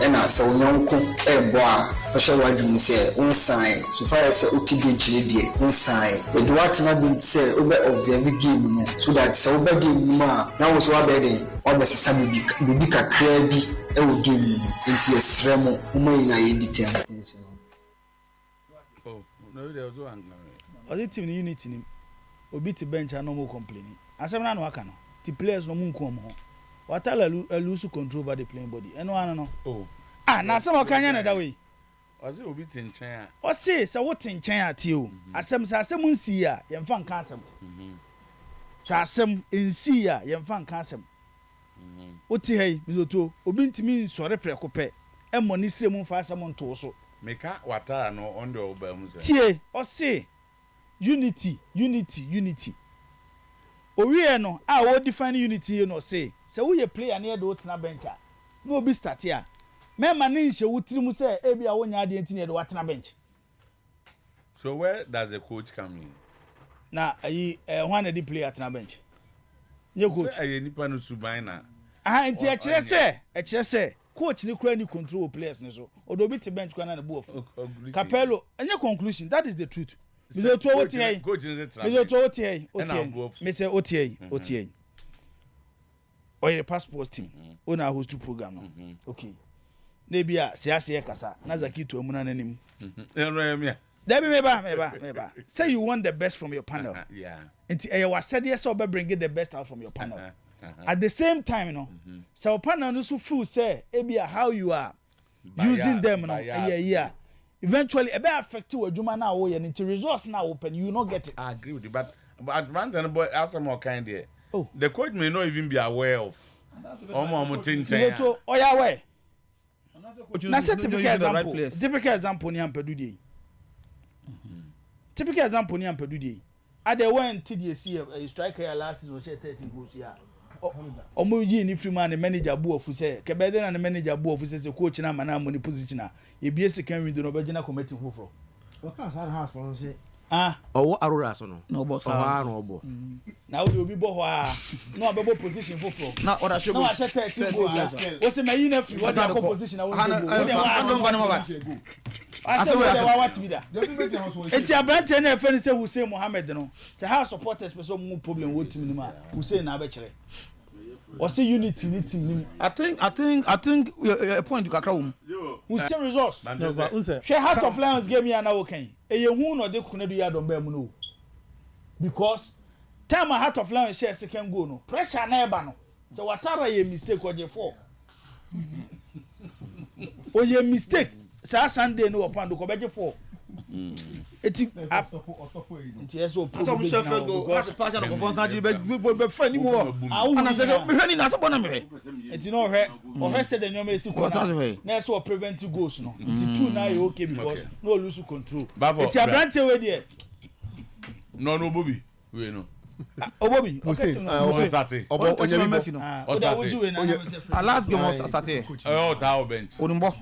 and so nyonko ebo a fashion wadum say unsign so far as otibe chire die unsign e do what na be say obe observe game no so that so obe game ma na wo so abede obe sesa bibi kakra bi e wo game nti esremo umai na yedite no they do angla o team ni unity ni obi ti bench no mo complain asem na no aka no the players no mu nkom ho watala lose control over the playing body eno ano no oh na asem okanya na da we ozi obi tinchan a o se wo tinchan ate o asem sa asem nsi a ye mfa nka asem sa asem nsi a ye mfa nka asem o ti hey mizoto obi ntimi nsore prekope e moni sire mu mfa asem nto so meka watara no on the oba mu se tie o se unity owie no a wo define unity no say wo ye player na ye do tena bench a no obi start a me ma ne nhye wutiri mu say e bia wo nya ade ntini ye do watena bench. So where does the coach come in? Na ayi who na the player tena bench nye coach say ayi nipa no suban na nti e kire say coach ni kura ni control players ni so odo bi te bench kura na bu of Capello any conclusion that is the truth Mr. Otuo-Acheampong coach is it Mr. Otuo-Acheampong Mr. Otuo-Acheampong Oyerepa sports team ona host to program no okay na bia siase kasa na Zakito amuna nanim Debbie meba say you want the best from your panel yeah nti e was said yes or bring the best out from your panel at the same time you know so your panel no so full say ebia how you are using them no yeah eventually e be affect you adwuma na wo ye nti resource na open you not get it. I agree with you but advantage boy ask some more kind there the coach may not even be aware of omo tinchen oh yeah way na set typical example ni ampadu dey typical example ni ampadu dey at the when TDC a striker last season share 30 goals ya omo yi ni free man manager bu ofu say kebede na manager bu ofu say coach na mana money position na e bie second window no be gina committee foforo what can say house for say owo arora so no no boss no bo na we obi bo ho no abebo position foforo na oda shego na share 30 goals o say me yi na free what the position na we go ase we what be that enti abrante na efe ni say Hussein Mohammed no say how supporters person mu problem wo team ni ma Hussein na be kire o say unity ni team ni I think a point you kakra wo Hussein results no ba unse share Heart of Lions game ya na wo kan e ye hu no de kuna do ya don ba mu no because time Heart of Lions share second goal no pressure na e ba no say watara ye mistake o je 4 o ye mistake sa Sunday no upon do ko beje 4 eti enti eso so me chef go as pass na ko fon sanji be fa ni mo ana se me hwe ni na so bona me enti no hwe o hwe se de nyoma esi ko na eso prevent goals no enti 2 na e okay because no lose control enti abrante we there no Bobby we no Obobi okay obo onye Messi no last game was Saturday ta bench onimbo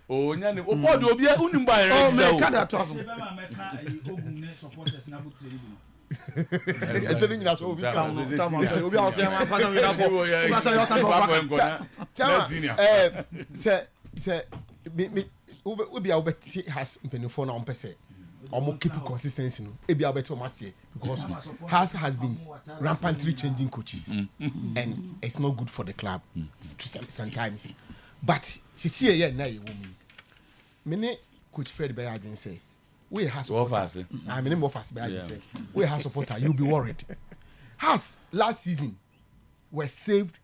nya ni obodo obi unimba ere me kada to aso be ma meka ogun ne supporters na butre bi ese ni nyina so obi kam obi a ofe ma pa na we na ko ba sa yo sa ko se me obi a obeti has mpenifo na ompese omo keep consistency no ebi a obeti o masie because has been rampantly changing coaches and it's not good for the club sometimes but sisi ye na ye wo me coach Fred Bayer again say we has supporter I mean more fast Bayer say we has supporter you'll be worried has last season were saved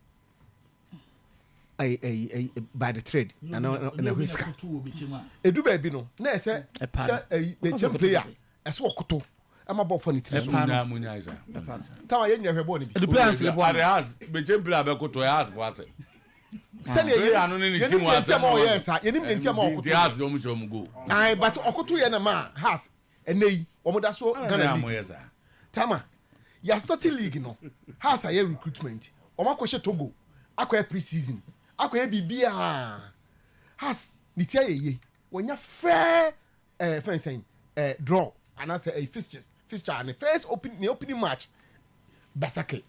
by the trade and a risk edu baby no na say the champion player as okoto am about for it tawa ye nyehwe ball ni the players le ball has be champion player be koto has for us sani ye anu ni team wa tamo yes ye ni ntia ma okoto has do mu chom go ai but okoto ye na ma has enei omoda so Ghana league tama ya starting league no has a recruitment omakoshe Togo akwa pre-season akwa bibia has nitia ye wonya fair fencing draw and as a fixture and the first opening match Basake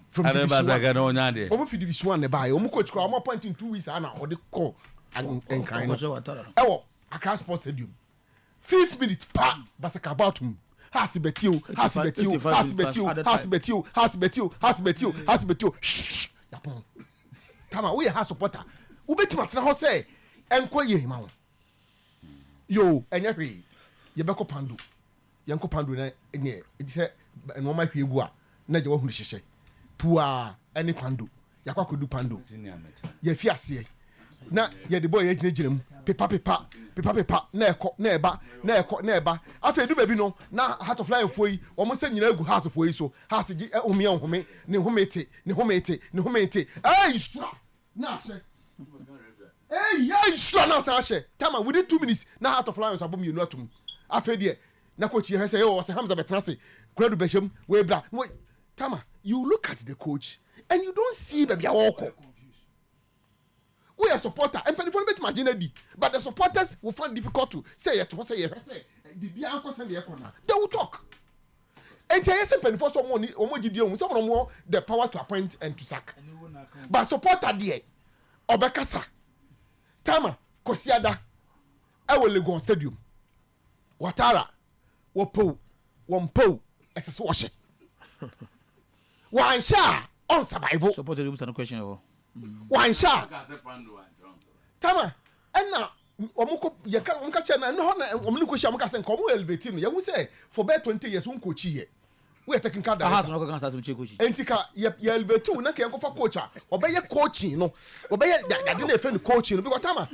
from Basake no nyade omo fi division 1 ne buy omo coach kwa omo point in 2 weeks ana o de call and crying ewo Accra Sports Stadium 5 minutes pa Basake about him hasibetio yapon tama we ha supporter ubeti matena ho say enko ye ma wo yo enya hwe ye beko pando yenko pando na ne say no ma hwe egu a na je wo hu hihye pua eni pando yakwa kodu pando ye fi ase na ye de boy ye gina mu pepa na eba afa edu baby no na Heart of Lion foi o mo se nyina egu house foi so house gi ohumi ohumi ne homete ai stra na she ai stra na sa she tama within 2 minutes na Heart of Lions abom yenu atum afa de na coach ye say yo say Hamza Betrase Kuradu Besham we bra tama you look at the coach and you don't see baby awoko. We are supporter and people bet imagine but the supporters will find difficult to say it was say the bianco send the corner they will talk and yes and for someone the power to appoint and to sack but supporter there obekasa tama kosiada ewo Legon Stadium watara wopo wompo esese wo hye wansha on survival suppose you answer the question o wansha tama enna omuko yeka omka che na no na omni ko hye omka se nko mo elevate no ye hu say for be 20 years won coach ye we technical director aha no kan sa che coach entika ye elevate na ke enko fa coach a obeye coaching no obeye dade na friend coaching no because tama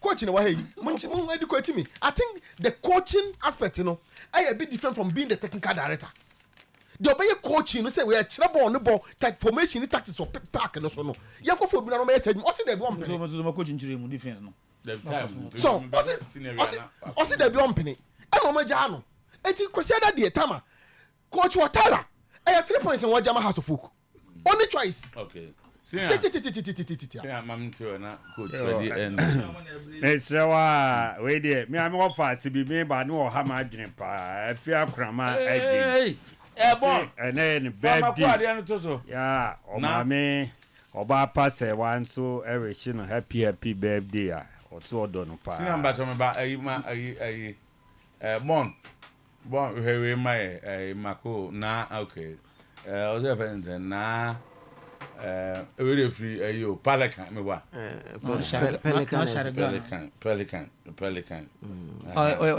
coaching wa hey mun educate me. I think the coaching aspect a bit different from being the technical director. The obey coaching no say we are ball no ball type formation tactics or park no so no ya go for bi na no say o say there be one penny so coaching chire mu defense no so o say there be one penny e no ma ja no enti kwesi ada de tama coach Watara 3 points in Wajama House of Folk only choice okay Mesrewa we dey me am offer sibi me ba ne wo ha ma adwene pa afi akrama agi bon ene birthday ya o ma me oba pass one so every no happy birthday a o to odo no pa sina mba to me ba ayi bon we my mako na okay o se friends na we dey free ayo Pelican me wa Pelican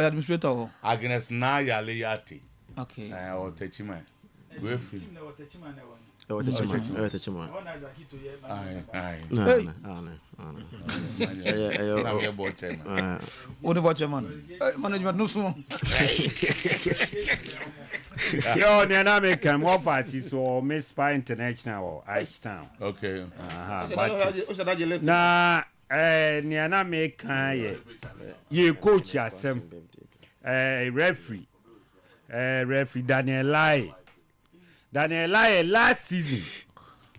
administrator Agnes na yale yati okay o techima we free management no so yo ne na me kan offer so Miss Pa International or Ashtown okay na ne na me kan ye coach asem referee Daniel Lai last season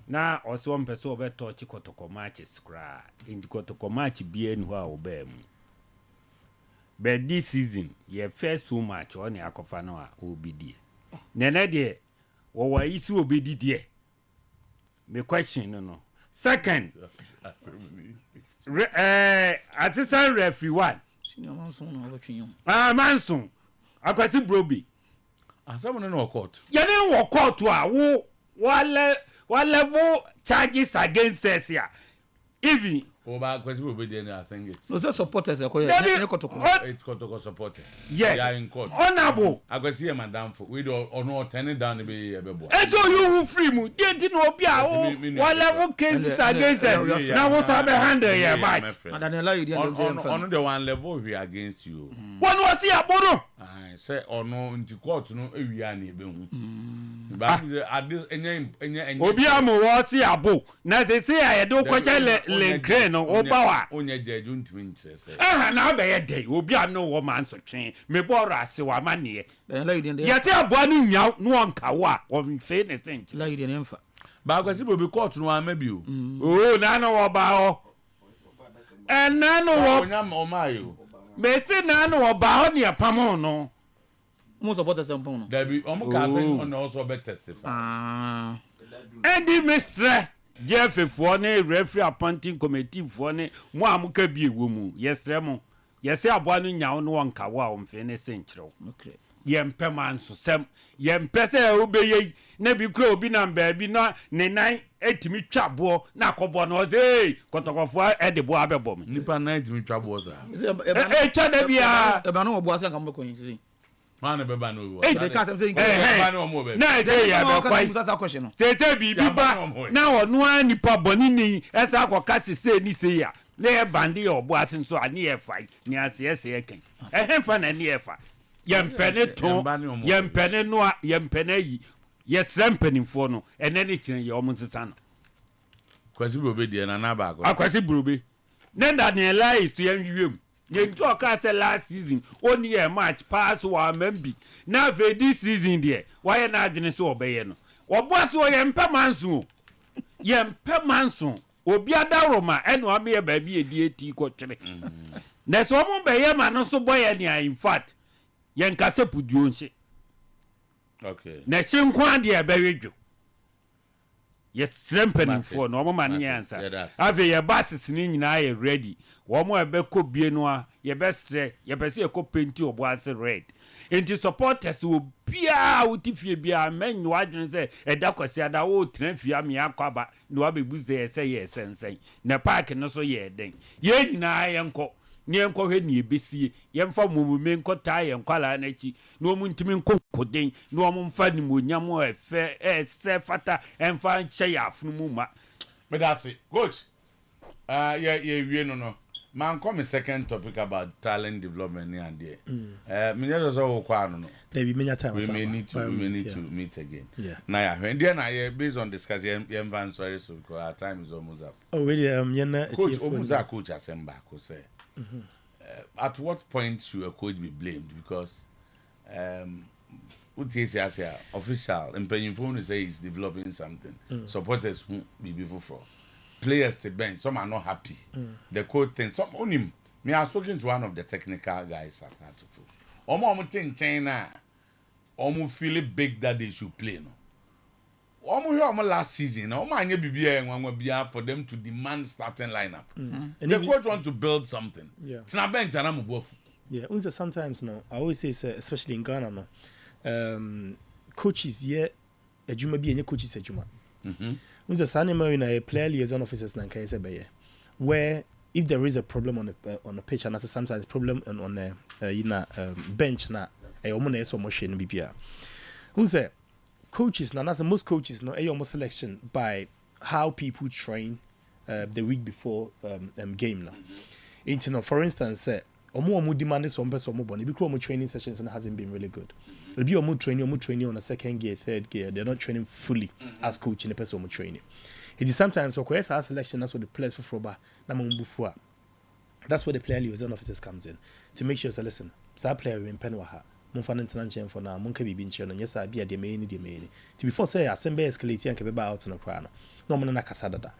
na also one person over touch kotoko matches kra in kotoko match bia nu a obem but this season ye first so match on ya kofa no a obidi nene de wo wa isi obidi de me question no second assistant referee one senior Manson no obetwin Manson akwasi brobi someone in our court. You didn't walk out to a what level charges against us here. Even back will be there, I think it's. No, the supporters are it's Kotoko supporters. Yes. They are in court. Honorable. I go see a madam for we don't or no turn it down to be a boy. And so you will free me. Didn't know what level cases against us. Now what's our handle here, Mike? On the one level we are against you. When was he a bono? I say or no into court no we are near. But at this Obiamo was a book. Now they say I don't question Lencren or Bawa. Only judge to interest. Now be a day. Obiano woman so chain. Me bora se wa mani. Yes, I bought out no one kawa or fairness. Lady and Emfa. But I will be caught no maybe you. Oh, Nano about. And Nano or Mayo. Messi Nano about near Pamono. Most of what is on there be on also better testify. And the Mr. Jeff for ne referee appointing committee for ne mo amuka bi ewumu yesremo yese aboanu nyawo no wonka wa o mfe ne senchiro okay yempe manso sem yempe se obeye na bi kro obi na mba bi na ne nan etimi twabo na akobo no ze kotokofo edebo abebo me nipa na etimi twabo za twa da bia e ba no obo ase kan be koyin sisi man be ba no wo they can't say ba no mo be na dey ya be question tete bi ba na onu anipa boni ni esa akokase se ni se ya na e bandi obo ase nso ani e fai ni ase ese eken hemfa na ni e fa yempene to yempene no yempene yi yesempenimfo no ene ni kire ye omo nsesa no kwasi brobe die na na ba ko akwasi brobe na Daniel Lai to yanwiem ye nto ka say last season only a match pass wa membi na ve this season there why na adwene so obeye no oboase o yempe manso obi adaroma eno ame ba bi edi eti ko twere na so mo beye ma no so boye ne in fact yen kase puduo nse okay na chinkwa de ebewedwo yɛsrɛ mpanimfoɔ na ɔmo ma ne yɛnsa afei yɛbases ne nyinaa yɛ ready wɔn a yɛbɛkɔ bie no a yɛbɛsrɛ yɛpɛ sɛ yɛkɔ penti ɔbo ase red nti supporters wɔ biara wote fie biara mɛnyɛ wadwene sɛ ɛda kwasi ada wotena fie ame akɔ aba na wabɛbu sɛ yɛsɛ yɛ sɛnsɛn na park no so yɛ den yɛn nyinaa yɛnkɔ ne yɛnkɔhwɛ ne yɛbɛsie yɛmfa mmume nkɔtaa yɛn nkwalaa no akyi na ɔmu ntumi nkɔ nkoden na ɔmo mfa nimonyam ɛfɛ ɛsɛ fata ɛmfa nhyɛ yɛ afono mu ma meda se coach yɛwie no mankɔ me second topic about talent development ne adeɛ menyɛ sɛ sɛ wokɔ ano no we may need to meet again na yɛahwɛ deɛ na yɛ based on discuss yɛmfa nsɔre so because our time is almost up coach ɔmusa coach asɛm baako sɛ at what point should a coach be blamed? Because official and say he's developing something. Supporters who be before players to bench, some are not happy. The coach thinks some on him. Me, I was spoken to one of the technical guys at Hartford. Almost in China, almost feel it big that they should play. No, almost last season. Almost for them to demand starting lineup. The coach want to build something. It's not bench and I'm both. Yeah, sometimes no. I always say, especially in Ghana, no. Coaches here, a juma be any coaches a juma. Unza Sometymer in a player liaison officers na kaise beye, where if there is a problem on the pitch and sometimes problem on the bench na a omone so motion bibia. Unza coaches na most coaches no almost selection by how people train the week before game na. For instance, omo demand some person omo boni because omo training sessions and hasn't been really good. If you omo training on a second gear, third gear, they're not training fully as coach in the person omo training. It is sometimes so our selection that's what the players for Froba na before. That's where the player liaison officers comes in to make sure say listen, sa player we penwa ha. Mon fan international for now, mon be binche no yes be the main. To before say assemble escalate and ke be out no kra no. No mo na kasada da.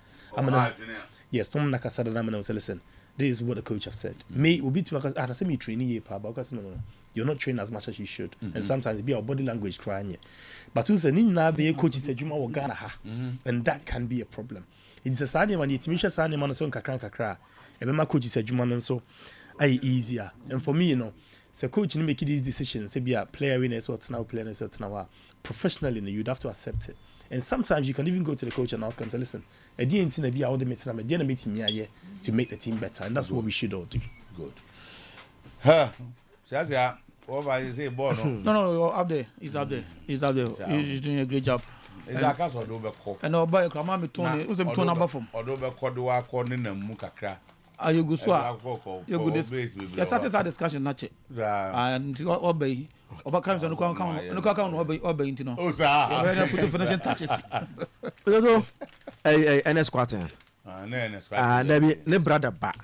Yes, no mo na kasada na mo say listen. This is what the coach have said. Me will be to I say me training you because no, you're not trained as much as you should. And sometimes be our body language crying. But who's a nina be a coach said you more Ghana ha. And that can be a problem. It's a sign when it's Misha Sani man so kakra. And my coach said you man so easier. And for me, you know, so coach make these decisions, say be a player winners or now players or now professionally, you'd have to accept it. And sometimes you can even go to the coach and ask him to listen. I didn't think be all the meeting. I didn't meet him here to make the team better, and that's what we should all do. Good. Shazia, what is it? No, up there. He's up there. He's doing a great job. Is that case or do be call? And I'll buy a Kramami Tony. Who's a ton number from? Or do be call do I call in a mukakra? Are you good? You're good. Yes, that is our discussion, not it. And obey. Overcomes and count obey into no. Oh, sir. Put the finishing touches. And squatting. And ne brother back.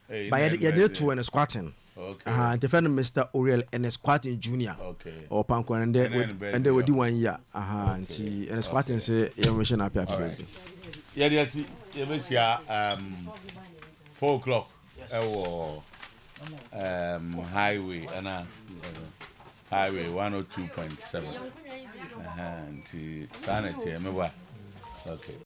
But you did two and squatting. Okay. Defend Mr. Oriel and squatting junior. Okay. Or Panko and they will do 1 year. And squatting say, you're wishing up. Yeah, yes, you 4 o'clock. Highway and highway 102.7. And to sanity, okay.